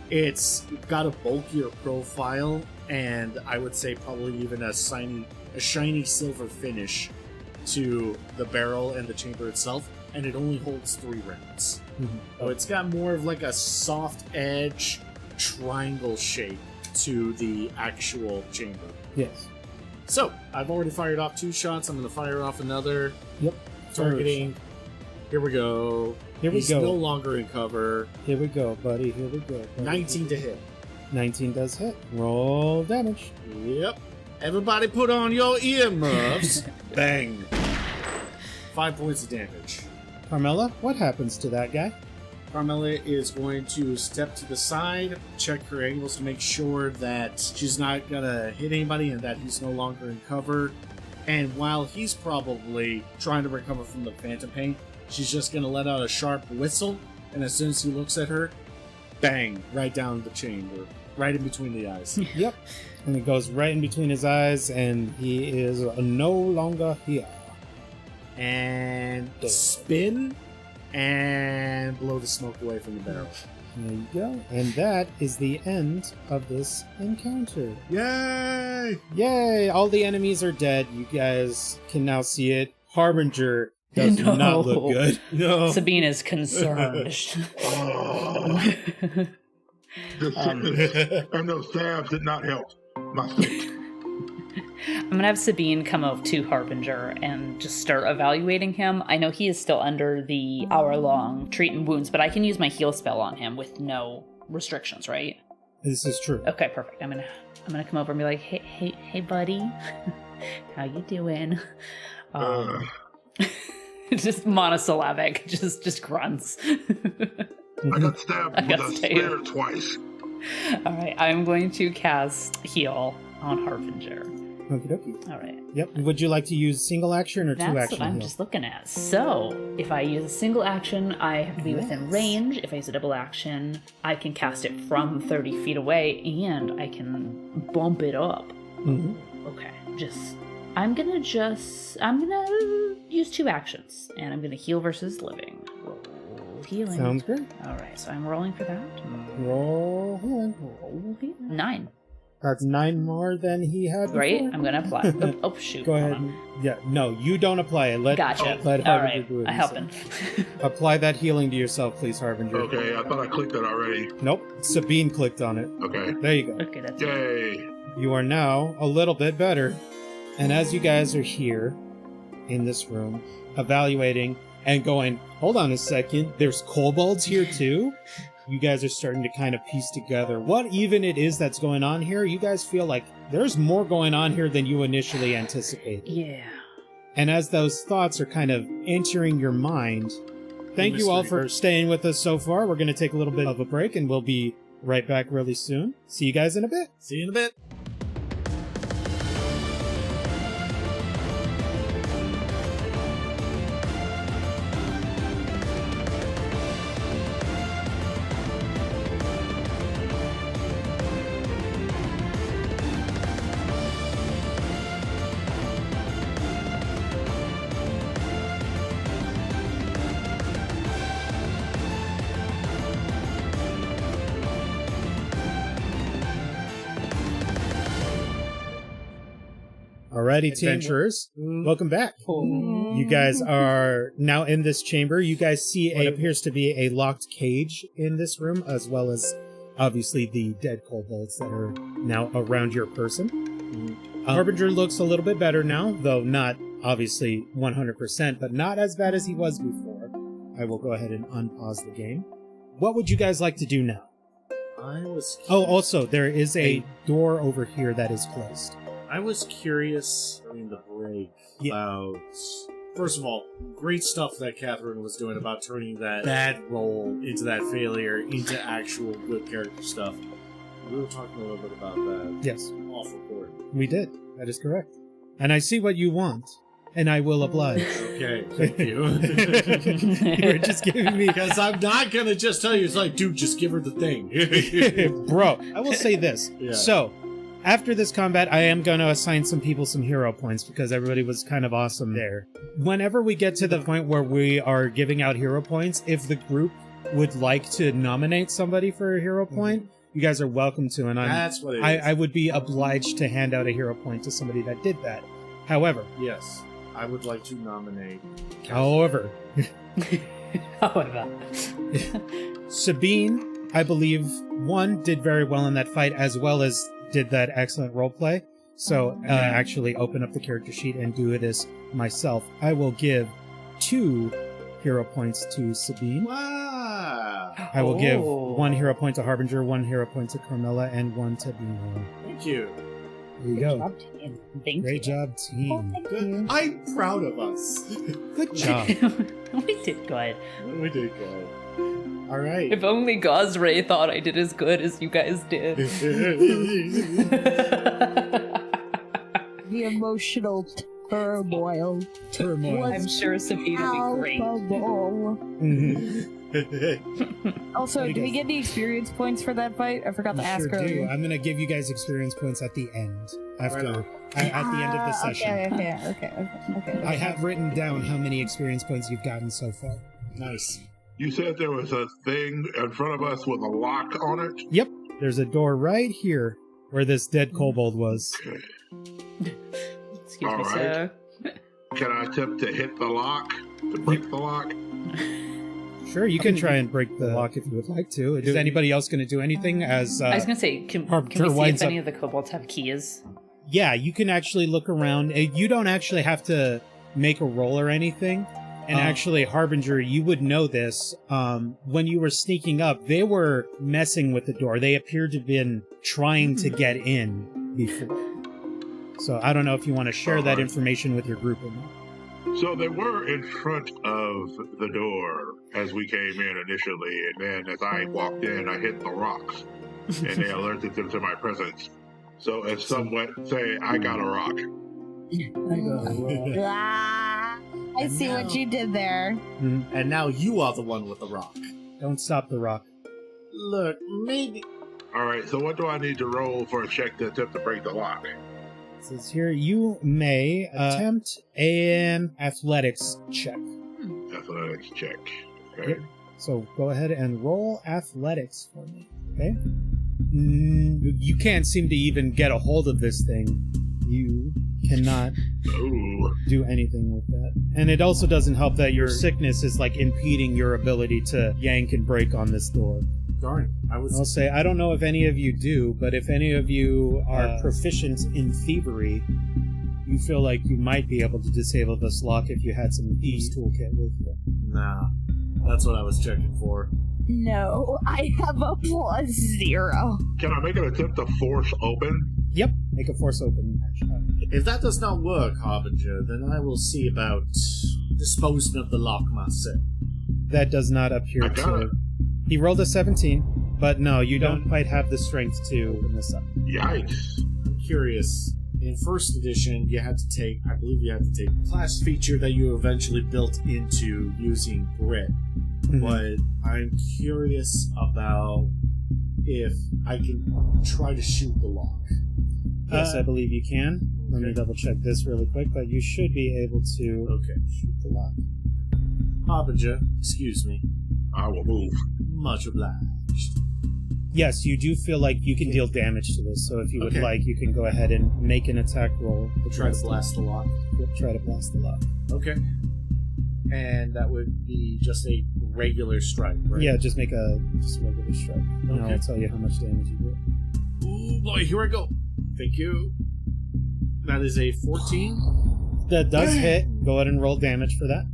it's got a bulkier profile, and I would say probably even a shiny silver finish to the barrel and the chamber itself, and it only holds 3 rounds. So it's got more of like a soft edge triangle shape to the actual chamber. Yes. So, I've already fired off 2 shots. I'm going to fire off another. Yep. Targeting. Here we go. He's no longer in cover. Here we go, buddy. Here we go. Buddy. 19 to hit. 19 does hit. Roll damage. Yep. Everybody put on your earmuffs. Bang. 5 points of damage. Carmela, what happens to that guy? Carmela is going to step to the side, check her angles to make sure that she's not going to hit anybody and that he's no longer in cover. And while he's probably trying to recover from the phantom pain, she's just going to let out a sharp whistle. And as soon as he looks at her, bang, right down the chamber, right in between the eyes. Yep. And it goes right in between his eyes, and he is no longer here. And spin and blow the smoke away from the barrel. There you go. And that is the end of this encounter. Yay! Yay! All the enemies are dead. You guys can now see it. Harbinger does not look good. No. Sabine is concerned. And those stabs did not help my fate. I'm gonna have Sabine come over to Harbinger and just start evaluating him. I know he is still under the hour-long treat and wounds, but I can use my heal spell on him with no restrictions, right? This is true. Okay, perfect. I'm gonna come over and be like, hey, buddy, how you doing? Just monosyllabic, just grunts. I got stabbed with a spear twice. All right, I'm going to cast heal on Harbinger. Okie dokie. All right. Yep. Would you like to use single action or That's 2 action what I'm heal? just looking at. So, if I use a single action, I have to be within range. If I use a double action, I can cast it from 30 feet away, and I can bump it up. Mm-hmm. Okay, I'm gonna use 2 actions, and I'm gonna heal versus living. Roll healing. Sounds good. All right, so I'm rolling for that. Roll healing. Roll healing. 9. That's 9 more than he had before. Right? I'm gonna apply. Oh, shoot. Go ahead. Hold on. Yeah, no, you don't apply it. Gotcha. Let All Harbinger right, do it. I help him. Apply that healing to yourself, please, Harbinger. Okay, I thought I clicked it already. Nope. Sabine clicked on it. Okay. There you go. Okay, that's Yay. You are now a little bit better. And as you guys are here in this room, evaluating and going, hold on a second, there's kobolds here too? You guys are starting to kind of piece together what even it is that's going on here. You guys feel like there's more going on here than you initially anticipated. Yeah. And as those thoughts are kind of entering your mind, thank you all for staying with us so far. We're going to take a little bit of a break, and we'll be right back really soon. See you guys in a bit. See you in a bit. Alrighty, adventurers, welcome back. You guys are now in this chamber. You guys see what appears to be a locked cage in this room, as well as obviously the dead kobolds that are now around your person. Harbinger looks a little bit better now, though not obviously 100%, but not as bad as he was before. I will go ahead and unpause the game. What would you guys like to do now? also, there is a door over here that is closed. I was curious during the break about... First of all, great stuff that Catherine was doing about turning that bad roll into that failure into actual good character stuff. We were talking a little bit about that. Yes. Off record. We did. That is correct. And I see what you want, and I will oblige. Okay, thank you. You're just giving me... Because I'm not going to just tell you, it's like, dude, just give her the thing. Bro, I will say this. Yeah. So, after this combat, I am going to assign some people some hero points because everybody was kind of awesome there. Whenever we get to the point where we are giving out hero points, if the group would like to nominate somebody for a hero point, you guys are welcome to, and That's what it is. I would be obliged to hand out a hero point to somebody that did that. However, Yes, I would like to nominate... However, Sabine, I believe, one, did very well in that fight, as well as did that excellent roleplay. So, actually open up the character sheet and do it as myself. I will give 2 hero points to Sabine. Wow! I will give 1 hero point to Harbinger, 1 hero point to Carmella, and 1 to Bino. Thank you. There you Good go. job, team. Thank Great you. job, team. Thank Good. you. I'm proud of us. Good job. We did good. We did good. All right. If only Gosray thought I did as good as you guys did. The emotional turmoil. I'm sure Sabine will be great. Palpable. Also, Very do we good. get any experience points for that fight? I forgot to You ask sure do. earlier. I'm going to give you guys experience points at the end. At the end of the session. Okay. I have written down how many experience points you've gotten so far. Nice. You said there was a thing in front of us with a lock on it? Yep. There's a door right here where this dead kobold was. Excuse All me, right. sir. Can I attempt to hit the lock? To break the lock? Sure, you can try and break the lock if you would like to. Is anybody else going to do anything as... I was gonna say, can Harbinger we see winds if any up- of the kobolds have keys? Yeah, you can actually look around. You don't actually have to make a roll or anything. And actually, Harbinger, you would know this. When you were sneaking up, they were messing with the door. They appeared to have been trying to get in before. So I don't know if you want to share that information with your group or not. So they were in front of the door as we came in initially, and then as I walked in, I hit the rocks, and they alerted them to my presence. So as some would say, I got a rock. I see what you did there. And now you are the one with the rock. Don't stop the rock. Look, maybe... All right, so what do I need to roll for a check to attempt to break the lock? It says here, you may attempt an athletics check. Athletics check. Okay. Yep. So go ahead and roll athletics for me. Okay? You can't seem to even get a hold of this thing. You cannot Ooh. do anything with that. And it also doesn't help that your sickness is like impeding your ability to yank and break on this door. Darn, I'll say, I don't know if any of you do, but if any of you are proficient in thievery, you feel like you might be able to disable this lock if you had some thieves toolkit with you. Nah, that's what I was checking for. No, I have a +0. Can I make an attempt to force open? Yep, make a force open. If that does not work, Harbinger, then I will see about disposing of the lock myself. That does not appear I got to... it. He rolled a 17, but no, you don't quite have the strength to open this up. Yikes. I'm curious. In first edition, you had to take, I believe you had to take a class feature that you eventually built into using grit. But I'm curious about if I can try to shoot the lock. Yes, I believe you can. Let me double check this really quick, but you should be able to shoot the lock. Harbinger, excuse me. I will move. Much obliged. Yes, you do feel like you can deal damage to this, so if you would like, you can go ahead and make an attack roll. Try to blast the lock. Try to blast the lock. Okay. And that would be just a regular strike, right? Yeah, just make a regular strike. And I'll tell you how much damage you do. Ooh, boy, here I go. Thank you. That is a 14. That does hit. Go ahead and roll damage for that.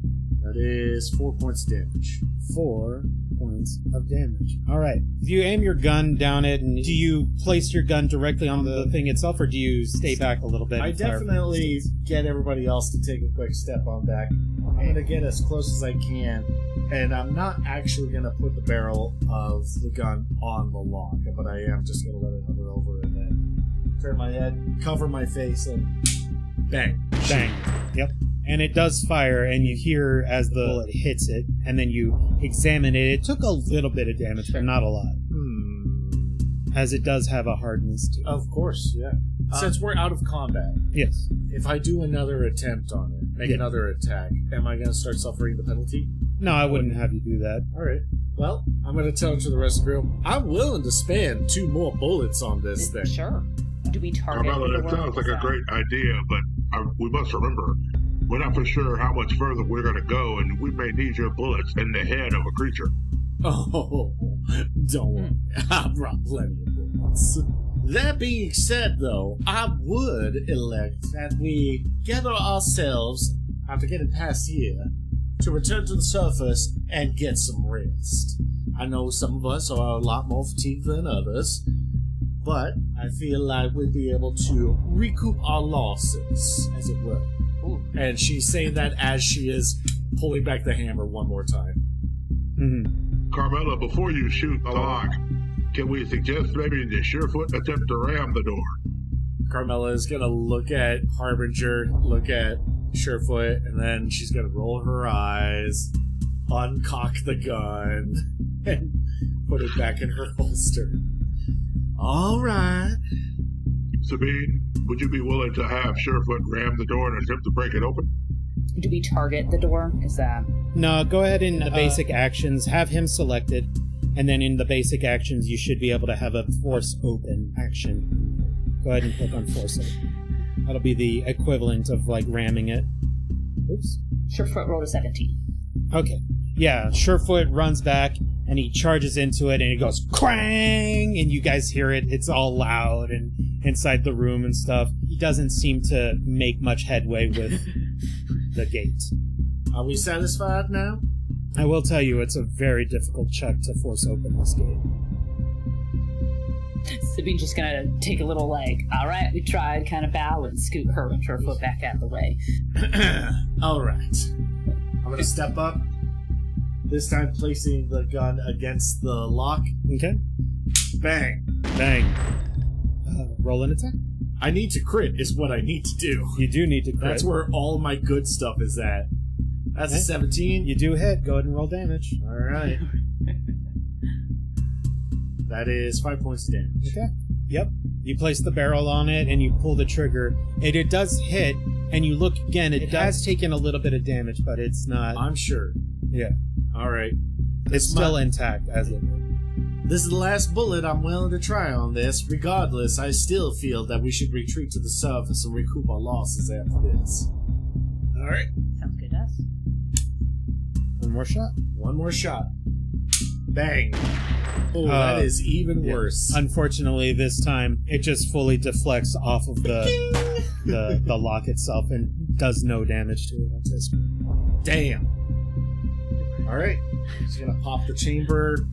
That is 4 points damage. 4 points points of damage. All right. Do you aim your gun down it, and do you place your gun directly on the thing itself, or do you stay back a little bit? I definitely get everybody else to take a quick step on back. I'm going to get as close as I can, and I'm not actually going to put the barrel of the gun on the lock, but I am just going to let it hover over and then turn my head, cover my face, and bang. Bang. Yep. And it does fire, and you hear as the bullet hits it, and then you examine it. It took a little bit of damage, but not a lot. As it does have a hardness to it. Of course, yeah. Since we're out of combat, Yes. if I do another attempt on it, make another attack, am I going to start suffering the penalty? No, I wouldn't have you do that. All right. Well, I'm going to tell to the rest of the group, I'm willing to spend 2 more bullets on this thing. Sure. Do we target Carmela, the that door? sounds like a great idea, but we must remember, we're not for sure how much further we're going to go, and we may need your bullets in the head of a creature. Oh, don't worry. I brought plenty of bullets. That being said, though, I would elect that we gather ourselves, after getting past here, to return to the surface and get some rest. I know some of us are a lot more fatigued than others, but I feel like we'd be able to recoup our losses, as it were. Ooh. And she's saying that as she is pulling back the hammer one more time. Mm-hmm. Carmela, before you shoot the lock, can we suggest maybe the Surefoot attempt to ram the door? Carmela is going to look at Harbinger, look at Surefoot, and then she's going to roll her eyes, uncock the gun, and put it back in her holster. All right. Sabine, would you be willing to have Surefoot ram the door and attempt to break it open? Do we target the door? Is that... No, go ahead in the basic actions, have him selected, and then in the basic actions you should be able to have a force open action. Go ahead and click on force open. That'll be the equivalent of, like, ramming it. Oops. Surefoot rolled a 17. Okay. Yeah, Surefoot runs back, and he charges into it, and it goes crang, and you guys hear it. It's all loud and inside the room and stuff. He doesn't seem to make much headway with the gate. Are we satisfied now? I will tell you, it's a very difficult check to force open this gate. Sabine's just gonna take a little, like, all right, we tried, kind of bow and scoot her and Surefoot back out of the way. All right. I'm going to step up, this time placing the gun against the lock. Okay. Bang. Bang. Roll an attack. I need to crit is what I need to do. You do need to crit. That's where all my good stuff is at. That's a Okay. 17. You do hit. Go ahead and roll damage. All right. That is 5 points of damage. Okay. Yep. You place the barrel on it and you pull the trigger. It does hit, and you look again. It has taken a little bit of damage, but it's not. I'm sure. Yeah. All right. It's still intact as it. This is the last bullet I'm willing to try on this. Regardless, I still feel that we should retreat to the surface and recoup our losses after this. All right. Sounds good to us. One more shot. One more shot. Bang. Oh, that is even worse. Unfortunately, this time it just fully deflects off of the lock itself and does no damage to it at this point. Damn. All right. Just gonna pop the chamber,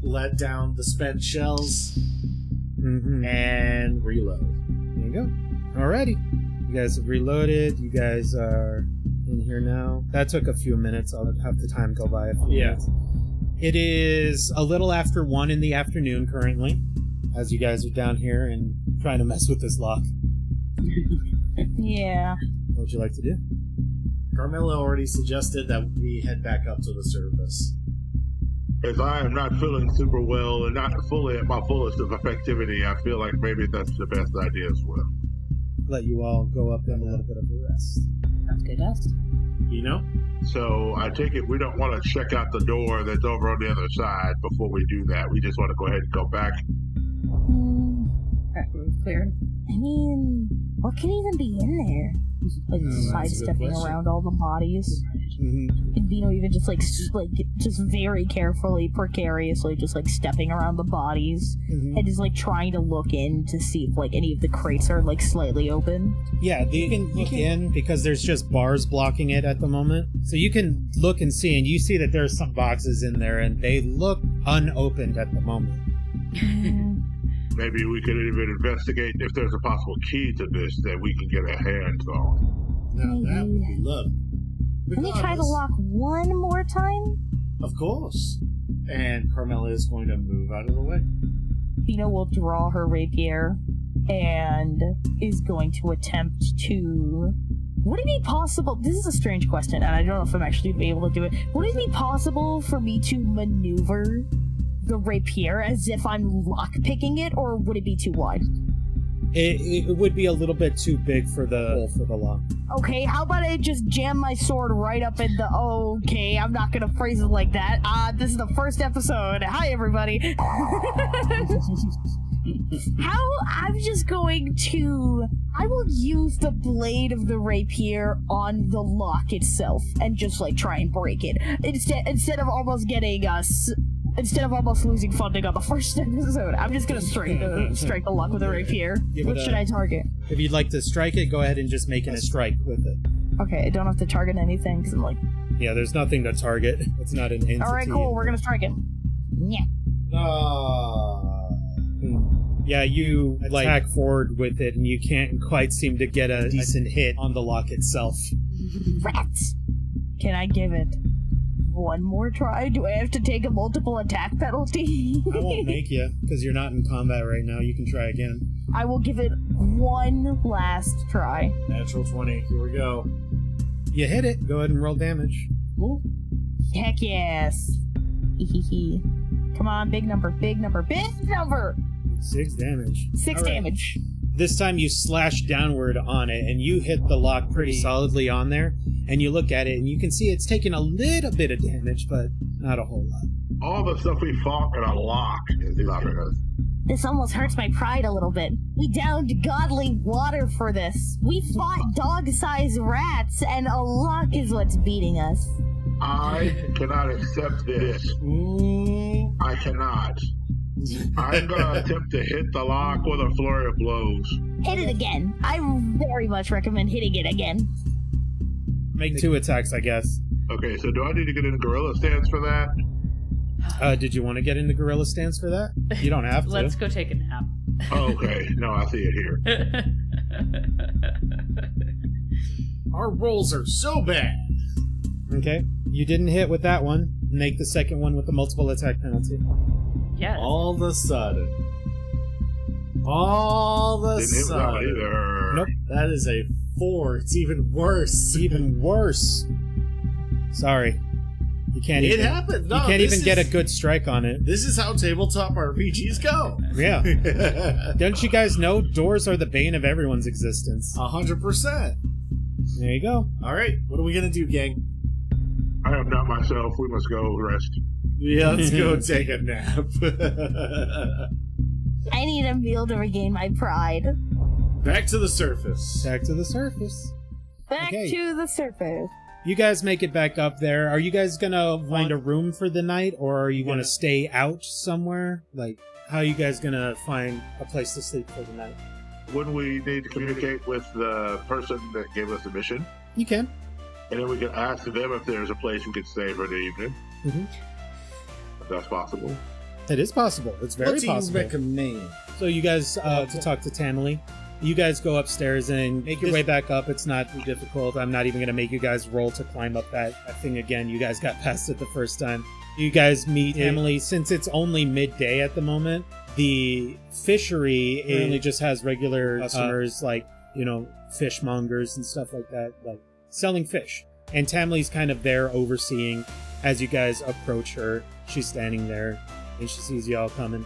let down the spent shells, and reload. There you go. Alrighty. You guys have reloaded. You guys are in here now. That took a few minutes. I'll have the time go by a few minutes. It is a little after 1 in the afternoon currently, as you guys are down here and trying to mess with this lock. Yeah. What would you like to do? Carmela already suggested that we head back up to the surface. As I am not feeling super well and not fully at my fullest of effectivity, I feel like maybe that's the best idea as well. Let you all go up in a little bit of a rest. Sounds good to us. You know? So I take it we don't want to check out the door that's over on the other side before we do that. We just want to go ahead and go back. Alright, we're cleared. I mean, what can even be in there? Like That's a good sidestepping question. around all the bodies. And Vino even just just very carefully, precariously, just like stepping around the bodies and just like trying to look in to see if like any of the crates are like slightly open. Yeah, you can look in because there's just bars blocking it at the moment. So you can look and see, and you see that there's some boxes in there, and they look unopened at the moment. Maybe we could even investigate if there's a possible key to this that we can get our hands on. Now that would be lovely. Can we try to lock one more time? Of course. And Carmela is going to move out of the way. Vino will draw her rapier and is going to attempt to... Would it be possible... This is a strange question, and I don't know if I'm actually going to be able to do it. Would it be possible for me to maneuver the rapier as if I'm lockpicking it, or would it be too wide? It would be a little bit too big for the hole for the lock. Okay, how about I just jam my sword right up in the... Okay, I'm not gonna phrase it like that. This is the first episode. Hi, everybody. I'm just going to... I will use the blade of the rapier on the lock itself and just, like, try and break it. Instead of almost getting Instead of almost losing funding on the first episode, I'm just gonna strike the lock with a rapier. What should I target? If you'd like to strike it, go ahead and just make it a strike with it. Okay, I don't have to target anything, because I'm like... Yeah, there's nothing to target. It's not an entity. Alright, cool, we're gonna strike it. Yeah. Yeah, you attack forward with it, and you can't quite seem to get a decent hit on the lock itself. Rats! Can I give it one more try? Do I have to take a multiple attack penalty? I won't make you, because you're not in combat right now. You can try again. I will give it one last try. Natural 20. Here we go. You hit it. Go ahead and roll damage. Ooh. Heck yes. Come on, big number, big number, big number! 6 damage. 6 damage. This time you slash downward on it, and you hit the lock pretty solidly on there, and you look at it, and you can see it's taking a little bit of damage, but not a whole lot. All the stuff we fought in a lock is stopping us. This almost hurts my pride a little bit. We downed godly water for this. We fought dog-sized rats, and a lock is what's beating us. I cannot accept this. I cannot. I'm gonna attempt to hit the lock with a flurry of blows. Hit it again. I very much recommend hitting it again. Make 2 attacks, I guess. Okay, so do I need to get in a gorilla stance for that? Did you want to get into gorilla stance for that? You don't have to. Let's go take a nap. Oh, okay. No, I see it here. Our rolls are so bad. Okay. You didn't hit with that one. Make the second one with the multiple attack penalty. Yeah. All of a sudden. Didn't hit that one either. Nope. That is a 4. It's even worse. Even worse. Sorry. You can't It even, happened. No, you can't even get a is- good strike on it. This is how tabletop RPGs go. Yeah. Don't you guys know doors are the bane of everyone's existence? 100%. There you go. All right, what are we gonna do, gang? I am not myself. We must go rest. Yeah, let's go take a nap. I need a meal to regain my pride. Back to the surface. Back to the surface. Back Okay. to the surface. You guys make it back up there. Are you guys gonna find a room for the night, or are you gonna stay out somewhere? Like, how are you guys gonna find a place to sleep for the night? Wouldn't we need to communicate with the person that gave us the mission? You can. And then we can ask them if there's a place we could stay for the evening. Mm-hmm. If that's possible. It is possible. It's very What do possible. you recommend? So you guys, to talk to Tanley, you guys go upstairs and make your way back up. It's not too difficult. I'm not even going to make you guys roll to climb up that thing again. You guys got past it the first time. You guys meet Emily. Since it's only midday at the moment, the fishery only just has regular customers, like, you know, fishmongers and stuff like that, like selling fish. And Tamley's kind of there overseeing. As you guys approach her, she's standing there and she sees y'all coming.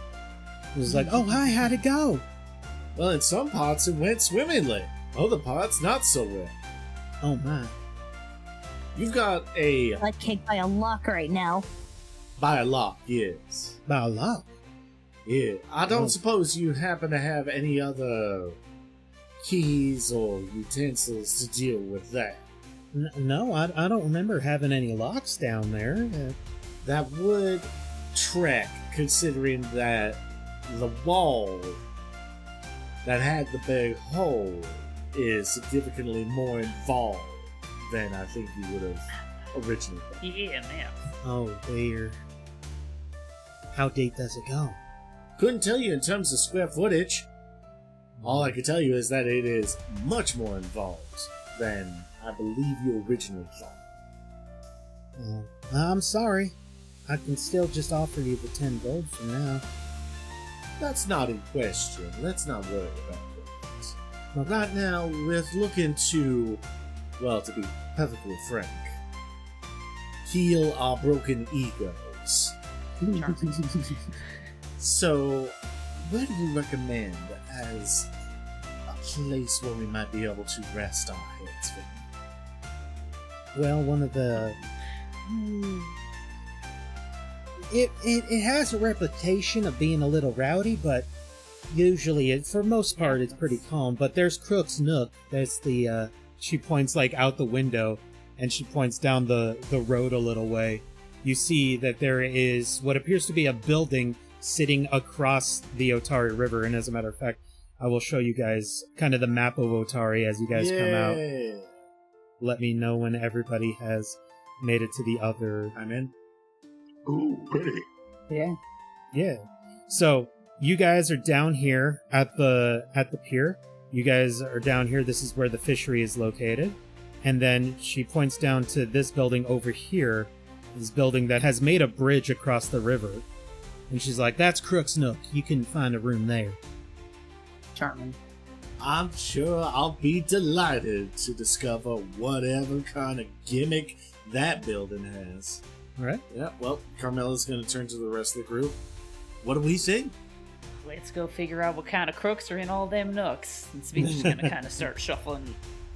She's like, "Oh, hi, how'd it go?" Well, in some pots it went swimmingly. Other pots not so well. Oh my. You've got a Like cake by a lock right now. by a lock, yes. By luck. Yeah. I don't Oh. suppose you happen to have any other keys or utensils to deal with that. No, I don't remember having any locks down there. That would track, considering that the wall that had the big hole is significantly more involved than I think you would have originally thought. Yeah, man. Oh, dear. How deep does it go? Couldn't tell you in terms of square footage. All I can tell you is that it is much more involved than I believe you originally thought. Oh, I'm sorry. I can still just offer you the 10 gold for now. That's not in question. Let's not worry about it. But right now, we're looking to, well, to be perfectly frank, heal our broken egos. So, where do you recommend as a place where we might be able to rest our heads? Well, one of the... It has a reputation of being a little rowdy, but usually, for most part, it's pretty calm. But there's Crook's Nook. There's the, she points, like, out the window, and she points down the road a little way. You see that there is what appears to be a building sitting across the Otari River, and as a matter of fact, I will show you guys kind of the map of Otari as you guys come out. Let me know when everybody has made it to the other... I'm in. Ooh, pretty. Yeah. Yeah. So you guys are down here at the pier. You guys are down here. This is where the fishery is located. And then she points down to this building over here. This building that has made a bridge across the river. And she's like, that's Crook's Nook. You can find a room there. Charming. I'm sure I'll be delighted to discover whatever kind of gimmick that building has. All right. Yeah, well, Carmela's going to turn to the rest of the group. What do we say? Let's go figure out what kind of crooks are in all them nooks. And Speed's gonna kind of start shuffling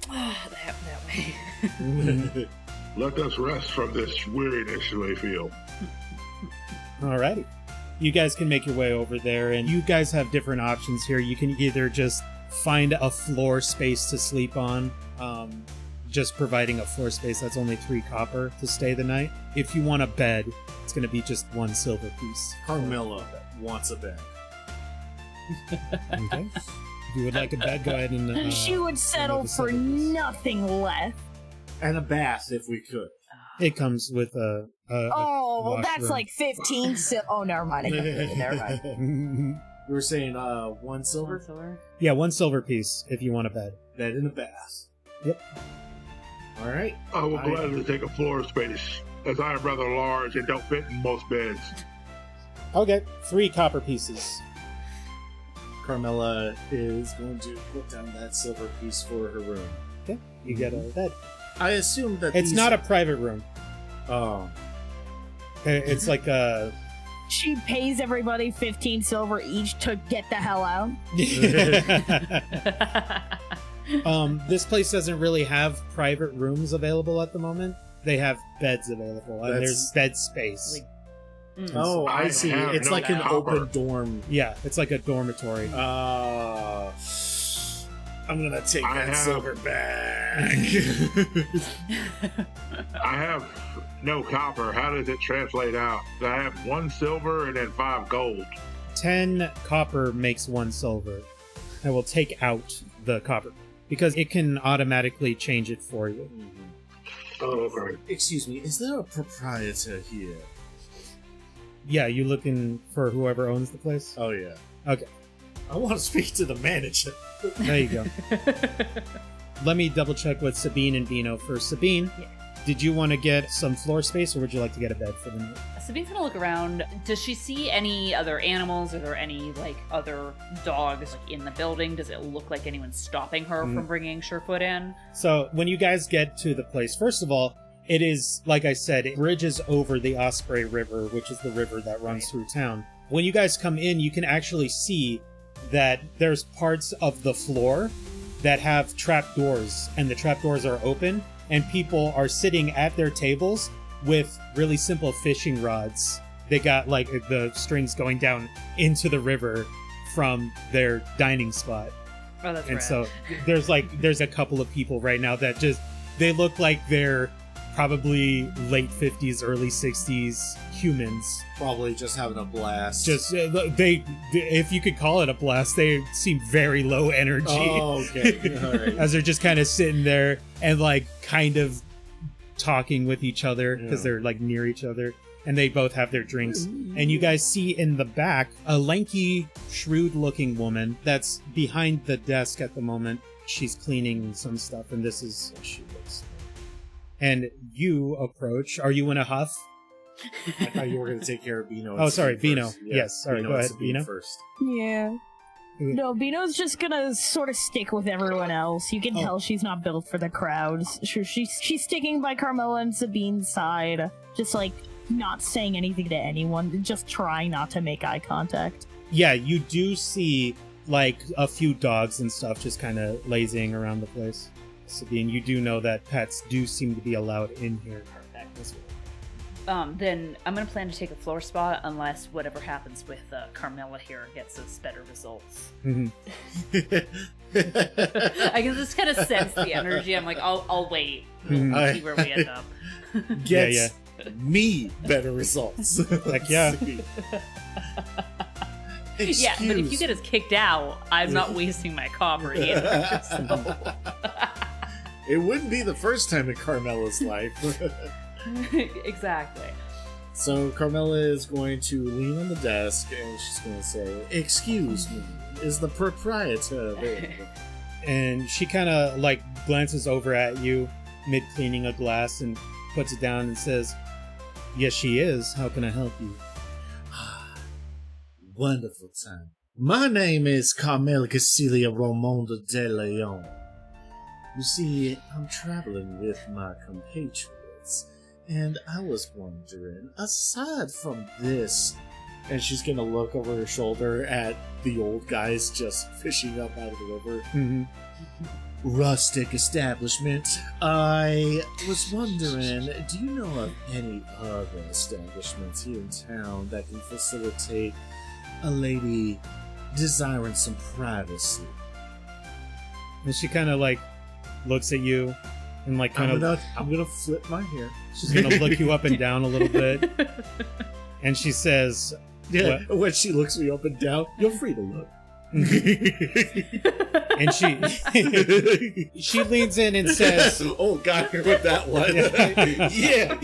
that way. Let us rest from this weariness we feel. Alrighty. You guys can make your way over there, and you guys have different options here. You can either just find a floor space to sleep on, just providing a floor space that's only 3 copper to stay the night. If you want a bed, it's going to be just 1 silver piece. Carmela wants a bed. Okay. If you would like a bed, go ahead and... she would settle for nothing less. And a bath, if we could. It comes with a Oh, well, that's washroom. like 15 Oh, never mind. Never mind. You were saying 1 silver? Yeah, 1 silver piece if you want a bed. Bed and a bath. Yep. All right. I will gladly take a floor space, as I am rather large and don't fit in most beds. Okay, 3 copper pieces. Carmela is going to put down that silver piece for her room. Okay, you get a bed. I assume that It's not a private room. Oh. It's like a... She pays everybody 15 silver each to get the hell out. This place doesn't really have private rooms available at the moment. They have beds available, and there's bed space. Oh, I see. have It's no like an copper. open dorm. Yeah, it's like a dormitory. I'm gonna take I that have- silver back. I have no copper. How does it translate out? I have 1 silver and then 5 gold. 10 copper makes 1 silver. I will take out the copper because it can automatically change it for you. Oh, okay. Excuse me, is there a proprietor here? Yeah, you looking for whoever owns the place? Oh, yeah. Okay, I want to speak to the manager. there you go. Let me double check with Sabine and Bino first. Sabine, Yeah. did you want to get some floor space, or would you like to get a bed for the night? Sabine's gonna look around. Does she see any other animals? Are there any, like, other dogs in the building? Does it look like anyone's stopping her from bringing Surefoot in? So when you guys get to the place, first of all, it is, like I said, it bridges over the Osprey River, which is the river that runs through town. When you guys come in, you can actually see that there's parts of the floor that have trapdoors, and the trapdoors are open, and people are sitting at their tables with really simple fishing rods. They got, like, the strings going down into the river from their dining spot. Oh, that's And rad. so there's a couple of people right now that just They look like they're probably late 50s, early 60s humans. Probably just having a blast. Just they, if you could call it a blast, they seem very low energy. Oh, okay. All right. As they're just kind of sitting there and like kind of talking with each other because they're like near each other, and they both have their drinks. And you guys see in the back a lanky, shrewd-looking woman that's behind the desk at the moment. She's cleaning some stuff, and this is what she looks like. And you approach. Are you in a huff? I thought you were going to take care of Bino. Oh, sorry, Bino. First. Yes, sorry, go ahead, Bino. First. Yeah. No, Bino's just gonna sort of stick with everyone else. You can tell she's not built for the crowds. She's sticking by Carmela and Sabine's side, just like not saying anything to anyone, just trying not to make eye contact. Yeah, you do see like a few dogs and stuff just kind of lazying around the place. Sabine, you do know that pets do seem to be allowed in here as well. Then I'm going to plan to take a floor spot unless whatever happens with Carmela here gets us better results. Mm-hmm. I can just kind of sense the energy. I'm like, I'll wait. We'll see where we end up. Gets me better results. Like, yeah. Yeah, but if you get us kicked out, I'm not wasting my copper either. So. It wouldn't be the first time in Carmela's life. Exactly. So Carmela is going to lean on the desk and she's going to say, "Excuse me, is the proprietor available?" And she kind of like glances over at you mid cleaning a glass and puts it down and says, "Yes, she is. How can I help you?" Wonderful time. My name is Carmela Cecilia Ramonda de Leon. You see, I'm traveling with my compatriots, and I was wondering, aside from this, and she's gonna look over her shoulder at the old guys just fishing up out of the river. Mm-hmm. Rustic establishment. I was wondering, do you know of any other establishments here in town that can facilitate a lady desiring some privacy? And she kind of like looks at you and like kind of I'm gonna flip my hair. she's gonna look you up and down a little bit, and she says, "Yeah." When she looks me up and down, you're free to look. And she leans in and says, "Oh God, you're with that one." Yeah.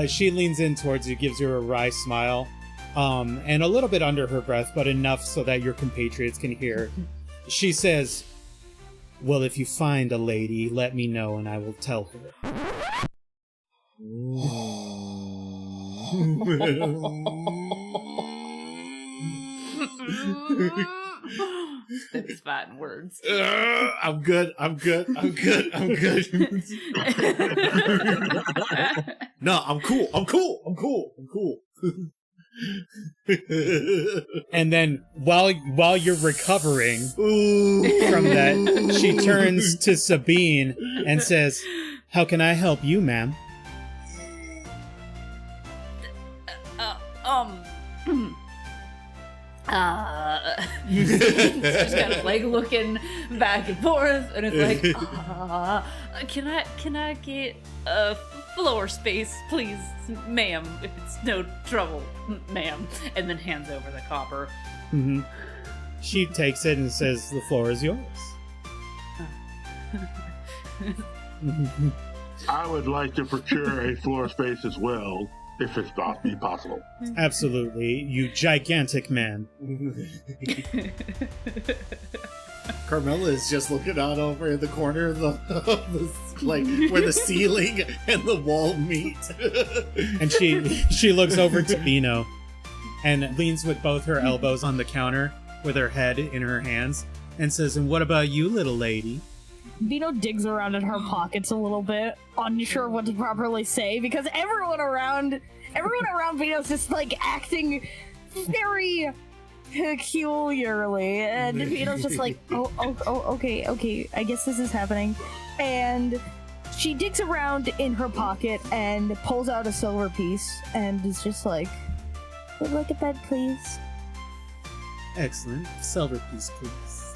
She leans in towards you, gives you a wry smile, and a little bit under her breath, but enough so that your compatriots can hear. She says, "Well, if you find a lady, let me know and I will tell her." That's fat in words. I'm good. No, I'm cool. And then while you're recovering from that, she turns to Sabine and says, "How can I help you, ma'am?" It's just kind of like looking back and forth, and it's like, can I get a floor space, please, ma'am, if it's no trouble, ma'am? And then hands over the copper. Mm-hmm. She takes it and says, "The floor is yours." I would like to procure a floor space as well, if it's possible. Absolutely, you gigantic man. Carmela is just looking out over in the corner of the like where the ceiling and the wall meet. And she looks over to Bino and leans with both her elbows on the counter with her head in her hands and says, "And what about you, little lady?" Bino digs around in her pockets a little bit, unsure what to properly say, because everyone around Bino's just like acting very peculiarly, and Bino's just like, okay, I guess this is happening. And she digs around in her pocket and pulls out a silver piece and is just like, "Would like a bed, please?" Excellent. Silver piece, please.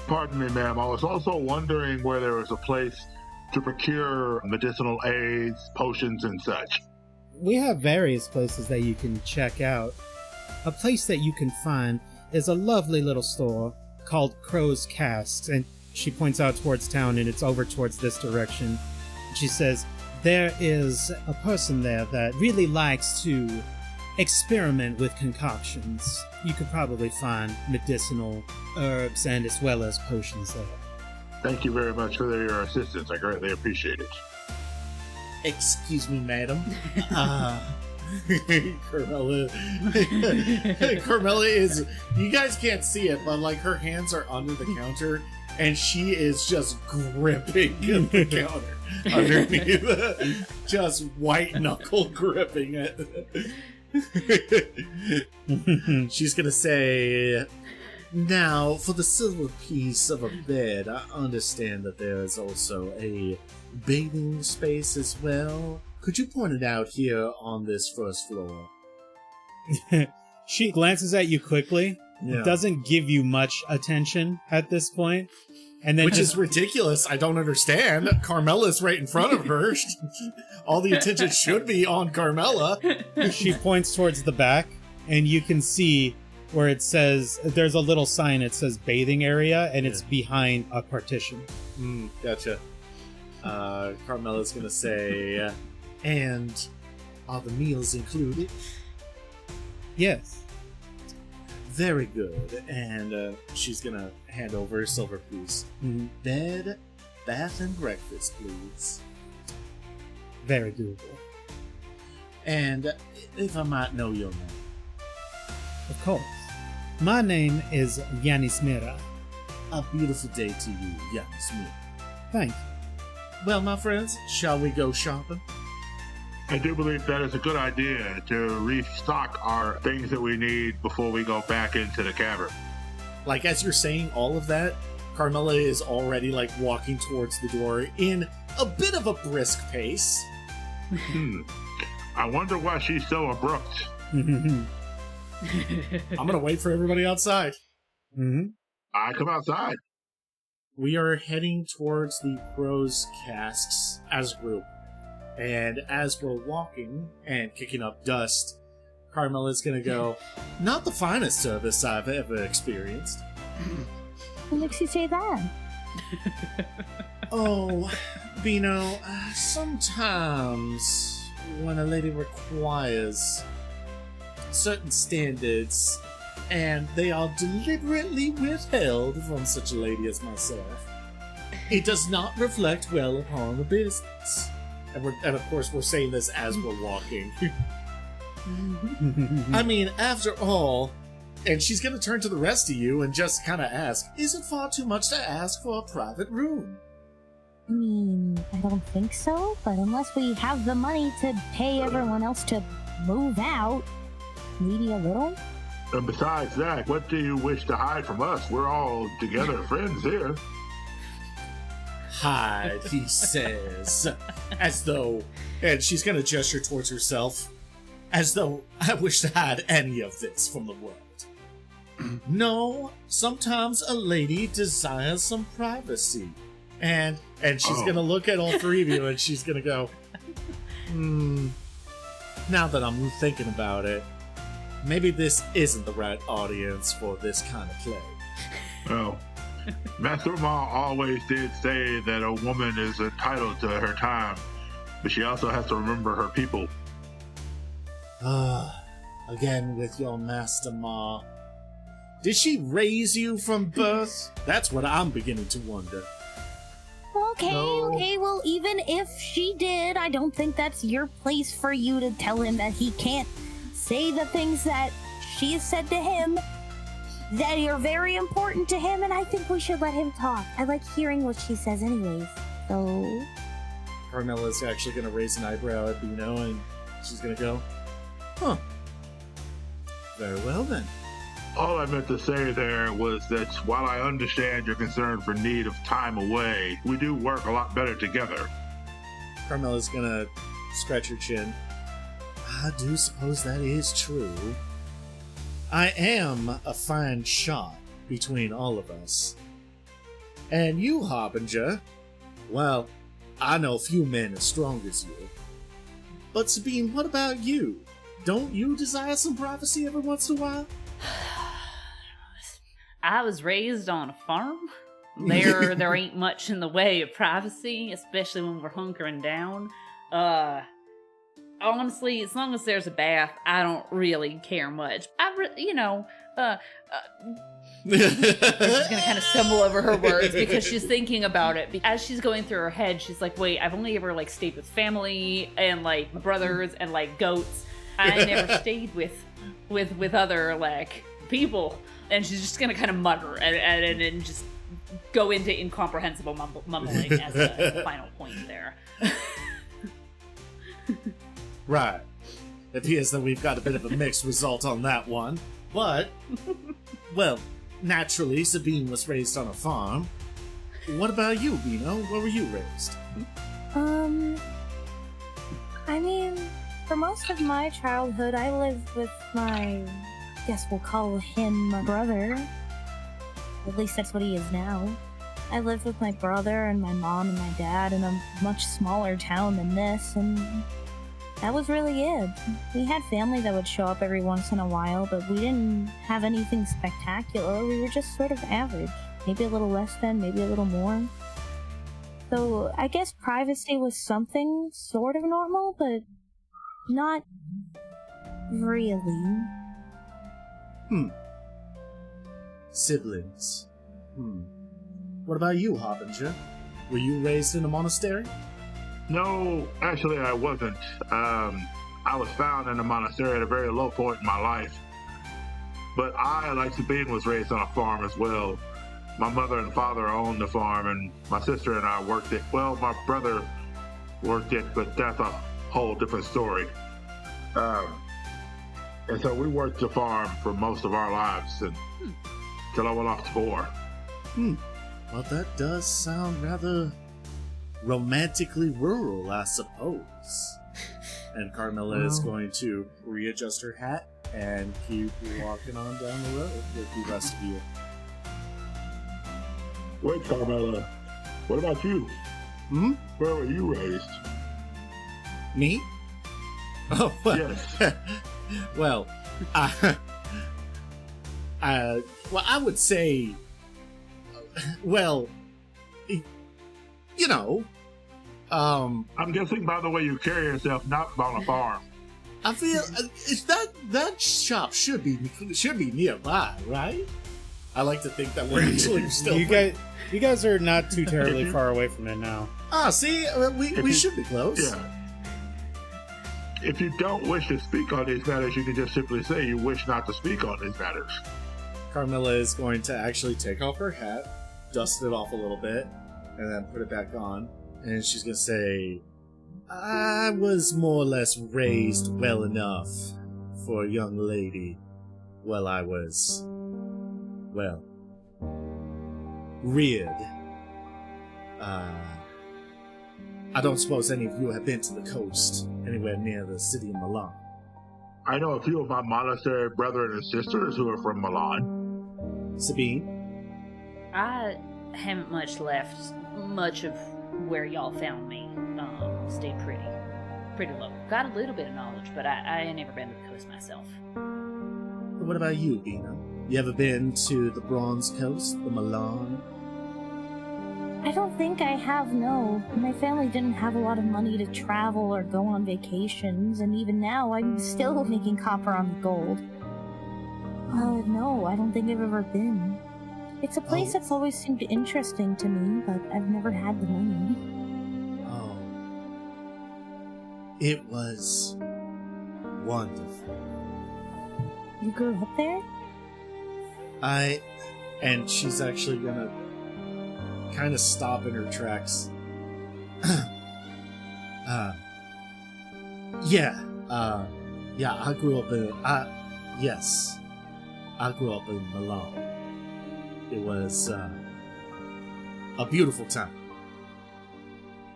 Pardon me, ma'am. I was also wondering where there was a place to procure medicinal aids, potions, and such. We have various places that you can check out. A place that you can find is a lovely little store called Crow's Cast, and she points out towards town, and it's over towards this direction. She says, there is a person there that really likes to experiment with concoctions. You could probably find medicinal herbs and as well as potions there. Thank you very much for your assistance. I greatly appreciate it. Excuse me, madam. Carmela. Carmela is. You guys can't see it, but like her hands are under the counter, and she is just gripping the counter underneath, just white knuckle gripping it. She's gonna say, now, for the silver piece of a bed, I understand that there is also a bathing space as well. Could you point it out here on this first floor? She glances at you quickly, Yeah. doesn't give you much attention at this point, and then Which is ridiculous. I don't understand. Carmela's right in front of her. All the attention should be on Carmela. she points towards the back, and you can see where it says, there's a little sign, it says bathing area, and it's behind a partition. Gotcha. Carmela's gonna say, and are the meals included? Yes. Very good. And she's gonna hand over a silver piece. Bed, bath, and breakfast, please. Very doable. And if I might know your name. Of course. My name is Yanis Mira. A beautiful day to you, Yanis. Thank you. Well, my friends, shall we go shopping? I do believe that is a good idea to restock our things that we need before we go back into the cavern. Like, as you're saying all of that, Carmela is already, like, walking towards the door in a bit of a brisk pace. I wonder why she's so abrupt. I'm gonna wait for everybody outside. I come outside. We are heading towards the Crow's Casks as a group. And as we're walking and kicking up dust, Carmela's gonna go, not the finest service I've ever experienced. What makes you say that? Oh, Bino, sometimes when a lady requires certain standards and they are deliberately withheld from such a lady as myself, it does not reflect well upon the business. And of course, we're saying this as we're walking. I mean, after all, and she's going to turn to the rest of you and just kind of ask, is it far too much to ask for a private room? I mean, I don't think so, but unless we have the money to pay everyone else to move out, maybe a little? And besides that, what do you wish to hide from us? We're all together friends here. Hide, he says, as though, and she's going to gesture towards herself, as though I wish to hide any of this from the world. No, sometimes a lady desires some privacy. And she's going to look at all three of you and she's going to go, now that I'm thinking about it, maybe this isn't the right audience for this kind of play. Well, Master Ma always did say that a woman is entitled to her time, but she also has to remember her people. Again with your Master Ma. Did she raise you from birth? That's what I'm beginning to wonder. Okay, well, even if she did, I don't think that's your place for you to tell him that he can't say the things that she has said to him that are very important to him, and I think we should let him talk. I like hearing what she says anyways, so... Carmela's actually going to raise an eyebrow at Bino, and she's going to go, huh. Very well, then. All I meant to say there was that while I understand your concern for need of time away, we do work a lot better together. Carmela's going to scratch her chin. I do suppose that is true. I am a fine shot between all of us. And you, Harbinger, well, I know few men as strong as you. But Sabine, what about you? Don't you desire some privacy every once in a while? I was raised on a farm. There ain't much in the way of privacy, especially when we're hunkering down. Honestly, as long as there's a bath, I don't really care much. She's gonna kind of stumble over her words because she's thinking about it. As she's going through her head, she's like, wait, I've only ever like stayed with family and like brothers and like goats. I never stayed with other like people. And she's just gonna kind of mutter and just go into incomprehensible mumbling as a final point there. Right. It appears that we've got a bit of a mixed result on that one. But, well, naturally, Sabine was raised on a farm. What about you, Bino? Where were you raised? I mean, for most of my childhood, I lived with my, guess we'll call him my brother. At least that's what he is now. I lived with my brother and my mom and my dad in a much smaller town than this, and that was really it. We had family that would show up every once in a while, but we didn't have anything spectacular. We were just sort of average. Maybe a little less than, maybe a little more. So I guess privacy was something sort of normal, but not really. Siblings. What about you, Harbinger? Were you raised in a monastery? No, actually I wasn't. I was found in a monastery at a very low point in my life. But I, like Sabine, was raised on a farm as well. My mother and father owned the farm, and my sister and I worked it. Well, my brother worked it, but that's a whole different story. And so we worked the farm for most of our lives until I went off to war. Well, that does sound rather romantically rural, I suppose. And Carmilla is going to readjust her hat and keep walking on down the road with the rest of you. Wait, Carmela, what about you? Where were you raised? Me? Oh, well. Yes. Well, I would say, well, you know, I'm guessing by the way you carry yourself, not on a farm. I feel that shop should be nearby, right? I like to think that we're actually still. You guys are not too terribly far away from it now. Ah, see, we should be close. Yeah. If you don't wish to speak on these matters, you can just simply say you wish not to speak on these matters. Carmilla is going to actually take off her hat, dust it off a little bit, and then put it back on. And she's going to say, I was more or less raised well enough for a young lady. Well, I was, well, reared. I don't suppose any of you have been to the coast, anywhere near the city of Milan. I know a few of my monastery brethren and sisters who are from Milan. Sabine? I haven't much left. Much of where y'all found me. Stayed pretty low. Got a little bit of knowledge, but I ain't never been to the coast myself. What about you, Bina? You ever been to the Bronze Coast, the Milan? I don't think I have, no. My family didn't have a lot of money to travel or go on vacations, and even now I'm still making copper on the gold. No, I don't think I've ever been. It's a place that's always seemed interesting to me, but I've never had the money. Oh. It was wonderful. You grew up there? And she's actually gonna kind of stop in her tracks. Yeah, I grew up in, yes, I grew up in Milan. It was, a beautiful time.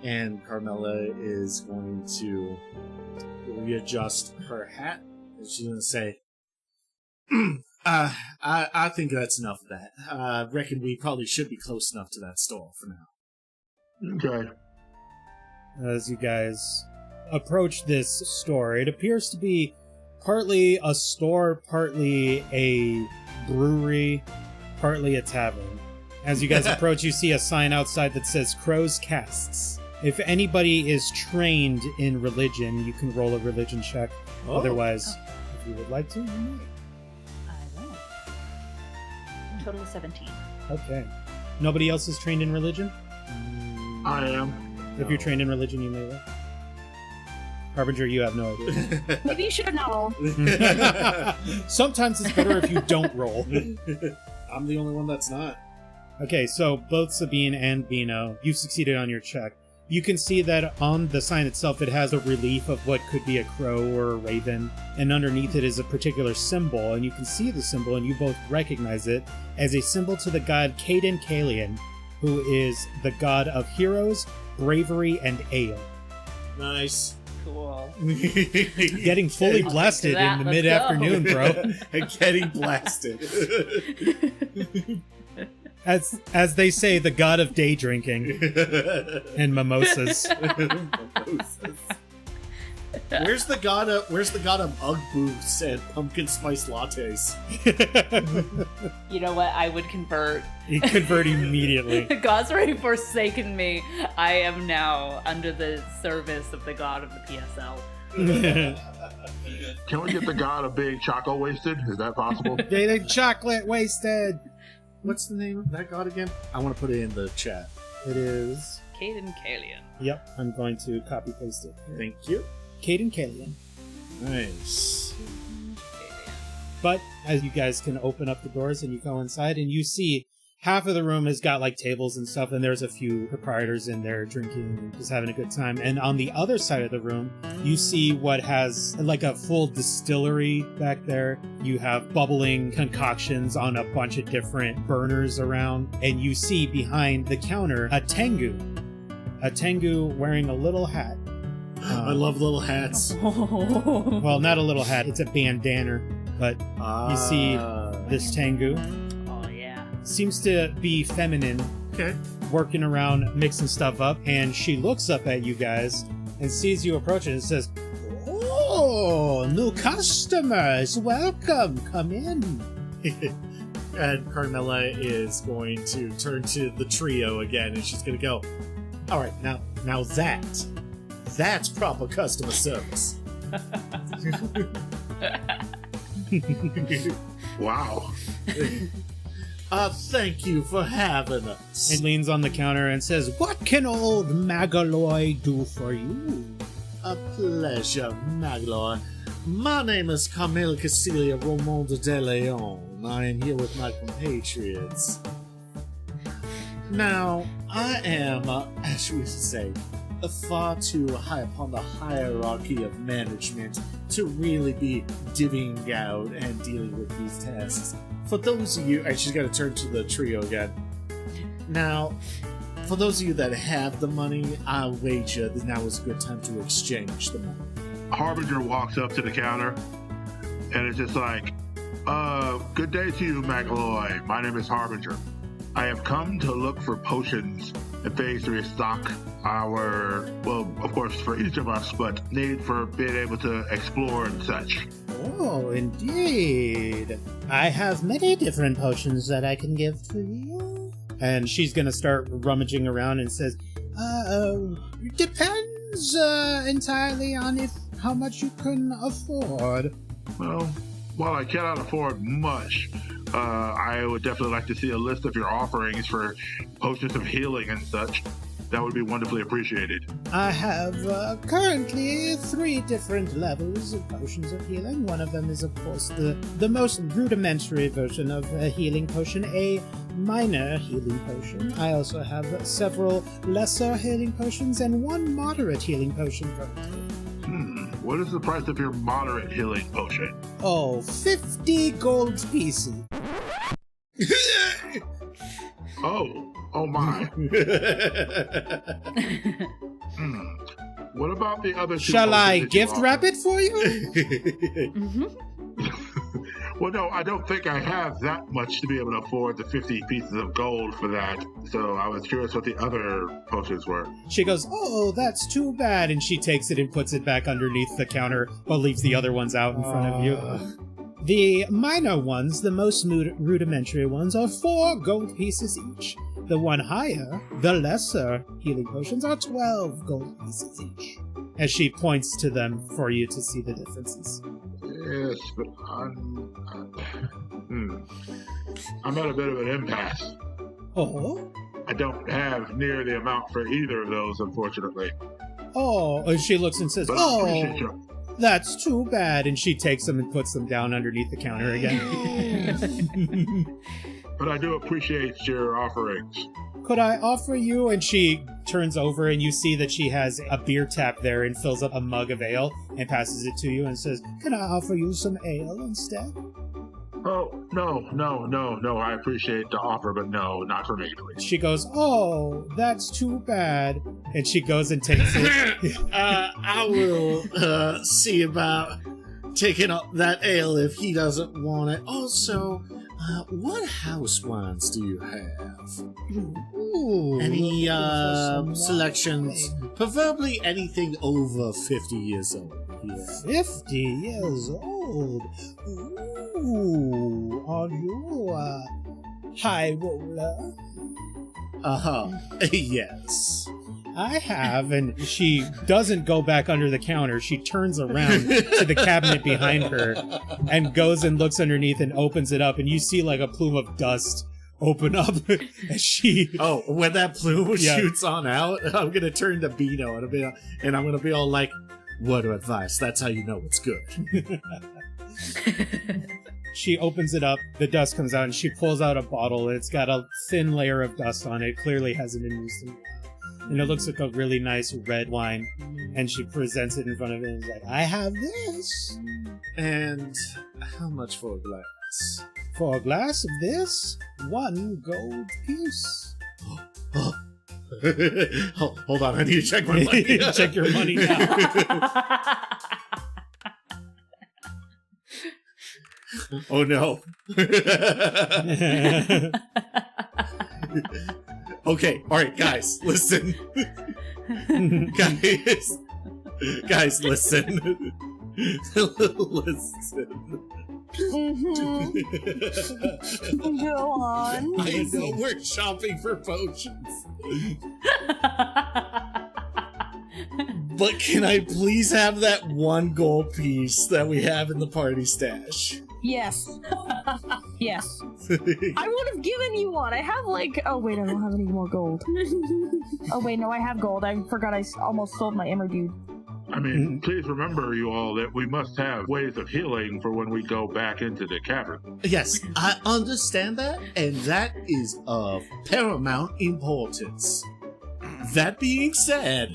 And Carmela is going to readjust her hat, and she's going to say, I think that's enough of that. I reckon we probably should be close enough to that store for now. Okay. As you guys approach this store, it appears to be partly a store, partly a brewery, partly a tavern. As you guys approach, you see a sign outside that says Crow's Casts. If anybody is trained in religion, you can roll a religion check. Oh. Otherwise, if you would like to, you may. I will. Total of 17. Okay. Nobody else is trained in religion? I am. If you're trained in religion, you may roll. Harbinger, you have no idea. Maybe you should not roll. Sometimes it's better if you don't roll. I'm the only one that's not. Okay, so both Sabine and Bino, you've succeeded on your check. You can see that on the sign itself, it has a relief of what could be a crow or a raven, and underneath it is a particular symbol, and you can see the symbol, and you both recognize it as a symbol to the god Caden Kalian, who is the god of heroes, bravery, and ale. Nice. Cool. Getting fully I'll blasted take that, in the let's mid-afternoon, bro. Getting blasted. As they say, the god of day drinking and mimosas. Where's the god of Ugg boots and pumpkin spice lattes? You know what? I would convert. He convert immediately. The god's already forsaken me. I am now under the service of the god of the PSL. Can we get the god of big choco wasted? Is that possible? Daily chocolate wasted. What's the name of that god again? I want to put it in the chat. It is. Caden Kalian. Yep, I'm going to copy paste it. Thank you. Caden Kalian. Nice. But as you guys can open up the doors and you go inside and you see half of the room has got like tables and stuff, and there's a few proprietors in there drinking and just having a good time. And on the other side of the room, you see what has like a full distillery back there. You have bubbling concoctions on a bunch of different burners around, and you see behind the counter a Tengu wearing a little hat. I love little hats. Well, not a little hat, it's a bandana, but you see this Tengu. Seems to be feminine, Okay. working around, mixing stuff up, and she looks up at you guys and sees you approaching and says, "Oh, new customers, welcome, come in." And Carmela is going to turn to the trio again, and she's going to go, "All right, now that's proper customer service." Wow. Thank you for having us. And leans on the counter and says, "What can old Magaloy do for you?" A pleasure, Magloire. My name is Camille Cecilia Romonda de Leon. I am here with my compatriots. Now, I am, as we used to say, far too high upon the hierarchy of management to really be divvying out and dealing with these tasks. For those of you, and she's going to turn to the trio again. Now, for those of you that have the money, I wager that now is a good time to exchange the money. Harbinger walks up to the counter, and it's just like, good day to you, McAloy. My name is Harbinger. I have come to look for potions and things to restock our, well, of course, for each of us, but need for being able to explore and such. Oh, indeed. I have many different potions that I can give to you. And she's gonna start rummaging around and says, depends entirely on how much you can afford. Well, while I cannot afford much, I would definitely like to see a list of your offerings for potions of healing and such. That would be wonderfully appreciated. I have currently 3 different levels of potions of healing. One of them is, of course, the most rudimentary version of a healing potion, a minor healing potion. I also have several lesser healing potions and 1 moderate healing potion currently. What is the price of your moderate healing potion? Oh, 50 gold pieces. Oh my. What about the other 2 Shall potions I that you gift offer? wrap it for you? Well, no, I don't think I have that much to be able to afford the 50 pieces of gold for that. So I was curious what the other potions were. She goes, oh, that's too bad. And she takes it and puts it back underneath the counter, but leaves the other ones out in front of you. The minor ones, the most rudimentary ones, are 4 gold pieces each. The one higher, the lesser healing potions, are 12 gold pieces each. As she points to them for you to see the differences. Yes, but I'm at a bit of an impasse. Oh? I don't have near the amount for either of those, unfortunately. Oh, and she looks and says, But I appreciate oh, you. that's too bad. And she takes them and puts them down underneath the counter again. But I do appreciate your offerings. Could I offer you? And she turns over and you see that she has a beer tap there and fills up a mug of ale and passes it to you and says, can I offer you some ale instead? Oh, no. I appreciate the offer, but no, not for me, please. She goes, oh, that's too bad. And she goes and takes it. I will see about taking up that ale if he doesn't want it. Also, what house wines do you have? Ooh, Any some selections? wine. Preferably anything over 50 years old. Yeah. 50 years old. Ooh, are you a high roller? Yes. I have, and she doesn't go back under the counter. She turns around to the cabinet behind her and goes and looks underneath and opens it up, and you see like a plume of dust open up as she... Oh, when that plume Yeah. shoots on out, I'm gonna turn to Beano and I'm gonna be all like, word of advice, that's how you know it's good. She opens it up, the dust comes out, and she pulls out a bottle, and it's got a thin layer of dust on it. Clearly hasn't been used in a while. And it looks like a really nice red wine. And she presents it in front of it and is like, I have this. And how much for a glass? For a glass of this, 1 gold piece. Hold on, I need to check my money. Check your money now. Oh no. Okay, alright, guys, listen. Guys, listen. Listen. Go on. I know we're shopping for potions. But can I please have that 1 gold piece that we have in the party stash? Yes. Yes. I would have given you one. I have oh wait, I don't have any more gold. Oh wait, no, I have gold. I forgot I almost sold my Emmer dude. I mean, please remember, you all, that we must have ways of healing for when we go back into the cavern. Yes, I understand that, and that is of paramount importance. That being said,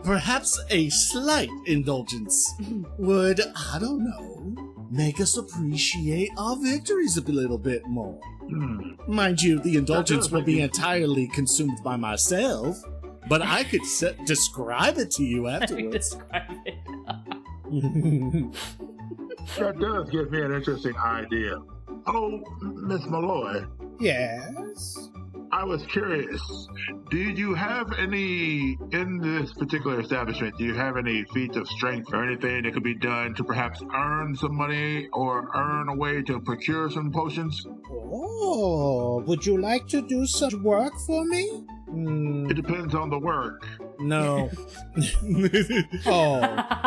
perhaps a slight indulgence would, I don't know, make us appreciate our victories a little bit more. Mind you, the indulgence will be entirely consumed by myself, but I could describe it to you afterwards. Describe it. That does give me an interesting idea. Oh, Miss Malloy, Yes. I was curious. Do you have any, in this particular establishment, do you have any feats of strength or anything that could be done to perhaps earn some money or earn a way to procure some potions? Oh, would you like to do such work for me? It depends on the work. No. Oh,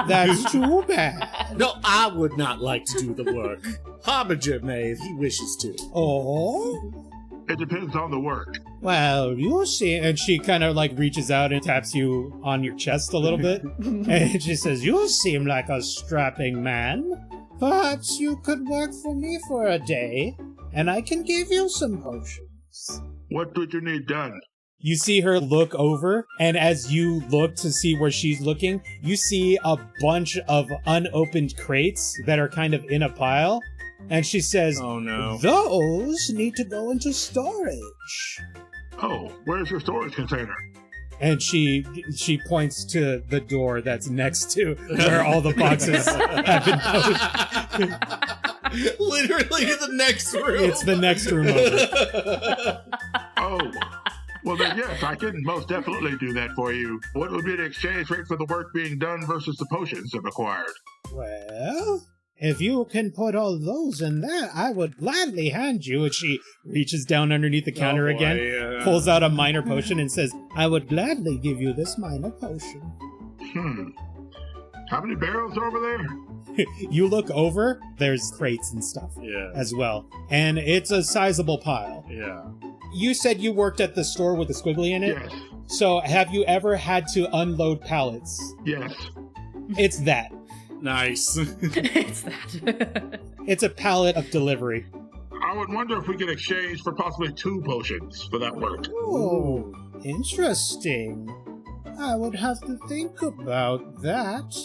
that's too bad. No, I would not like to do the work. Harbinger may if he wishes to. Oh? It depends on the work. Well, you see, and she kind of like reaches out and taps you on your chest a little bit. And she says, you seem like a strapping man. Perhaps you could work for me for a day, and I can give you some potions. What would you need done? You see her look over, and as you look to see where she's looking, you see a bunch of unopened crates that are kind of in a pile. And she says, Oh no. those need to go into storage. Oh, where's your storage container? And she points to the door that's next to where all the boxes have been posted. Literally the next room. It's the next room over. Oh, well then, yes, I can most definitely do that for you. What would be the exchange rate for the work being done versus the potions I've acquired? Well, if you can put all those in that, I would gladly hand you. And she reaches down underneath the counter again, pulls out a minor potion, and says, I would gladly give you this minor potion. How many barrels are over there? You look over, there's crates and stuff as well. And it's a sizable pile. Yeah. You said you worked at the store with the squiggly in it? Yes. So have you ever had to unload pallets? Yes. It's that. Nice. It's that. It's a pallet of delivery. I would wonder if we could exchange for possibly 2 potions for that work. Oh, interesting. I would have to think about that.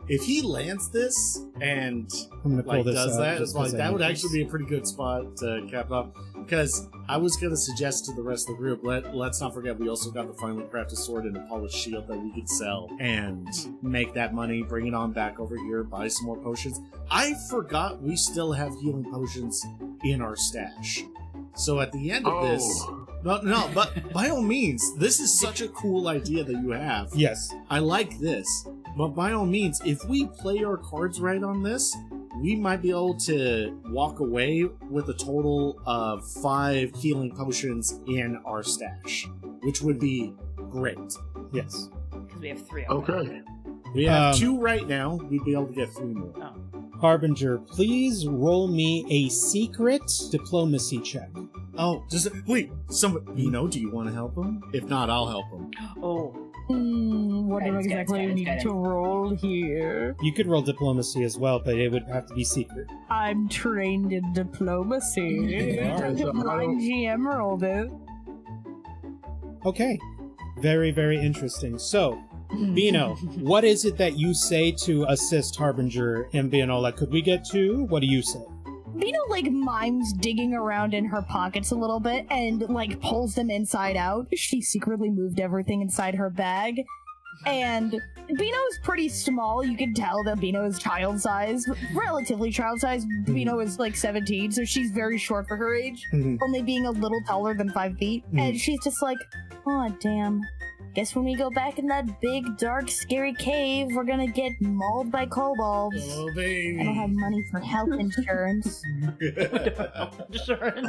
If he lands this and I'm gonna pull this does out that, just it's like 'cause I that would need actually be a pretty good spot to cap it off. Because I was gonna suggest to the rest of the group, let's not forget we also got the finely crafted sword and a polished shield that we could sell and make that money, bring it on back over here, buy some more potions. I forgot we still have healing potions in our stash. So at the end of this, but by all means, this is such a cool idea that you have. Yes. I like this. But by all means, if we play our cards right on this, we might be able to walk away with a total of 5 healing potions in our stash, which would be great. Yes. Because we have 3 Okay. already. We have 2 right now. We'd be able to get 3 more. Oh. Harbinger, please roll me a secret diplomacy check. Oh, wait. Do you want to help him? If not, I'll help him. Oh. What do I Guidance, exactly guidance, need guidance. to roll here? You could roll diplomacy as well, but it would have to be secret. I'm trained in diplomacy. Yeah, so My GM rolled it. Okay. Very, very interesting. So, Bino, what is it that you say to assist Harbinger and Bianola? Could we get 2? What do you say? Bino, mimes digging around in her pockets a little bit and, pulls them inside out. She secretly moved everything inside her bag. And Bino's pretty small. You can tell that Bino is child size, relatively child size. Bino is 17, so she's very short for her age, only being a little taller than 5 feet. And she's just like, oh, damn. Guess when we go back in that big, dark, scary cave, we're gonna get mauled by kobolds. Oh, baby. I don't have money for health insurance. Insurance.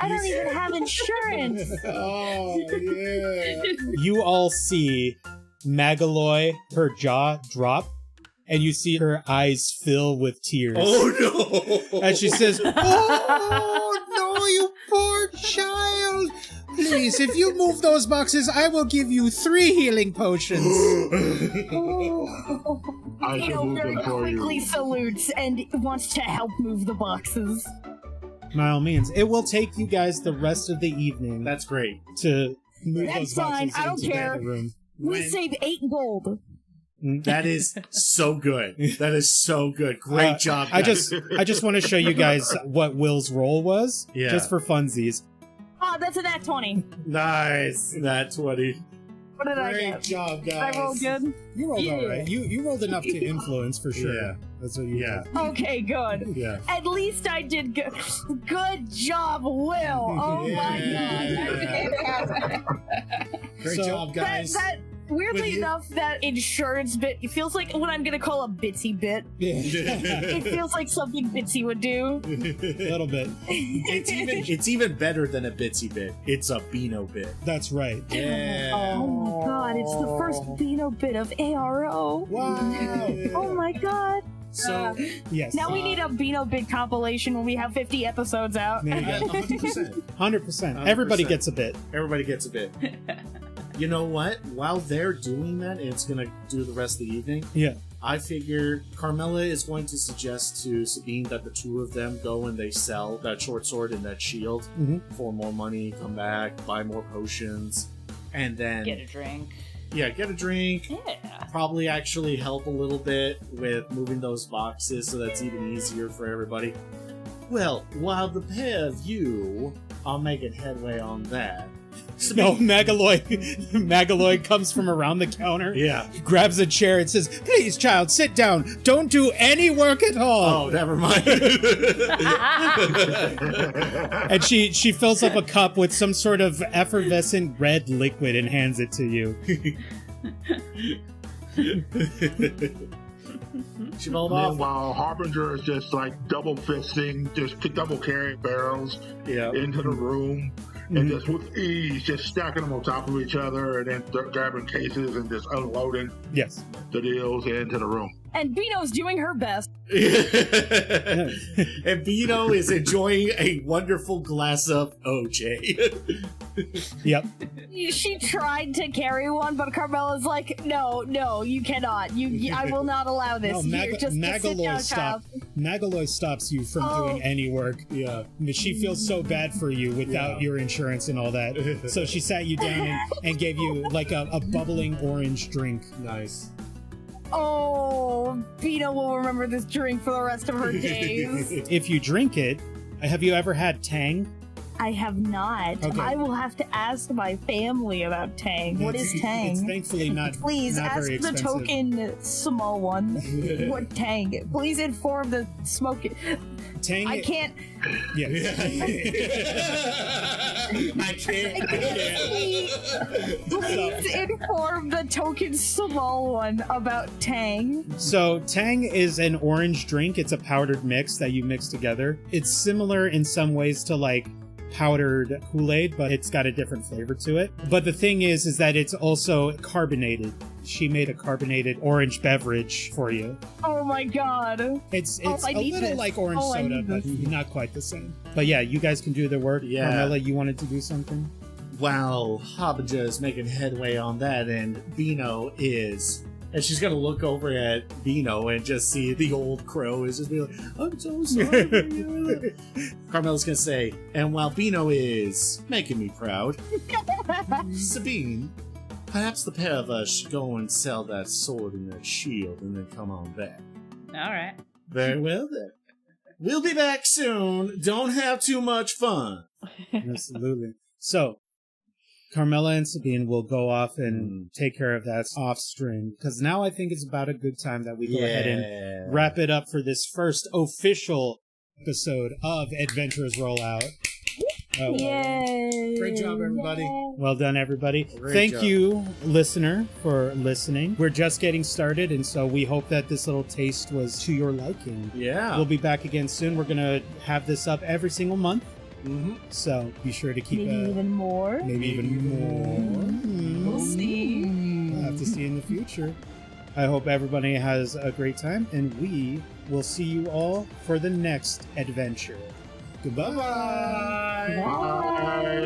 I don't even have insurance. Oh, yeah. You all see Magaloy, her jaw drop, and you see her eyes fill with tears. Oh, no. And she says, oh, no, you poor child. Please, if you move those boxes, I will give you 3 healing potions. I can Bino move very them for quickly you. salutes and wants to help move the boxes. By all means, it will take you guys the rest of the evening That's great. to move That's those boxes fine, I don't into care. the room. We save 8 gold. That is so good. That is so good. Great job, guys. I just want to show you guys what Will's roll was, Yeah. just for funsies. Oh, that's a nat 20. Nice. That 20. What did I Great get? job, Did guys. I roll good? You rolled Yeah. all right. You rolled enough to influence for sure. Yeah. That's what you Yeah. did. Okay, good. Yeah. At least I did good. Good job, Will. Oh my god. Great So- job, guys. That weirdly With you- enough, that insurance bit, it feels like what I'm gonna call a Bitsy bit. It feels like something Bitsy would do. A little bit. It's even better than a Bitsy bit. It's a Beano bit. That's right. Yeah. Oh my god, it's the first Beano bit of ARO. Wow. Oh my god. So, Yes. Now we need a Beano bit compilation when we have 50 episodes out. There you go. 100%. 100%. Everybody 100%. gets a bit. Everybody gets a bit. You know what? While they're doing that, and it's going to do the rest of the evening, Yeah. I figure Carmela is going to suggest to Sabine that the 2 of them go and they sell that short sword and that shield for more money, come back, buy more potions, and then Get a drink. get a drink. Yeah. Probably actually help a little bit with moving those boxes so that's even easier for everybody. Well, while the pair of you are making headway on that, No, Magaloid comes from around the counter. Yeah. Grabs a chair and says, "Please, child, sit down. Don't do any work at all." Oh, never mind. And she fills up a cup with some sort of effervescent red liquid and hands it to you. She rolled off. Meanwhile, Harbinger is just like double fisting, just double carrying barrels into the room. And just with ease, just stacking them on top of each other, and then grabbing cases and just unloading the deals into the room. And Bino's doing her best. And Bino is enjoying a wonderful glass of OJ. Yep. She tried to carry one, but Carmela's like, no, you cannot. I will not allow this. No, Here, just sit down, child. Magaloy stops you from doing any work. Yeah. She feels so bad for you without your insurance and all that. So she sat you down and gave you like a bubbling orange drink. Nice. Oh, Bino will remember this drink for the rest of her days. If you drink it, have you ever had Tang? I have not. Okay. I will have to ask my family about Tang. What is Tang? It's thankfully not. Please not ask very the expensive. token small one. What Tang? Please inform the smoke. Tang. I can't. Yes. I can't. Please inform the token small one about Tang. So Tang is an orange drink. It's a powdered mix that you mix together. It's similar in some ways to like powdered Kool-Aid, but it's got a different flavor to it. But the thing is that it's also carbonated. She made a carbonated orange beverage for you. Oh my god. It's I a need little this. like orange I soda, need but this. not quite the same. But yeah, you guys can do the work. Yeah. Carmela, you wanted to do something? While Harbinger is making headway on that, and Bino is. And she's gonna look over at Bino and just see the old crow is just be like, "I'm so sorry." Bino." Carmela's gonna say, and while Bino is making me proud, Sabine, perhaps the pair of us should go and sell that sword and that shield and then come on back. All right. Very well then. We'll be back soon. Don't have too much fun. Absolutely. So, Carmela and Sabine will go off and take care of that off stream, because now I think it's about a good time that we go ahead and wrap it up for this first official episode of Adventurers Rollout. Yay. Great job, everybody. Yay. Well done, everybody. Great Thank job. you, listener, for listening. We're just getting started, and so we hope that this little taste was to your liking. Yeah. We'll be back again soon. We're going to have this up every single month, Mm-hmm. so be sure to keep Maybe even more. maybe even more. We'll see. We'll have to see in the future. I hope everybody has a great time, and we will see you all for the next adventure. Goodbye. Bye. Bye.